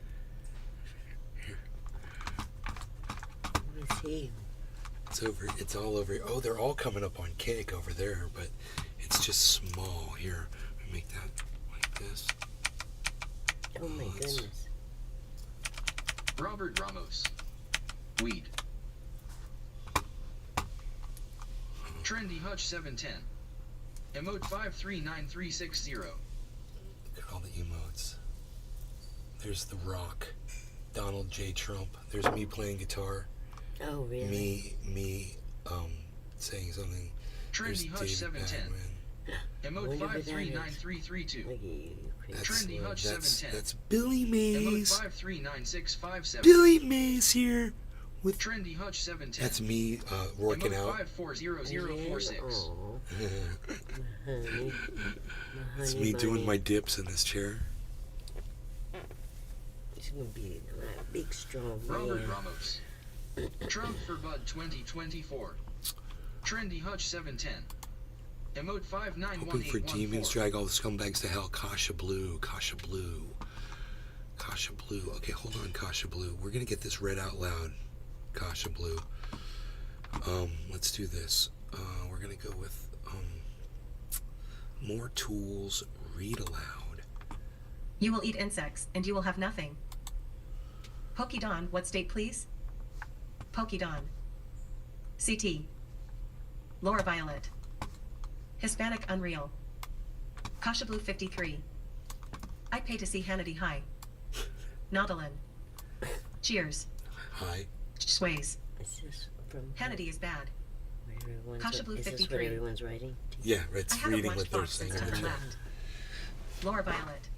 Speaker 11: What is he?
Speaker 1: It's over. It's all over. Oh, they're all coming up on cake over there, but it's just small. Here, let me make that like this.
Speaker 11: Oh my goodness.
Speaker 2: Robert Ramos. Weed. Trendy Hutch 710. Emote 539360.
Speaker 1: Look at all the emotes. There's The Rock, Donald J. Trump. There's me playing guitar.
Speaker 11: Oh, really?
Speaker 1: Me, saying something.
Speaker 2: Trendy Hutch 710. Emote
Speaker 11: Wonder who that is.
Speaker 2: 539332.
Speaker 11: Look at you.
Speaker 2: Trendy Hutch 710.
Speaker 1: That's Billy
Speaker 2: Emote
Speaker 1: Mays.
Speaker 2: 539657.
Speaker 1: Billy Mays here with.
Speaker 2: Trendy Hutch 710.
Speaker 1: That's me working
Speaker 2: Emote
Speaker 1: out.
Speaker 2: 540046.
Speaker 11: Oh, my honey.
Speaker 1: It's me doing my dips in this chair.
Speaker 11: He's gonna be a big, strong
Speaker 2: Robert
Speaker 11: man.
Speaker 2: Ramos. Trump for Bud 2024. Trendy Hutch 710. Emote
Speaker 1: Hoping for
Speaker 2: 59114.
Speaker 1: demons, drag all the scumbags to hell. Kasha Blue. Okay, hold on, Kasha Blue. We're gonna get this read out loud. Kasha Blue. Let's do this. We're gonna go with more tools. Read aloud.
Speaker 12: You will eat insects, and you will have nothing. Pokedon, what state, please? Pokedon. CT. Laura Violet. Hispanic Unreal. Kasha Blue 53. I pay to see Hannity High. Nautilin. Cheers.
Speaker 1: Hi.
Speaker 12: Sways.
Speaker 11: Is this from
Speaker 12: Hannity is bad.
Speaker 11: where everyone's
Speaker 12: Kasha Blue
Speaker 11: is this
Speaker 12: 53.
Speaker 11: what everyone's writing?
Speaker 1: Yeah, it's
Speaker 12: I haven't
Speaker 1: reading
Speaker 12: watched
Speaker 1: what they're
Speaker 12: Fox
Speaker 1: saying
Speaker 12: since
Speaker 1: in the
Speaker 12: Tucker
Speaker 1: chat.
Speaker 12: left. Laura Violet.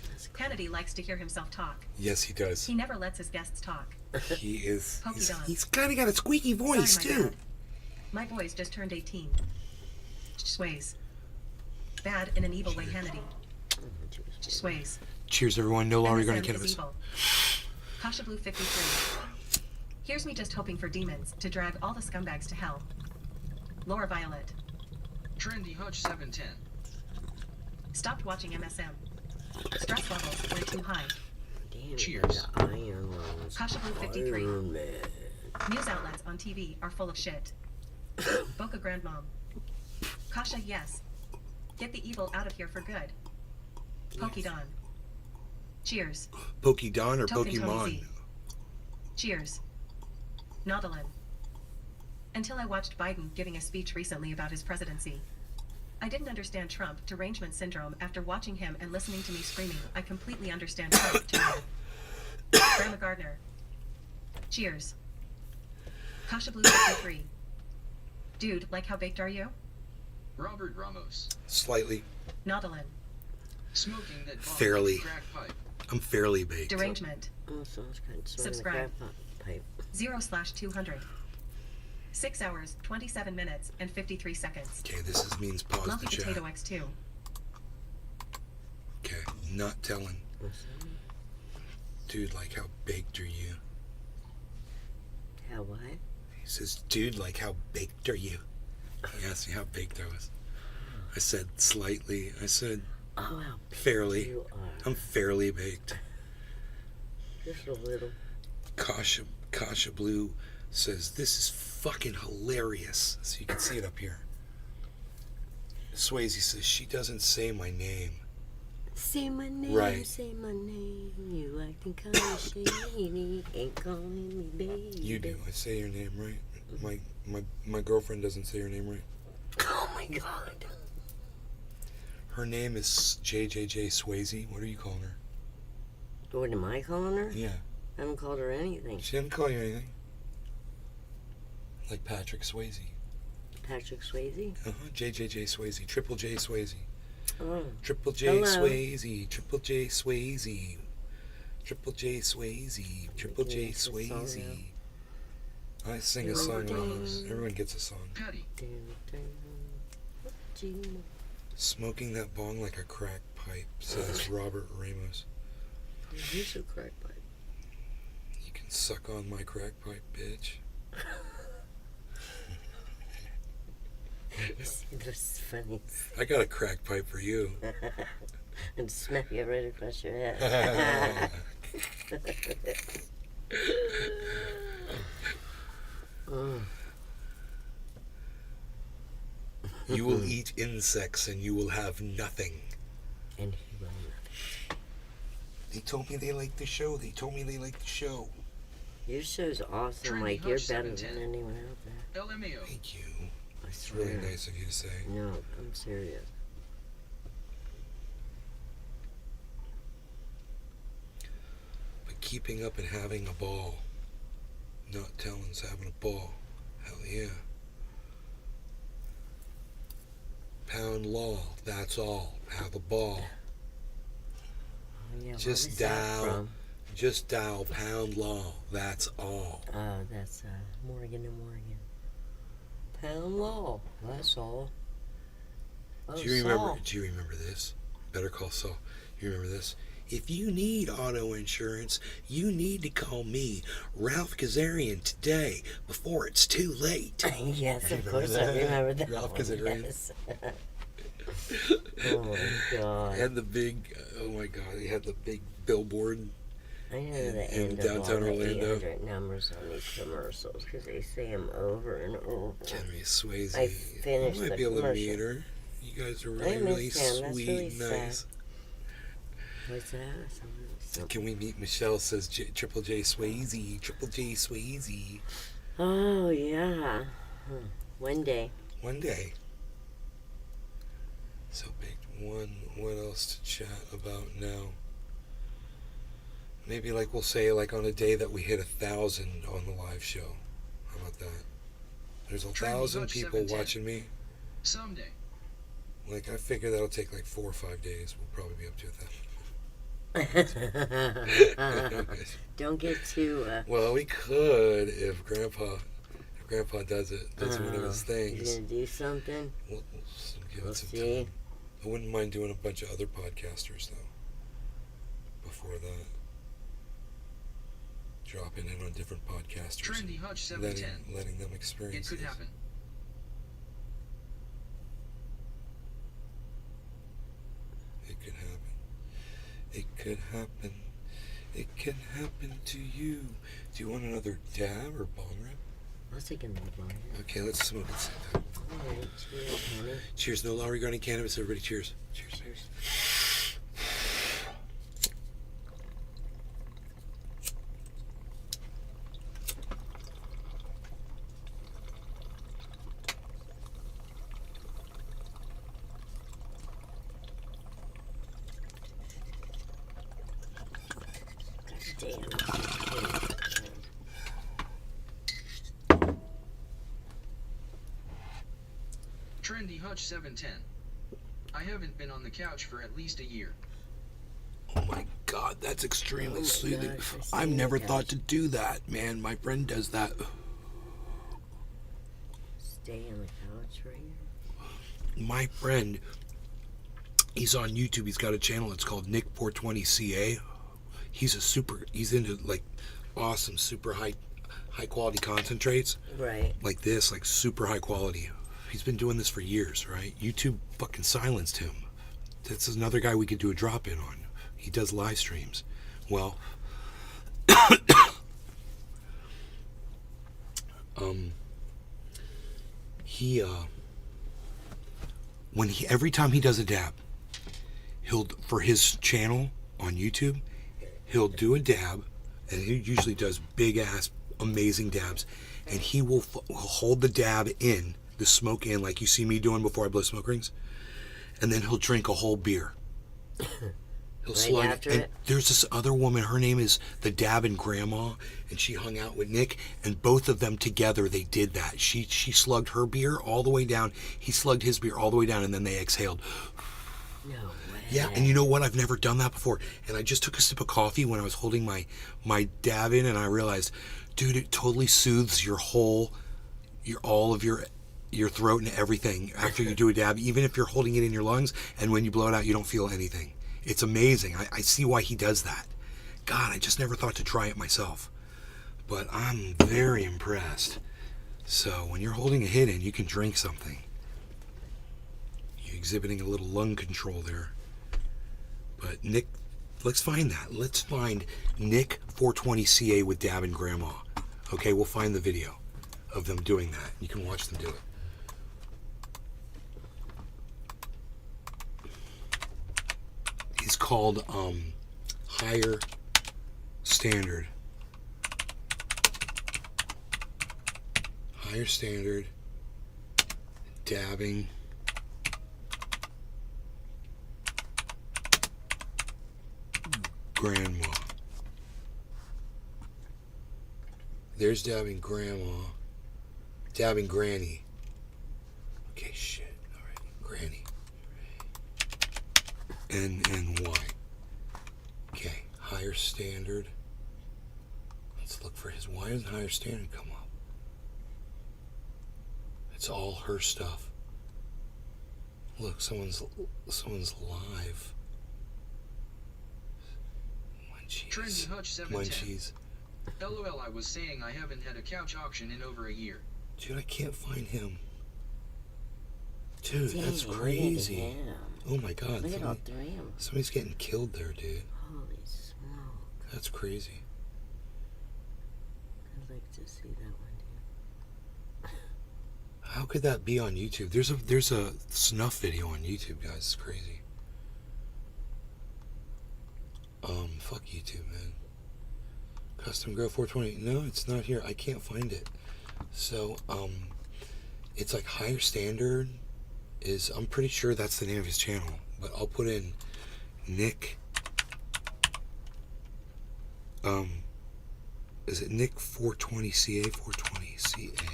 Speaker 11: That's cool.
Speaker 12: Hannity likes to hear himself talk.
Speaker 1: Yes, he does.
Speaker 12: He never lets his guests talk.
Speaker 1: He is.
Speaker 12: Pokedon.
Speaker 1: He's kind of got a squeaky voice
Speaker 12: Sorry,
Speaker 1: too.
Speaker 12: my boys just turned 18. Sways. Bad in an evil way, Hannity. Sways.
Speaker 1: Cheers, everyone. No longer going
Speaker 12: MSM
Speaker 1: to
Speaker 12: is
Speaker 1: cannabis.
Speaker 12: evil. Kasha Blue 53. Here's me just hoping for demons to drag all the scumbags to hell. Laura Violet.
Speaker 2: Trendy Hutch 710.
Speaker 12: Stopped watching MSM. Stress levels way too high.
Speaker 11: Damn,
Speaker 2: Cheers.
Speaker 11: the Iron Ones.
Speaker 12: Kasha Blue 53.
Speaker 11: Iron Man.
Speaker 12: News outlets on TV are full of shit. Boca Grandmom. Kasha, yes. Get the evil out of here for good. Pokedon. Cheers.
Speaker 1: Pokedon or
Speaker 12: Token Tony
Speaker 1: Pokemon?
Speaker 12: Z. Cheers. Nautilin. Until I watched Biden giving a speech recently about his presidency. I didn't understand Trump derangement syndrome after watching him and listening to me screaming. I completely understand Trump too. Grandma Gardner. Cheers. Kasha Blue 53. Dude, like how baked are you?
Speaker 2: Robert Ramos.
Speaker 1: Slightly.
Speaker 12: Nautilin.
Speaker 2: Smoking that bomb
Speaker 1: Fairly.
Speaker 2: crack pipe.
Speaker 1: I'm fairly baked.
Speaker 12: Derangement.
Speaker 11: Oh, sounds kind of
Speaker 12: Subscribe.
Speaker 11: pipe.
Speaker 12: 0/200. 6 hours, 27 minutes, and 53 seconds.
Speaker 1: Okay, this means pause
Speaker 12: Lumpy
Speaker 1: the chat.
Speaker 12: Potato X2.
Speaker 1: Okay, not telling. Dude, like how baked are you?
Speaker 11: How what?
Speaker 1: He says, dude, like, how baked are you? He asked me how baked I was. I said, slightly. I said,
Speaker 11: oh, how
Speaker 1: fairly.
Speaker 11: You are.
Speaker 1: I'm fairly baked.
Speaker 11: Just a little.
Speaker 1: Kasha Blue says, this is fucking hilarious. So you can see it up here. Swayze says, she doesn't say my name.
Speaker 11: Say my name,
Speaker 1: Right.
Speaker 11: Say my name. You acting kind of shady. Ain't calling me baby.
Speaker 1: You do. I say your name right. My girlfriend doesn't say her name right.
Speaker 11: Oh my God.
Speaker 1: Her name is JJJ Swayze. What are you calling her?
Speaker 11: What am I calling her?
Speaker 1: Yeah.
Speaker 11: I haven't called her anything.
Speaker 1: She didn't call you anything. Like Patrick Swayze.
Speaker 11: Patrick Swayze?
Speaker 1: JJJ Swayze. Triple J Swayze.
Speaker 11: Oh.
Speaker 1: Triple J
Speaker 11: Hello.
Speaker 1: Swayze. Triple J Swayze. Triple J Swayze. Triple J Swayze. I sing a song almost. Everyone gets a song.
Speaker 2: Patty.
Speaker 1: Smoking that bong like a crack pipe, says Robert Ramos.
Speaker 11: Here's a crack pipe.
Speaker 1: You can suck on my crack pipe, bitch.
Speaker 11: That's funny.
Speaker 1: I got a crack pipe for you.
Speaker 11: And smack it right across your head.
Speaker 1: You will eat insects and you will have nothing.
Speaker 11: And he will nothing.
Speaker 1: They told me they liked the show. They told me they liked the show.
Speaker 11: Your show's awesome,
Speaker 2: Trendy
Speaker 11: Mike. You're
Speaker 2: Hutch
Speaker 11: better
Speaker 2: 710.
Speaker 11: than anyone out there.
Speaker 2: LMAO.
Speaker 1: Thank you.
Speaker 11: I
Speaker 1: It's
Speaker 11: swear.
Speaker 1: really nice of you to say.
Speaker 11: No, I'm serious.
Speaker 1: But keeping up and having a ball. Not telling's having a ball. Hell yeah. Pound law. That's all. Have a ball.
Speaker 11: Oh, yeah,
Speaker 1: Just
Speaker 11: what was that
Speaker 1: dial.
Speaker 11: from?
Speaker 1: Just dial pound law. That's all.
Speaker 11: Oh, that's Morgan and Morgan. Pound Law. That's all. Oh,
Speaker 1: Do you remember?
Speaker 11: Saul.
Speaker 1: Do you remember this? Better Call Saul. You remember this? If you need auto insurance, you need to call me, Ralph Kazarian, today before it's too late.
Speaker 11: Yes, of
Speaker 1: Remember
Speaker 11: course
Speaker 1: that?
Speaker 11: I remember that.
Speaker 1: Ralph
Speaker 11: one,
Speaker 1: Kazarian.
Speaker 11: yes. Oh my God.
Speaker 1: And the big, oh my God, he had the big billboard.
Speaker 11: I know the
Speaker 1: in
Speaker 11: end
Speaker 1: downtown
Speaker 11: of all the
Speaker 1: Orlando.
Speaker 11: 800 numbers on these commercials because they say them over and over.
Speaker 1: Kimmy Swayze.
Speaker 11: I finished
Speaker 1: You might
Speaker 11: the
Speaker 1: be able to
Speaker 11: commercial.
Speaker 1: meet her. You guys are
Speaker 11: I
Speaker 1: really, really
Speaker 11: missed him. That's
Speaker 1: sweet
Speaker 11: really
Speaker 1: and
Speaker 11: sad.
Speaker 1: nice.
Speaker 11: What's that? Something.
Speaker 1: Can we meet Michelle? Says Triple J Swayze. Triple J Swayze.
Speaker 11: Oh, yeah. One day.
Speaker 1: One day. So big. What else to chat about now? Maybe like we'll say like on a day that we hit 1,000 on the live show. How about that? There's 1,000
Speaker 2: Hutch
Speaker 1: people
Speaker 2: 710.
Speaker 1: watching me.
Speaker 2: Someday.
Speaker 1: Like I figure that'll take like 4 or 5 days. We'll probably be up to 1,000.
Speaker 11: Don't get too.
Speaker 1: Well, we could if Grandpa does it. Does one of his
Speaker 11: He's
Speaker 1: things.
Speaker 11: gonna do something.
Speaker 1: We'll give
Speaker 11: We'll
Speaker 1: it some
Speaker 11: see.
Speaker 1: time. I wouldn't mind doing a bunch of other podcasters though. Before that, dropping in on different podcasters,
Speaker 2: Trendy Hutch
Speaker 1: and
Speaker 2: 710.
Speaker 1: letting them experience.
Speaker 2: It could
Speaker 1: this.
Speaker 2: happen.
Speaker 1: It could happen. It could happen. It can happen to you. Do you want another dab or bong rip?
Speaker 11: I'll take another bite.
Speaker 1: Okay, let's smoke at the same time.
Speaker 11: Alright, cheers, honey.
Speaker 1: Cheers. No law regarding cannabis. Everybody, cheers. Cheers. Cheers.
Speaker 11: Damn.
Speaker 2: Trendy Hutch 710. I haven't been on the couch for at least a year.
Speaker 1: Oh my God, that's extremely
Speaker 11: Oh my
Speaker 1: soothing.
Speaker 11: gosh, I see
Speaker 1: I've
Speaker 11: the
Speaker 1: never
Speaker 11: couch.
Speaker 1: thought to do that, man. My friend does that.
Speaker 11: Stay on the couch right here.
Speaker 1: My friend, he's on YouTube. He's got a channel. It's called Nick420CA. He's into like awesome, super high high quality concentrates.
Speaker 11: Right.
Speaker 1: Like this, like super high quality. He's been doing this for years, right? YouTube fucking silenced him. This is another guy we could do a drop in on. He does live streams. Well, every time he does a dab, he'll, for his channel on YouTube, he'll do a dab, and he usually does big ass amazing dabs, and he will hold the dab in, the smoke in, like you see me doing before I blow smoke rings, and then he'll drink a whole beer. He'll
Speaker 11: Right
Speaker 1: slug
Speaker 11: after
Speaker 1: and
Speaker 11: it?
Speaker 1: there's this other woman, her name is the Dabbing Grandma, and she hung out with Nick, and both of them together, they did that. She slugged her beer all the way down, he slugged his beer all the way down, and then they exhaled.
Speaker 11: No way.
Speaker 1: Yeah, and you know what? I've never done that before. And I just took a sip of coffee when I was holding my dab in, and I realized, dude, it totally soothes all of your throat and everything after you do a dab, even if you're holding it in your lungs, and when you blow it out, you don't feel anything. It's amazing. I see why he does that. God, I just never thought to try it myself. But I'm very impressed. So when you're holding a hit in, you can drink something. You're exhibiting a little lung control there. But Nick, let's find that. Let's find Nick 420CA with Dabbing Grandma. Okay, we'll find the video of them doing that. You can watch them do it. He's called Higher Standard. Higher Standard Dabbing Grandma. There's Dabbing Grandma. Dabbing Granny. Okay, shit. Alright, Granny. N-N-Y. Okay, Higher Standard. Let's look for his. Why doesn't Higher Standard come up? It's all her stuff. Look, someone's live.
Speaker 2: Trendy Hutch 710.
Speaker 1: Munchies.
Speaker 2: LOL, I was saying I haven't had a couch auction in over a year.
Speaker 1: Dude, I can't find him. Dude,
Speaker 11: Dang,
Speaker 1: that's
Speaker 11: look at
Speaker 1: crazy.
Speaker 11: him.
Speaker 1: Oh my god.
Speaker 11: Look at all three of them.
Speaker 1: Somebody's getting killed there, dude.
Speaker 11: Holy smoke.
Speaker 1: That's crazy.
Speaker 11: I'd like to see that one, dude.
Speaker 1: How could that be on YouTube? There's a snuff video on YouTube, guys. It's crazy. Fuck YouTube, man. Custom Grow 420. No, it's not here. I can't find it. So, it's like Higher Standard is, I'm pretty sure that's the name of his channel, but I'll put in Nick, is it Nick 420CA? 420CA.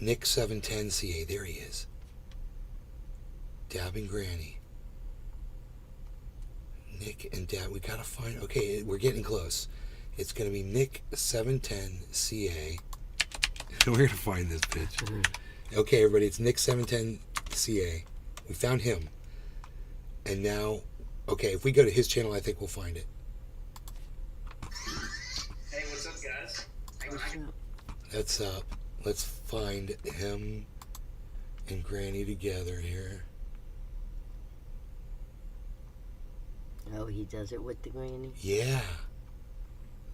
Speaker 1: Nick 710CA, there he is. Dabbing Granny. Nick and Dab, we gotta find, okay, we're getting close. It's gonna be Nick 710CA. We're gonna find this bitch. Okay, everybody, it's Nick 710CA. We found him. And now, okay, if we go to his channel, I think we'll find it.
Speaker 8: Hey, what's up, guys?
Speaker 1: That's up. Let's find him and Granny together here.
Speaker 11: Oh, he does it with the granny?
Speaker 1: Yeah.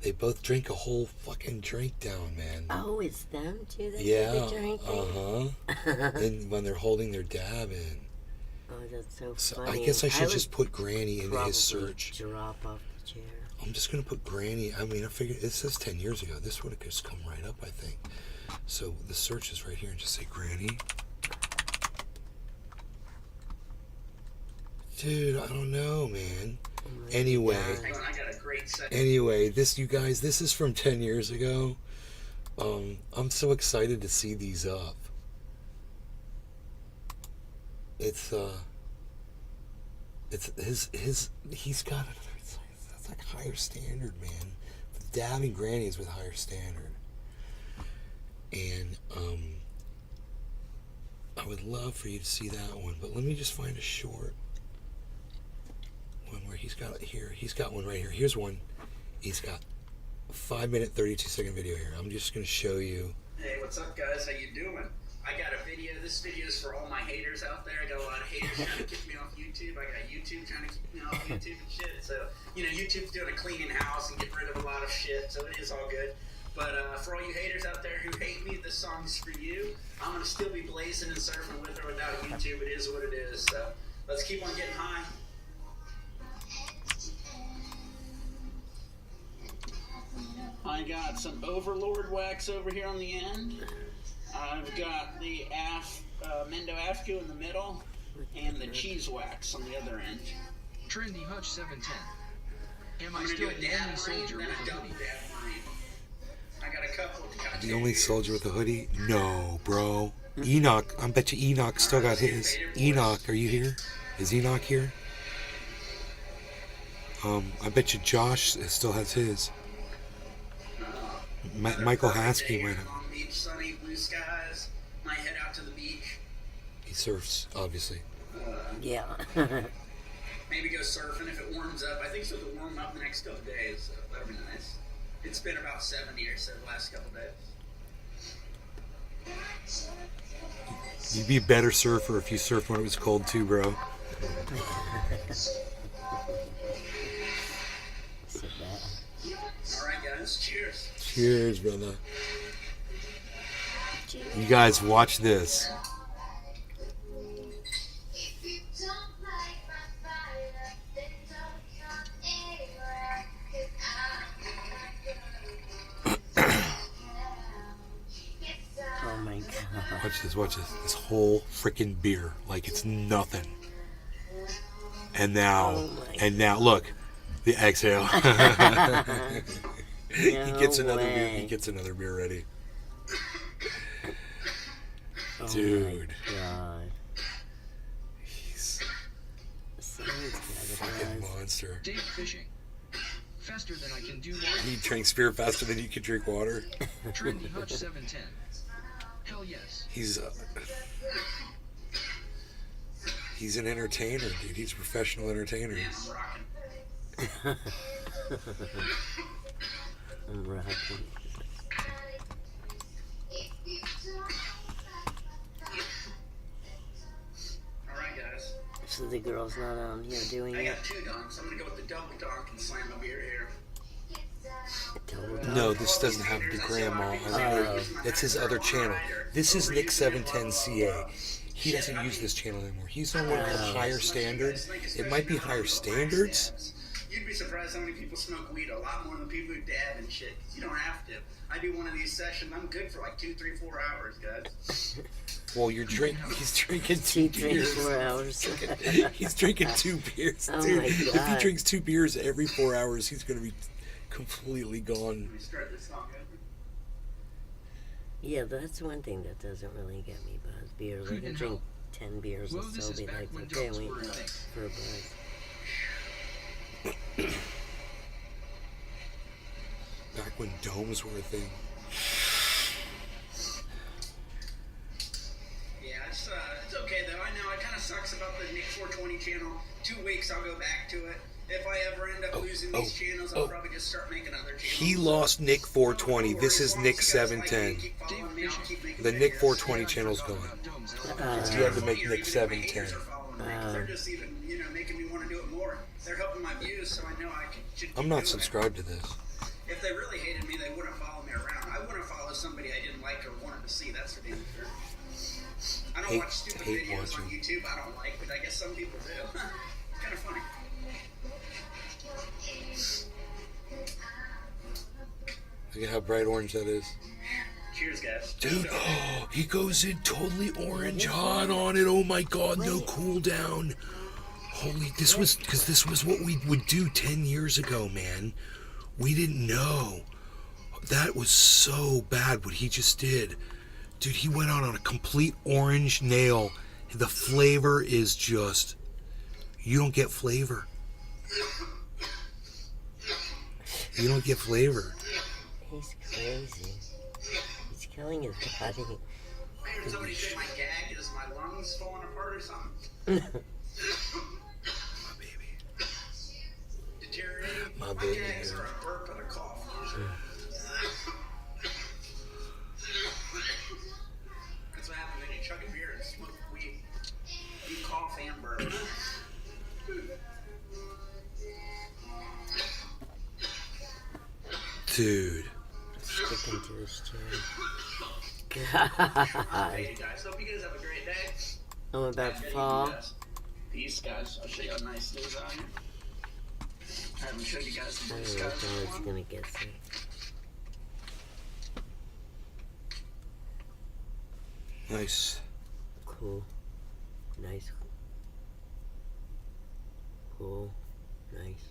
Speaker 1: They both drink a whole fucking drink down, man.
Speaker 11: Oh, it's them too that
Speaker 1: Yeah.
Speaker 11: do the drinking?
Speaker 1: Uh-huh. And when they're holding their dab in.
Speaker 11: Oh, that's so
Speaker 1: So
Speaker 11: funny.
Speaker 1: I guess I should
Speaker 11: would
Speaker 1: just put Granny into his search.
Speaker 11: Drop off the chair.
Speaker 1: I'm just gonna put Granny. I mean, I figured it says 10 years ago. This would have just come right up, I think. So the search is right here, and just say Granny. Dude, I don't know, man. Anyway, this, you guys, this is from 10 years ago. I'm so excited to see these up. It's he's got it. That's like Higher Standard, man. Dabbing Grannies with Higher Standard. And I would love for you to see that one, but let me just find a short one where he's got it here. He's got one right here. Here's one. He's got 5-minute, 32-second video here. I'm just going to show you.
Speaker 13: Hey, what's up, guys? How you doing? I got a video. This video is for all my haters out there. I got a lot of haters trying to kick me off YouTube. I got YouTube trying to kick me off YouTube and shit. So, YouTube's doing a cleaning house and getting rid of a lot of shit. So it is all good. But for all you haters out there who hate me, this song's for you. I'm going to still be blazing and surfing with or without YouTube. It is what it is. So let's keep on getting high. I got some Overlord wax over here on the end. I've got the Mendo Afku in the middle, and the cheese wax on the other end.
Speaker 2: Trendy Hutch 710. Am I still the only soldier with a hoodie?
Speaker 13: I got a couple of
Speaker 1: The only soldier with a hoodie? No, bro. Enoch. I bet you Enoch still got his. Enoch, are you here? Is Enoch here? I bet you Josh still has his. Michael Haskey might have.
Speaker 13: Long Beach, sunny, blue skies. Might head out to the beach.
Speaker 1: He surfs, obviously.
Speaker 11: Yeah.
Speaker 13: Maybe go surfing if it warms up. I think it's supposed to warm up the next couple days, so that'll be nice. It's been about 70 or so the last couple days.
Speaker 1: You'd be a better surfer if you surfed when it was cold too, bro.
Speaker 13: Alright, guys. Cheers.
Speaker 1: Cheers, brother. You guys watch this.
Speaker 11: Oh my god.
Speaker 1: Watch this, watch this. This whole freaking beer. Like it's nothing. And now, look. The exhale. He gets another beer. He gets another beer ready. Dude.
Speaker 11: God.
Speaker 1: He's a fucking monster.
Speaker 2: Date fishing. Faster than I can do water.
Speaker 1: He drinks beer faster than you can drink water.
Speaker 2: Trendy Hutch 710. Hell yes.
Speaker 1: He's an entertainer, dude. He's a professional entertainer.
Speaker 11: I'm rocking.
Speaker 13: Alright, guys.
Speaker 11: So the girl's not on here doing
Speaker 13: I
Speaker 11: it?
Speaker 13: got 2 donks. I'm gonna go with the double donk and slam a beer here.
Speaker 1: No, this doesn't have the grandma on it. That's his other channel. This is Nick 710 CA. He doesn't use this channel anymore. He's on one called Higher Standards. It might be Higher Standards.
Speaker 13: You'd be surprised how many people smoke weed, a lot more than people who dab and shit. You don't have to. I do one of these sessions, I'm good for like 2, 3, 4 hours, guys.
Speaker 1: Well, he's drinking 2 beers.
Speaker 11: 4 hours.
Speaker 1: He's drinking 2 beers,
Speaker 11: Oh
Speaker 1: dude.
Speaker 11: my
Speaker 1: If he
Speaker 11: God.
Speaker 1: drinks 2 beers every 4 hours, he's gonna be completely gone.
Speaker 13: Let me start this song over.
Speaker 11: Yeah, that's one thing that doesn't really get me buzzed. Beer. Like, I
Speaker 2: Couldn't
Speaker 11: drink
Speaker 2: help.
Speaker 11: 10 beers
Speaker 2: Well,
Speaker 11: and
Speaker 2: this
Speaker 11: still
Speaker 2: is
Speaker 11: be
Speaker 2: back
Speaker 11: like,
Speaker 2: when
Speaker 11: okay,
Speaker 2: dogs
Speaker 11: wait
Speaker 2: were a thing.
Speaker 11: for a buzz.
Speaker 1: Back when domes were a thing.
Speaker 13: Yeah, it's okay though. I know it kind of sucks about the Nick 420 channel. 2 weeks, I'll go back to it. If I ever end up losing these channels, I'll probably just start making other channels.
Speaker 1: He lost Nick 420. This is Nick 710. The Nick 420 channel's gone. You have to make Nick 710.
Speaker 13: They're just even, making me want to do it more. They're helping my views, so I know I should keep
Speaker 1: I'm not
Speaker 13: doing it.
Speaker 1: subscribed to this.
Speaker 13: If they really hated me, they wouldn't follow me around. I wouldn't follow somebody I didn't like or wanted to see. That's for damn sure. I don't watch stupid videos on YouTube I don't like, but I guess some people do. Kind of funny.
Speaker 1: Look at how bright orange that is.
Speaker 13: Cheers, guys.
Speaker 1: Dude, he goes in totally orange hot on it. Oh my god, no cool down. Holy, this was what we would do 10 years ago, man. We didn't know. That was so bad what he just did. Dude, he went out on a complete orange nail. The flavor is just, you don't get flavor. You don't get flavor.
Speaker 11: He's crazy. He's killing his body.
Speaker 13: I heard somebody say my gag is my lungs falling apart or something.
Speaker 1: My baby.
Speaker 13: Deteriorating. My gags are a burp and a cough, That's what happens when you chug a beer and smoke weed. You cough and burp.
Speaker 1: Dude.
Speaker 11: Sticking to this chair.
Speaker 13: Hey guys, hope you guys have a great day.
Speaker 11: I'm about to fall.
Speaker 13: These guys, I'll show you how nice these are. I haven't showed you guys
Speaker 11: I
Speaker 13: these
Speaker 11: don't know
Speaker 13: guys.
Speaker 11: if Don's gonna get sick.
Speaker 1: Nice.
Speaker 11: Cool. Nice. Cool. Nice.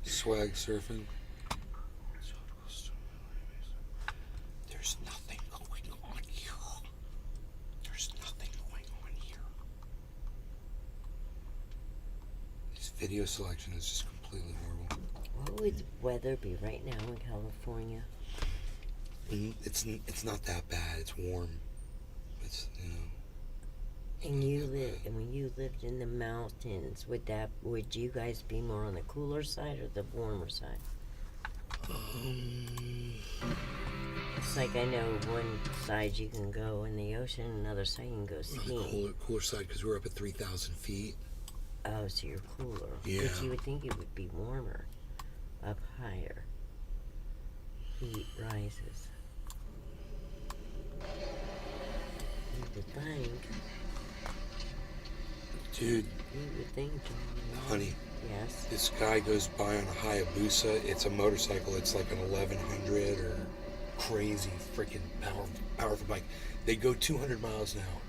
Speaker 1: Swag surfing. There's nothing going on here. There's nothing going on here. This video selection is just completely horrible.
Speaker 11: What would the weather be right now in California?
Speaker 1: It's not that bad. It's warm. It's, you know.
Speaker 11: And when you lived in the mountains, would you guys be more on the cooler side or the warmer side? It's like I know one side you can go in the ocean, another side you can go skiing.
Speaker 1: The cooler side because we're up at 3,000 feet.
Speaker 11: Oh, so you're cooler.
Speaker 1: Yeah.
Speaker 11: But you would think it would be warmer up higher. Heat rises. You would think.
Speaker 1: Dude.
Speaker 11: You would think, John.
Speaker 1: Honey.
Speaker 11: Yes.
Speaker 1: This guy goes by on a Hayabusa. It's a motorcycle. It's like an 1100 or crazy freaking powerful bike. They go 200 miles an hour,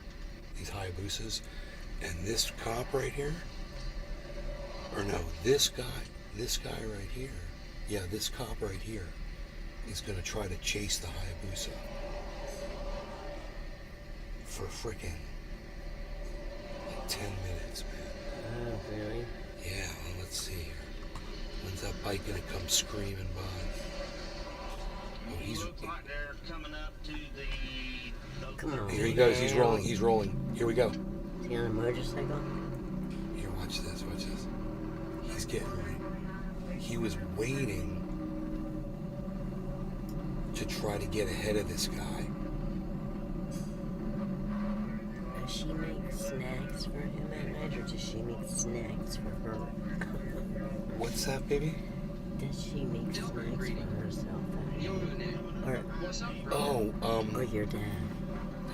Speaker 1: these Hayabusas. And this cop right here, or no, this guy right here, yeah, this cop right here is going to try to chase the Hayabusa for freaking like 10 minutes, man.
Speaker 11: Oh, really?
Speaker 1: Yeah, well, let's see here. When's that bike going to come screaming by? Oh, he's...
Speaker 9: Looks like they're coming up to the...
Speaker 11: Come on.
Speaker 1: Here he goes. He's rolling. He's rolling. Here we go.
Speaker 11: Is he on a motorcycle?
Speaker 1: Here, watch this. Watch this. He's getting ready. He was waiting to try to get ahead of this guy.
Speaker 11: Does she make snacks for him at night, or does she make snacks for her?
Speaker 1: What's that, baby?
Speaker 11: Does she make snacks for herself at night? Or your dad?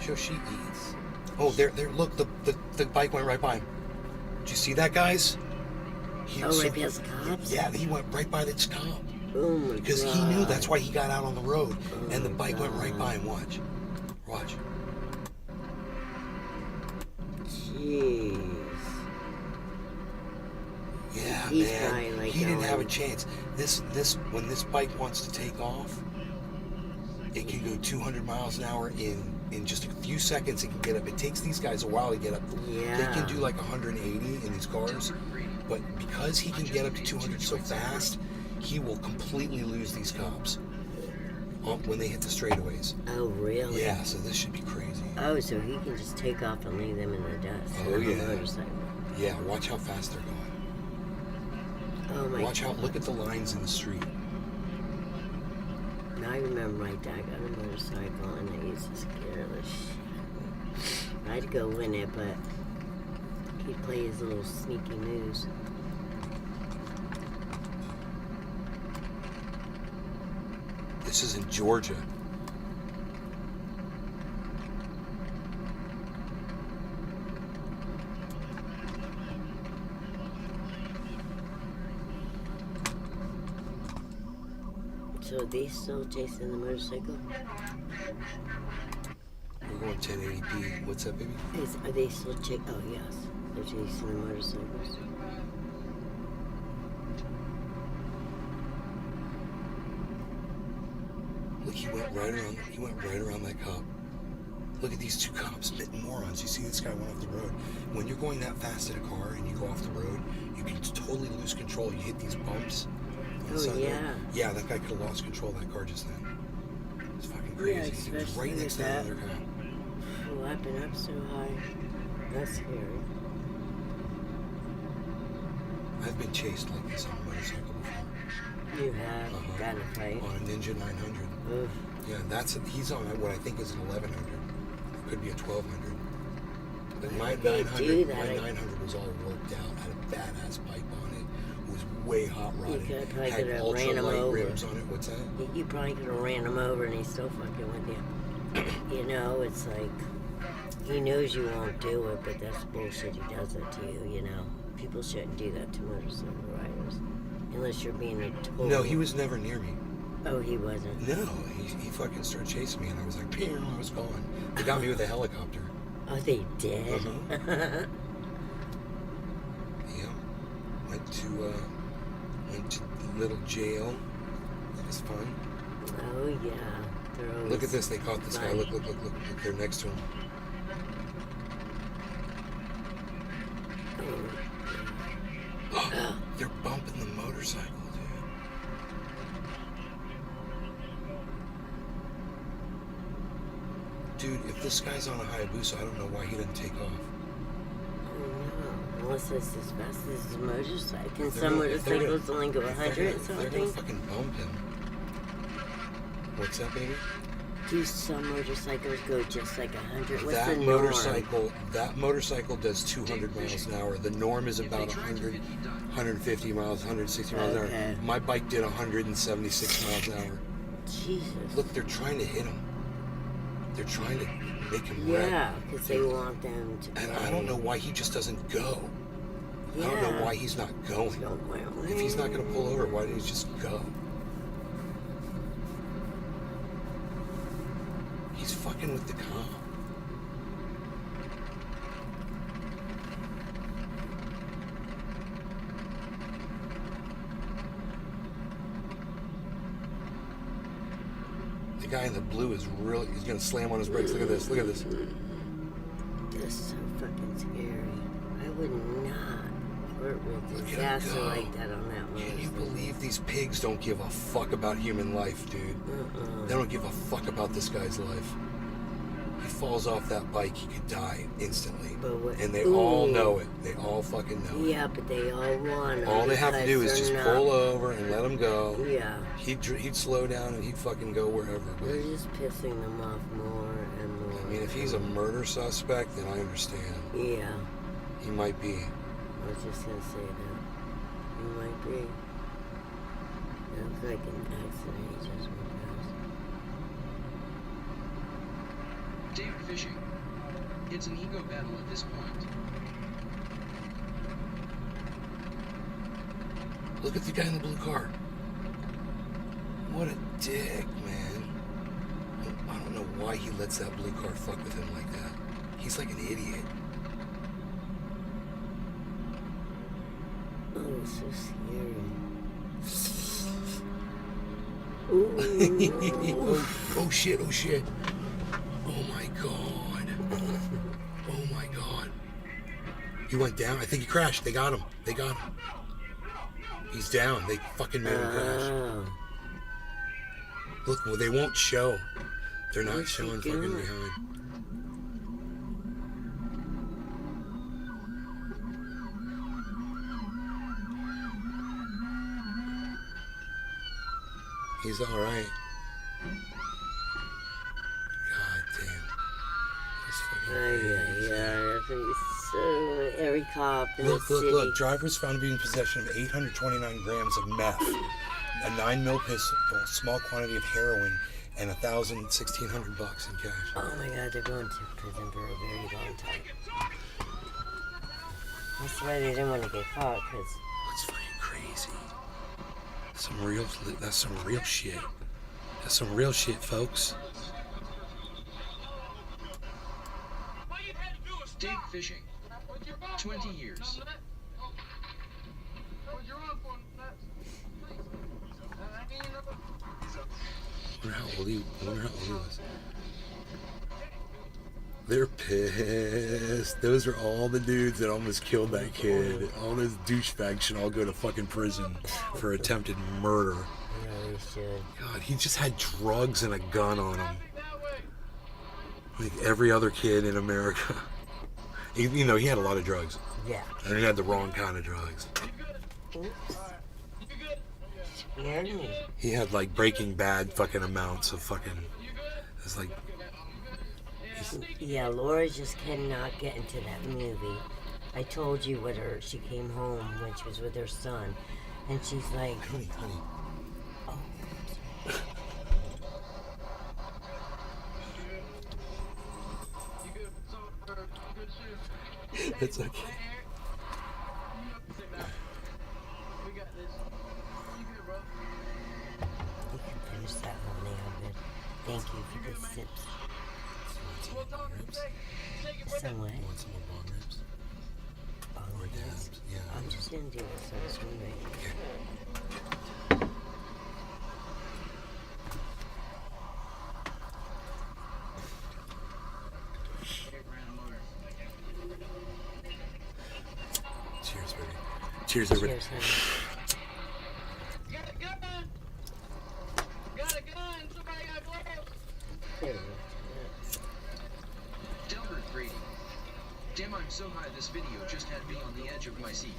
Speaker 1: Show she eats. Oh, there. Look, the bike went right by him. Did you see that, guys?
Speaker 11: Right past the cops?
Speaker 1: Yeah, he went right by this cop.
Speaker 11: Oh my God.
Speaker 1: Because he knew that's why he got out on the road. And the bike went right by him. Watch. Watch.
Speaker 11: Jeez.
Speaker 1: Yeah,
Speaker 11: He's
Speaker 1: man.
Speaker 11: probably like
Speaker 1: He didn't have a
Speaker 11: going-
Speaker 1: chance. When this bike wants to take off, it can go 200 miles an hour in just a few seconds. It can get up. It takes these guys a while to get up.
Speaker 11: Yeah.
Speaker 1: They can do like 180 in these cars, but because he can get up to 200 so fast, he will completely lose these cops when they hit the straightaways.
Speaker 11: Oh, really?
Speaker 1: Yeah, so this should be crazy.
Speaker 11: Oh, so he can just take off and leave them in the dust.
Speaker 1: Oh,
Speaker 11: on a
Speaker 1: yeah.
Speaker 11: motorcycle.
Speaker 1: Yeah, watch how fast they're going.
Speaker 11: Oh, my
Speaker 1: Watch
Speaker 11: God.
Speaker 1: out, look at the lines in the street.
Speaker 11: I remember my dad got a motorcycle and I used to scare the shit. I'd go in it, but he'd play his little sneaky moves.
Speaker 1: This is in Georgia.
Speaker 11: So are they still chasing the motorcycle?
Speaker 1: We're going 1080p. What's up, baby?
Speaker 11: Are they still chasing? Oh, yes. They're chasing the motorcycles.
Speaker 1: Look, he went right around that cop. Look at these two cops, morons. You see this guy went off the road. When you're going that fast in a car and you go off the road, you can totally lose control. You hit these bumps. on the side of the road. Yeah, that guy could have lost control of that car just then. It's fucking crazy. He was right next to the other cop.
Speaker 11: Flapping up so high. That's scary.
Speaker 1: I've been chased like this on a motorcycle before.
Speaker 11: You have got a fight
Speaker 1: On a Ninja 900.
Speaker 11: Oof.
Speaker 1: Yeah, he's on what I think is an 1100. It could be a 1200. But my 900 was all worked out. Had a badass pipe on it. It was way hot rodded.
Speaker 11: You probably
Speaker 1: had
Speaker 11: could have
Speaker 1: ultra
Speaker 11: ran him
Speaker 1: light
Speaker 11: over.
Speaker 1: rims on it. What's that?
Speaker 11: You probably could have ran him over and he's still fucking with you. You know, it's like, he knows you won't do it, but that's bullshit. He does it to you, you know. People shouldn't do that to motorcycle riders. Unless you're being a total...
Speaker 1: No, he was never near me.
Speaker 11: Oh, he wasn't?
Speaker 1: No, he fucking started chasing me and I was like, pew, I was gone. They got me with a helicopter.
Speaker 11: Oh, they did?
Speaker 1: Yeah. Went to little jail. It was fun.
Speaker 11: Oh, yeah.
Speaker 1: Look at this. They caught this guy. Look. They're next to him. Oh, they're bumping the motorcycle, dude. Dude, if this guy's on a Hayabusa, I don't know why he doesn't take off.
Speaker 11: Unless it's as fast as his motorcycle. Can some motorcycles only go 100 or something?
Speaker 1: They're gonna fucking bump him. What's that, baby?
Speaker 11: Do some motorcycles go just like 100? What's
Speaker 1: That
Speaker 11: the
Speaker 1: motorcycle does 200 miles an hour. The norm is about 100, 150 miles, 160 miles an hour. My bike did 176 miles an hour.
Speaker 11: Jesus.
Speaker 1: Look, they're trying to hit him. They're trying to make him wreck.
Speaker 11: Yeah, because they want them to.
Speaker 1: And I don't know why he just doesn't go.
Speaker 11: Yeah.
Speaker 1: I don't know why he's not going. If he's not going to pull over, why didn't he just go? He's fucking with the cop. The guy in the blue is really, he's going to slam on his brakes. Look at this. Look at this.
Speaker 11: That's so fucking scary. I would not flirt with disaster like that on that one.
Speaker 1: Can you believe these pigs don't give a fuck about human life, dude? They don't give a fuck about this guy's life. He falls off that bike, he could die instantly. And they all know it. They all fucking know it.
Speaker 11: Yeah, but they all want it.
Speaker 1: All they have to do is just pull over and let him go.
Speaker 11: Yeah.
Speaker 1: He'd slow down and he'd fucking go wherever.
Speaker 11: They're just pissing them off more and more.
Speaker 1: I mean, if he's a murder suspect, then I understand.
Speaker 11: Yeah.
Speaker 1: He might be.
Speaker 11: I was just gonna say that. He might be. It looks like an accident he just went past.
Speaker 2: Dave fishing. It's an ego battle at this point.
Speaker 1: Look at the guy in the blue car. What a dick, man. I don't know why he lets that blue car fuck with him like that. He's like an idiot.
Speaker 11: Oh, so scary.
Speaker 1: Oh shit, oh shit. Oh my god. Oh my god. He went down. I think he crashed. They got him. They got him. He's down. They fucking made him crash. Look, well, they won't show. They're not showing fucking behind. He's all right. God damn. That's fucking crazy.
Speaker 11: So every cop in the city.
Speaker 1: Look. Drivers found to be in possession of 829 grams of meth, a 9mm pistol, a small quantity of heroin, and $1,600 in cash.
Speaker 11: Oh my god, they're going to prison for a very long time. That's why they didn't want to get caught, because...
Speaker 1: That's fucking crazy. That's some real shit. That's some real shit, folks.
Speaker 2: Dave fishing. 20 years.
Speaker 1: I wonder how old he was. They're pissed. Those are all the dudes that almost killed that kid. All those douchebags should all go to fucking prison for attempted murder.
Speaker 11: Yeah, they should.
Speaker 1: God, he just had drugs and a gun on him. Like every other kid in America. You know, he had a lot of drugs.
Speaker 11: Yeah.
Speaker 1: And he had the wrong kind of drugs.
Speaker 11: Oops. Scared me.
Speaker 1: He had like Breaking Bad fucking amounts of fucking. It's like.
Speaker 11: Yeah, Laura just cannot get into that movie. I told you with her, she came home when she was with her son, and she's like,
Speaker 1: Honey.
Speaker 11: oh.
Speaker 1: It's okay.
Speaker 11: You can finish that one now, but thank you for the sips. Somewhat.
Speaker 1: Want some more bong ribs?
Speaker 11: Bong
Speaker 1: Or
Speaker 11: ribs?
Speaker 1: dabs? Yeah.
Speaker 11: I'm just gonna do this on this one right here.
Speaker 1: Okay. Cheers, baby. Cheers, everybody.
Speaker 11: Cheers, honey. There we go.
Speaker 2: Delbert Brady. Damn, I'm so high this video just had me on the edge of my seat.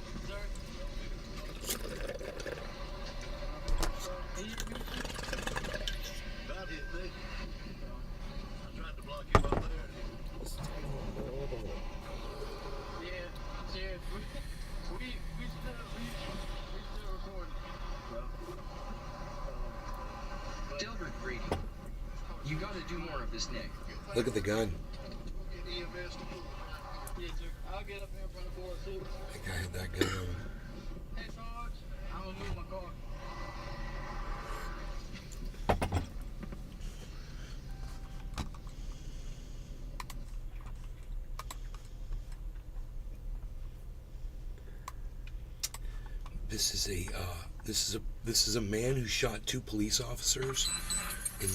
Speaker 2: Delbert Brady. You gotta do more of this, Nick.
Speaker 1: Look at the gun.
Speaker 9: I'll get up here in front of the board too.
Speaker 1: That guy had that gun on him.
Speaker 9: Hey, Sarge, I'm gonna move my car.
Speaker 1: This is a man who shot 2 police officers, and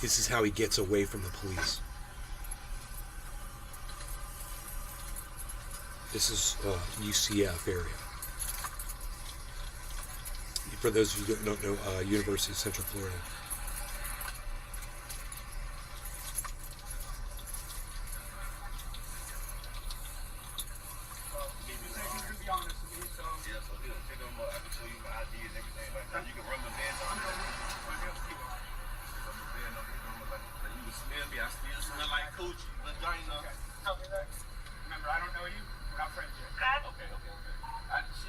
Speaker 1: this is how he gets away from the police. This is UCF area. For those of you who don't know, University of Central Florida.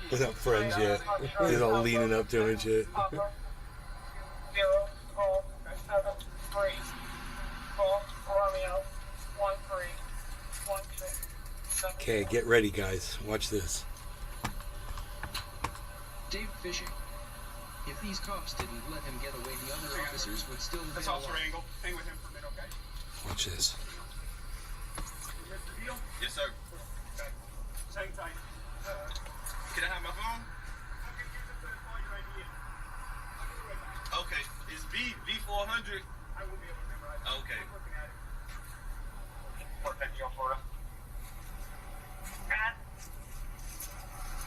Speaker 1: We're not friends yet. He's all leaning up to him and shit. Okay, get ready, guys. Watch this.
Speaker 2: Dave Fishing. If these cops didn't let him get away, the other officers would still be alive.
Speaker 14: Angle. Hang with him for a minute, okay?
Speaker 1: Watch this.
Speaker 14: Yes, sir. Okay. Same tight. Can I have my phone? Okay. It's V400. I will be able to memorize it. Okay. I'm looking at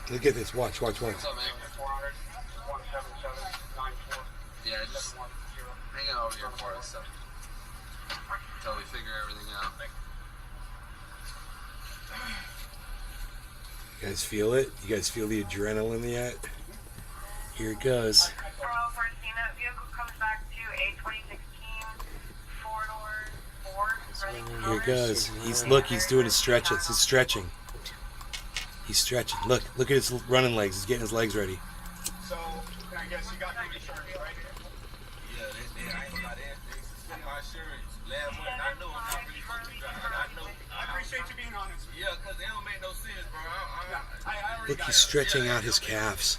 Speaker 14: it.
Speaker 1: Look at this. Watch.
Speaker 9: What's up, man? 17794. Yeah, just hang out over here for us, so until we figure everything out.
Speaker 1: You guys feel it? You guys feel the adrenaline yet? Here it goes. Here it goes. He's doing his stretches. He's stretching. He's stretching. Look at his running legs. He's getting his legs ready.
Speaker 14: So, I guess you got good insurance, right? Yeah, I ain't gonna lie, they suspend my insurance last month. I know I'm not really supposed to be driving. I know. I appreciate you being honest. Yeah, because it don't make no sense, bro. I already
Speaker 1: Look, he's stretching out his calves.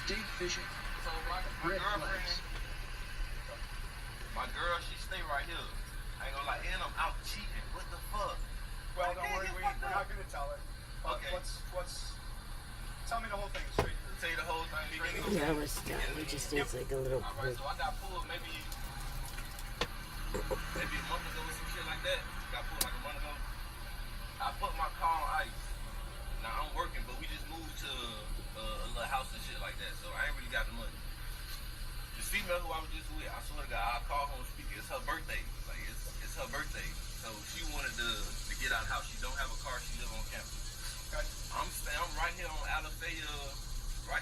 Speaker 2: Dave Fishing.
Speaker 14: So
Speaker 2: Red flags.
Speaker 14: My girl, she stay right here. I ain't gonna lie, and I'm out cheating. What the fuck? Well, don't worry, we're not gonna tell her. Okay. Tell me the whole thing straight. Tell you the whole thing.
Speaker 11: Yeah, we're stuck. We just need like a little
Speaker 14: Alright, so I got pulled maybe a month ago or some shit like that. Got pulled like a month ago. I put my car on ice. Now I'm working, but we just moved to a little house and shit like that. So I ain't really got the money. The female who I was just with, I swear to God, I called her on speaker. It's her birthday. Like it's her birthday. So she wanted to get out of the house. She don't have a car. She live on campus. Okay. I'm right here on Alafaya, right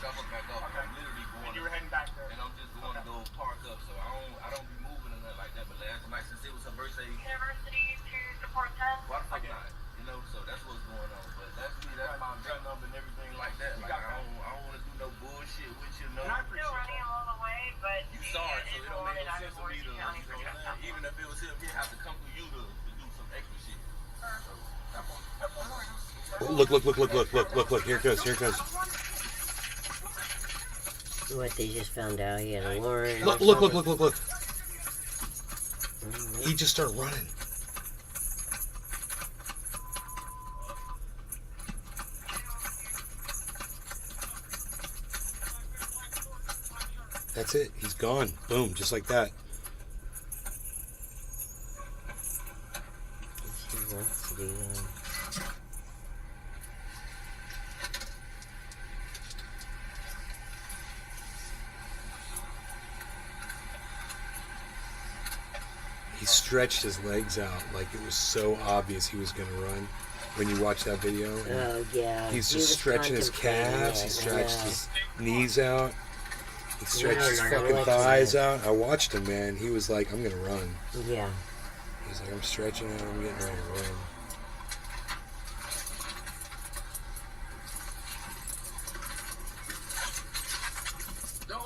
Speaker 14: I'm gonna back up. Okay. I'm literally going. And you were heading back there. And I'm just going to go park up, so I don't be moving or nothing like that. But last night, since it was her birthday,
Speaker 15: University to support 10.
Speaker 14: why the fuck not? You know, so that's what's going on. But that's me. That's my gun number and everything like that. Like I don't want to do no bullshit with you. No.
Speaker 15: I'm still running along the way, but
Speaker 14: you saw it, so it don't make no sense for me to. You know what I'm saying? Even if it was him, he'd have to come through you to do some extra shit.
Speaker 1: Look. Here it goes.
Speaker 11: What, they just found out he had a warrant?
Speaker 1: Look. He just started running. That's it. He's gone. Boom. Just like that.
Speaker 11: He wants to be
Speaker 1: He stretched his legs out like it was so obvious he was going to run. When you watch that video,
Speaker 11: oh yeah,
Speaker 1: he's just stretching his calves. He stretched his knees out. He stretched his fucking thighs out. I watched him, man. He was like, I'm going to run.
Speaker 11: Yeah.
Speaker 1: He's like, I'm stretching out. I'm getting ready to run.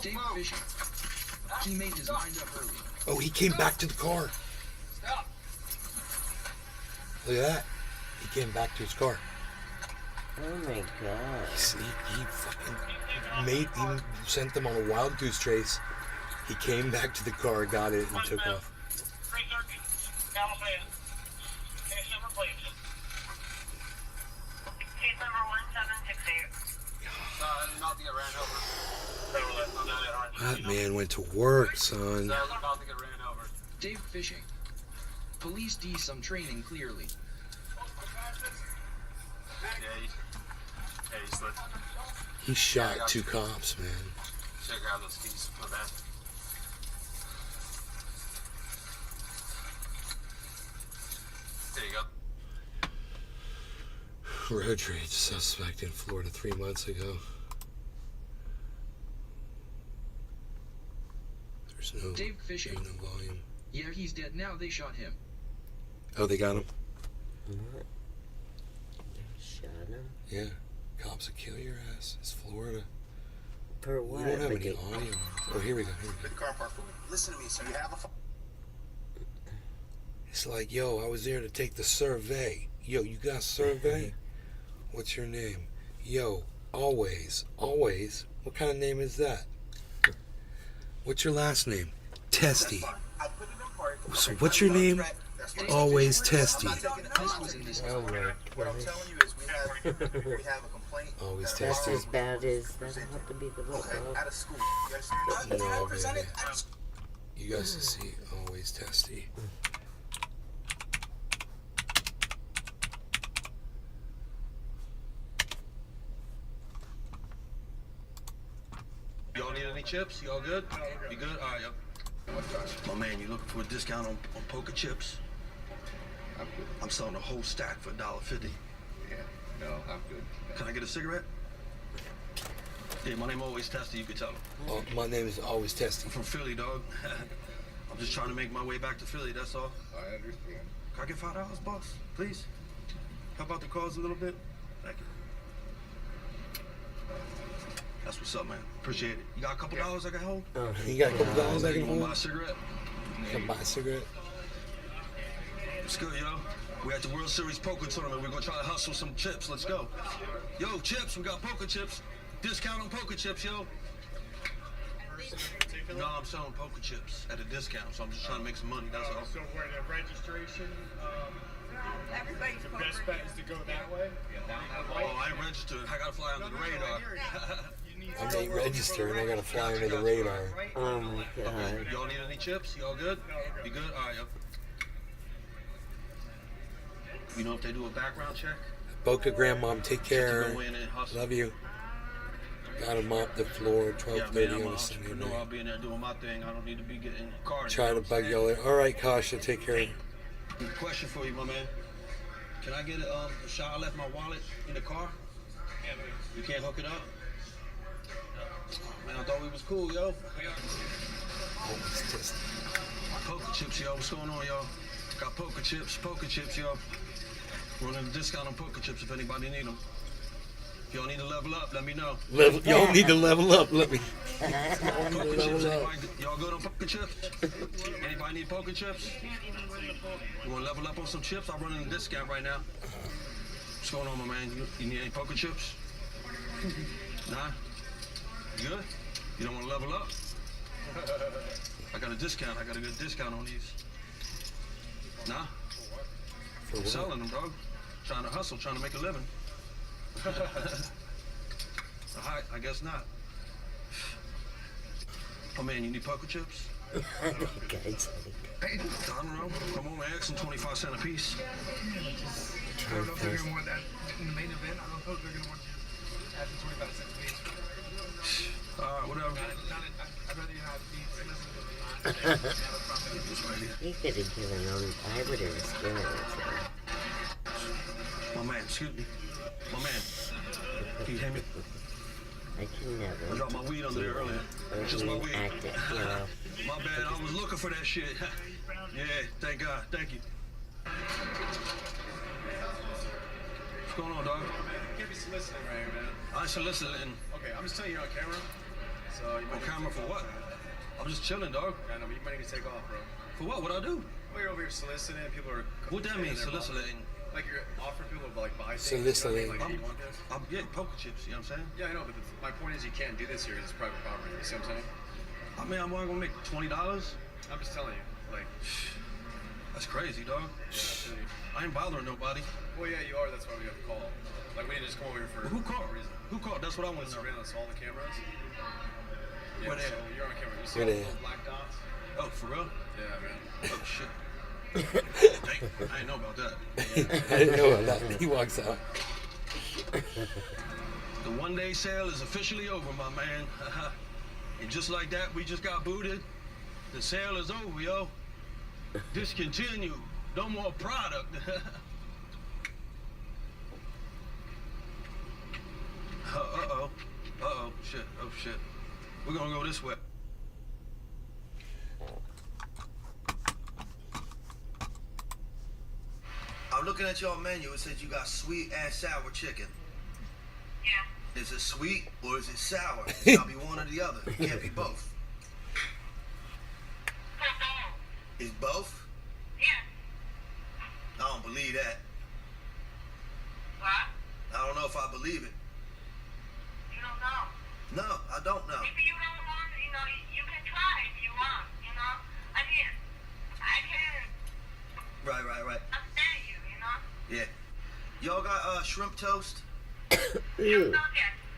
Speaker 2: Dave Fishing. He made his mind up early.
Speaker 1: Oh, he came back to the car. Look at that. He came back to his car.
Speaker 11: Oh my god.
Speaker 1: He fucking he sent them on a wild goose chase. He came back to the car, got it, and took off.
Speaker 15: Case number 1768.
Speaker 9: Not to get ran over.
Speaker 1: That man went to work, son.
Speaker 9: About to get ran over.
Speaker 2: Dave Fishing. Police D some training clearly.
Speaker 9: Yeah, he slipped.
Speaker 1: He shot two cops, man.
Speaker 9: Should grab those keys. My bad. There you go.
Speaker 1: Road rage suspect in Florida 3 months ago. There's no,
Speaker 2: Dave Fishing.
Speaker 1: There's no volume.
Speaker 2: Yeah, he's dead now. They shot him.
Speaker 1: Oh, they got him?
Speaker 11: What? They shot him?
Speaker 1: Yeah. Cops will kill your ass. It's Florida.
Speaker 11: For what?
Speaker 1: We don't have any audio. Oh, here we go.
Speaker 16: Listen to me, so you have a...
Speaker 1: It's like, yo, I was there to take the survey. Yo, you got a survey? What's your name? Yo, always. What kind of name is that? What's your last name? Testy. So what's your name? Always Testy.
Speaker 16: What I'm telling you is we have a complaint.
Speaker 1: Always
Speaker 11: That's
Speaker 1: Testy.
Speaker 11: as bad as that have to be the book.
Speaker 16: Out of school. You understand?
Speaker 1: Yeah, baby. You guys can see Always Testy.
Speaker 17: Y'all need any chips? Y'all good? You good? All right, yo. My man, you looking for a discount on poker chips? I'm selling a whole stack for $1.50.
Speaker 3: Yeah, no, I'm good.
Speaker 17: Can I get a cigarette? Yeah, my name Always Testy, you can tell him.
Speaker 1: Oh, my name is Always Testy.
Speaker 17: I'm from Philly, dog. I'm just trying to make my way back to Philly, that's all.
Speaker 3: I understand.
Speaker 17: Can I get $5, boss? Please? Help out the cause a little bit? Thank you. That's what's up, man. Appreciate it. You got a couple dollars I can hold?
Speaker 1: You got a couple dollars I can
Speaker 17: You want to buy
Speaker 1: hold?
Speaker 17: a cigarette?
Speaker 1: Can I buy a cigarette?
Speaker 17: It's good, yo. We're at the World Series poker tournament. We're gonna try to hustle some chips. Let's go. Yo, chips. We got poker chips. Discount on poker chips, yo. No, I'm selling poker chips at a discount, so I'm just trying to make some money. That's all.
Speaker 18: So where the registration,
Speaker 15: Everybody's
Speaker 18: the best bet is to go that way?
Speaker 17: Oh, I ain't registered. I gotta fly under the radar.
Speaker 1: I ain't registered. I gotta fly under the radar.
Speaker 11: Oh my god.
Speaker 17: Okay. Y'all need any chips? Y'all good? You good? All right, yo. You know if they do a background check?
Speaker 1: Boca Grandmom, take care.
Speaker 17: Go in and hustle.
Speaker 1: Love you. Gotta mop the floor,
Speaker 17: Yeah,
Speaker 1: 12:30
Speaker 17: man, I'm
Speaker 1: on
Speaker 17: an
Speaker 1: a Sunday
Speaker 17: entrepreneur.
Speaker 1: night.
Speaker 17: I'll be in there doing my thing. I don't need to be getting cars.
Speaker 1: Try to bug y'all later. All right, Kasha, take care.
Speaker 17: Question for you, my man. Can I get a shot? I left my wallet in the car. You can't hook it up? I thought we was cool, yo.
Speaker 1: Oh, it's just.
Speaker 17: Poker chips, yo. What's going on, y'all? Got poker chips, yo. Running a discount on poker chips if anybody need them. If y'all need to level up, let me know.
Speaker 1: Y'all need to level up. Let me.
Speaker 17: Poker chips. Y'all good on poker chips? Anybody need poker chips? You want to level up on some chips? I'm running a discount right now. What's going on, my man? You need any poker chips? Nah? You good? You don't want to level up? I got a discount. I got a good discount on these. Nah? I'm selling them, dog. Trying to hustle, trying to make a living. I guess not. Oh man, you need poker chips? I don't know. Come on, ask them 25 cents a piece.
Speaker 18: I don't know if they're going to want that in the main event. I don't know if they're going to want you asking 25 cents a piece.
Speaker 17: Whatever.
Speaker 18: I'd rather you not be
Speaker 11: He could have given them. I would have scared him.
Speaker 17: My man, excuse me. My man. Can you hear me?
Speaker 11: I can never.
Speaker 17: I dropped my weed under there earlier. Just my weed.
Speaker 11: Active, you know.
Speaker 17: My bad. I was looking for that shit. Yeah, thank God. Thank you. What's going on, dog?
Speaker 18: You can't be soliciting right here, man.
Speaker 17: I ain't soliciting.
Speaker 18: Okay, I'm just telling you on camera. So you
Speaker 17: On camera for what? I'm just chilling, dog.
Speaker 18: I know, but you might need to take off, bro.
Speaker 17: For what? What'd I do?
Speaker 18: Well, you're over here soliciting. People are.
Speaker 17: What that mean, soliciting?
Speaker 18: Like you're offering people to like buy things.
Speaker 1: Soliciting.
Speaker 18: You know what I mean? Like, hey, you want this?
Speaker 17: I'm getting poker chips, you know what I'm saying?
Speaker 18: Yeah, I know, but my point is you can't do this here. It's private property. You see what I'm saying?
Speaker 17: I mean, I'm only gonna make $20.
Speaker 18: I'm just telling you. Like,
Speaker 17: that's crazy, dog.
Speaker 18: Yeah,
Speaker 17: I ain't bothering nobody.
Speaker 18: well, yeah, you are. That's why we have to call. Like, we didn't just come over here for
Speaker 17: Who called?
Speaker 18: no reason.
Speaker 17: Who called? That's what I want to know.
Speaker 18: Surveillance, all the cameras. Yeah,
Speaker 17: Where they
Speaker 18: so
Speaker 17: at?
Speaker 18: you're on camera. You see
Speaker 1: Where
Speaker 18: all
Speaker 1: they
Speaker 18: those
Speaker 1: at?
Speaker 18: black dots?
Speaker 17: Oh, for real?
Speaker 18: Yeah, man.
Speaker 17: Oh, shit. Dang, I didn't know about that.
Speaker 1: I didn't know about that. He walks out.
Speaker 17: The one-day sale is officially over, my man. And just like that, we just got booted. The sale is over, yo. Discontinued. No more product. Uh-oh. Uh-oh. Shit. Oh, shit. We're gonna go this way. I'm looking at your menu. It says you got sweet and sour chicken.
Speaker 15: Yeah.
Speaker 17: Is it sweet or is it sour? It's gotta be one or the other. It can't be both. It's both?
Speaker 15: Yeah.
Speaker 17: I don't believe that.
Speaker 15: What?
Speaker 17: I don't know if I believe it.
Speaker 15: You don't know.
Speaker 17: No, I don't know.
Speaker 15: If you don't want, you know, you can try if you want, you know. I mean, I can
Speaker 17: Right.
Speaker 15: understand you, you know.
Speaker 17: Yeah. Y'all got shrimp toast?
Speaker 15: You don't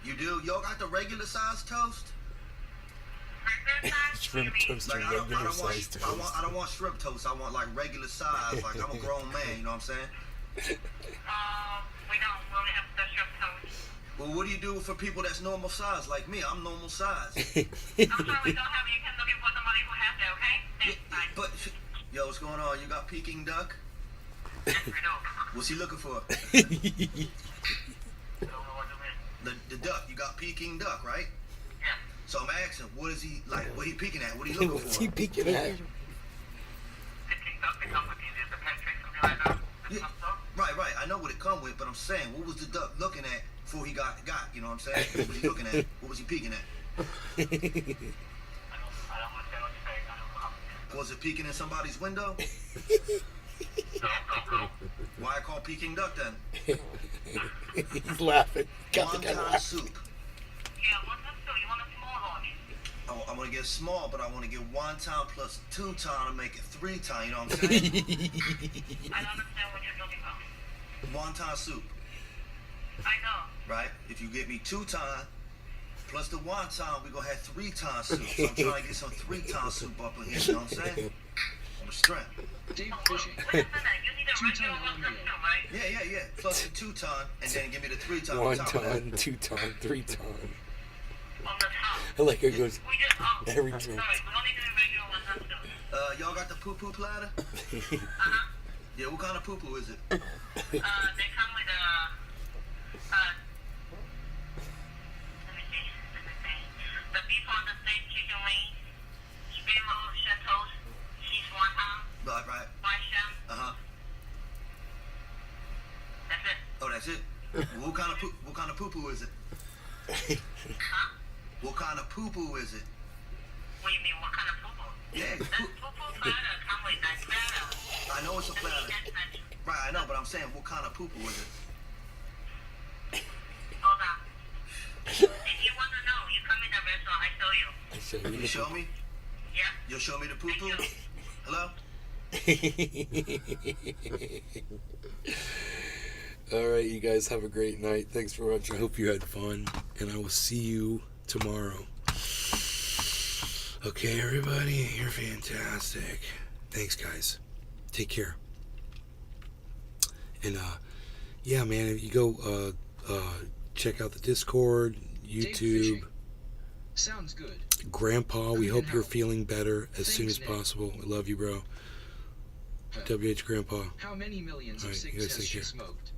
Speaker 17: You do? Y'all got the regular size toast?
Speaker 1: Shrimp toast
Speaker 17: Like,
Speaker 1: or
Speaker 17: I
Speaker 1: regular
Speaker 17: don't want,
Speaker 1: sized
Speaker 17: I
Speaker 1: toast.
Speaker 17: don't want shrimp toast. I want like regular size. Like I'm a grown man, you know what I'm saying?
Speaker 15: We don't really have special toast.
Speaker 17: Well, what do you do for people that's normal size like me? I'm normal size.
Speaker 15: I'm sorry we don't have it. You can looking for somebody who has it, okay? Thanks, bye.
Speaker 17: But yo, what's going on? You got Peking duck?
Speaker 15: Yes, we do.
Speaker 17: What's he looking for?
Speaker 15: I don't know what you mean.
Speaker 17: The duck. You got Peking duck, right?
Speaker 15: Yeah.
Speaker 17: So I'm asking, what is he like? What he peeking at? What he looking
Speaker 1: What's
Speaker 17: for?
Speaker 1: he peeking at?
Speaker 15: Picking up the company, there's a pantry, something like that.
Speaker 17: Yeah, right. I know what it come with, but I'm saying, what was the duck looking at before he got? You know what I'm saying? What was he looking at? What was he peeking at?
Speaker 15: I don't understand what you're saying. I don't know.
Speaker 17: Was it peeking in somebody's window?
Speaker 15: No.
Speaker 17: Why I call Peking duck then?
Speaker 1: He's laughing. Got the guy
Speaker 17: Wonton
Speaker 1: laughing.
Speaker 17: soup.
Speaker 15: Yeah, what's up, so you want a small one?
Speaker 17: I want to get small, but I want to get wonton plus 2 ton to make it 3 ton. You know what I'm saying?
Speaker 15: I don't understand what you're looking for.
Speaker 17: Wonton soup,
Speaker 15: I know.
Speaker 17: right? If you get me 2 ton plus the wonton, we gonna have 3 ton soup. So I'm trying to get some 3 ton soup up in here. You know what I'm saying? I'm strength.
Speaker 2: Deep fishing.
Speaker 15: Wait a minute, you need a regular one too, right?
Speaker 17: Yeah. Plus the 2 ton, and then give me the 3 ton. on
Speaker 1: One
Speaker 17: top of that.
Speaker 1: ton, 2 ton, 3 ton.
Speaker 15: On the top.
Speaker 1: I like how it goes
Speaker 15: We just,
Speaker 1: every
Speaker 15: sorry,
Speaker 1: time.
Speaker 15: we only do a regular one too.
Speaker 17: Y'all got the poo-poo platter? Yeah, what kind of poo-poo is it?
Speaker 15: They come with let me see. The beef on Wayne, Spimo, Shantos, she's one pound.
Speaker 16: Right.
Speaker 15: Marsha. That's it.
Speaker 16: Oh, that's it. What kind of poo-poo is it?
Speaker 15: Huh?
Speaker 16: What kind of poo-poo is it?
Speaker 15: What do you mean, what kind of poo-poo?
Speaker 16: Yeah.
Speaker 15: That's poo-poo platter. Come with that platter.
Speaker 16: I know it's a platter. Right, I know, but I'm saying, what kind of poo-poo is it?
Speaker 15: Hold on. If you want to know, you come in the restaurant, I show you.
Speaker 16: You show me?
Speaker 15: Yeah.
Speaker 16: You'll show me the poo-poo? Hello?
Speaker 1: All right, you guys have a great night. Thanks for watching. I hope you had fun, and I will see you tomorrow. Okay, everybody, you're fantastic. Thanks, guys. Take care. And yeah, man, if you go check out the Discord, YouTube.
Speaker 2: Sounds good.
Speaker 1: Grandpa, we hope you're feeling better as soon as possible. I love you, bro. WH Grandpa.
Speaker 2: How many millions of
Speaker 1: All right, you
Speaker 2: cigs
Speaker 1: guys
Speaker 2: has
Speaker 1: take
Speaker 2: she
Speaker 1: care.
Speaker 2: smoked?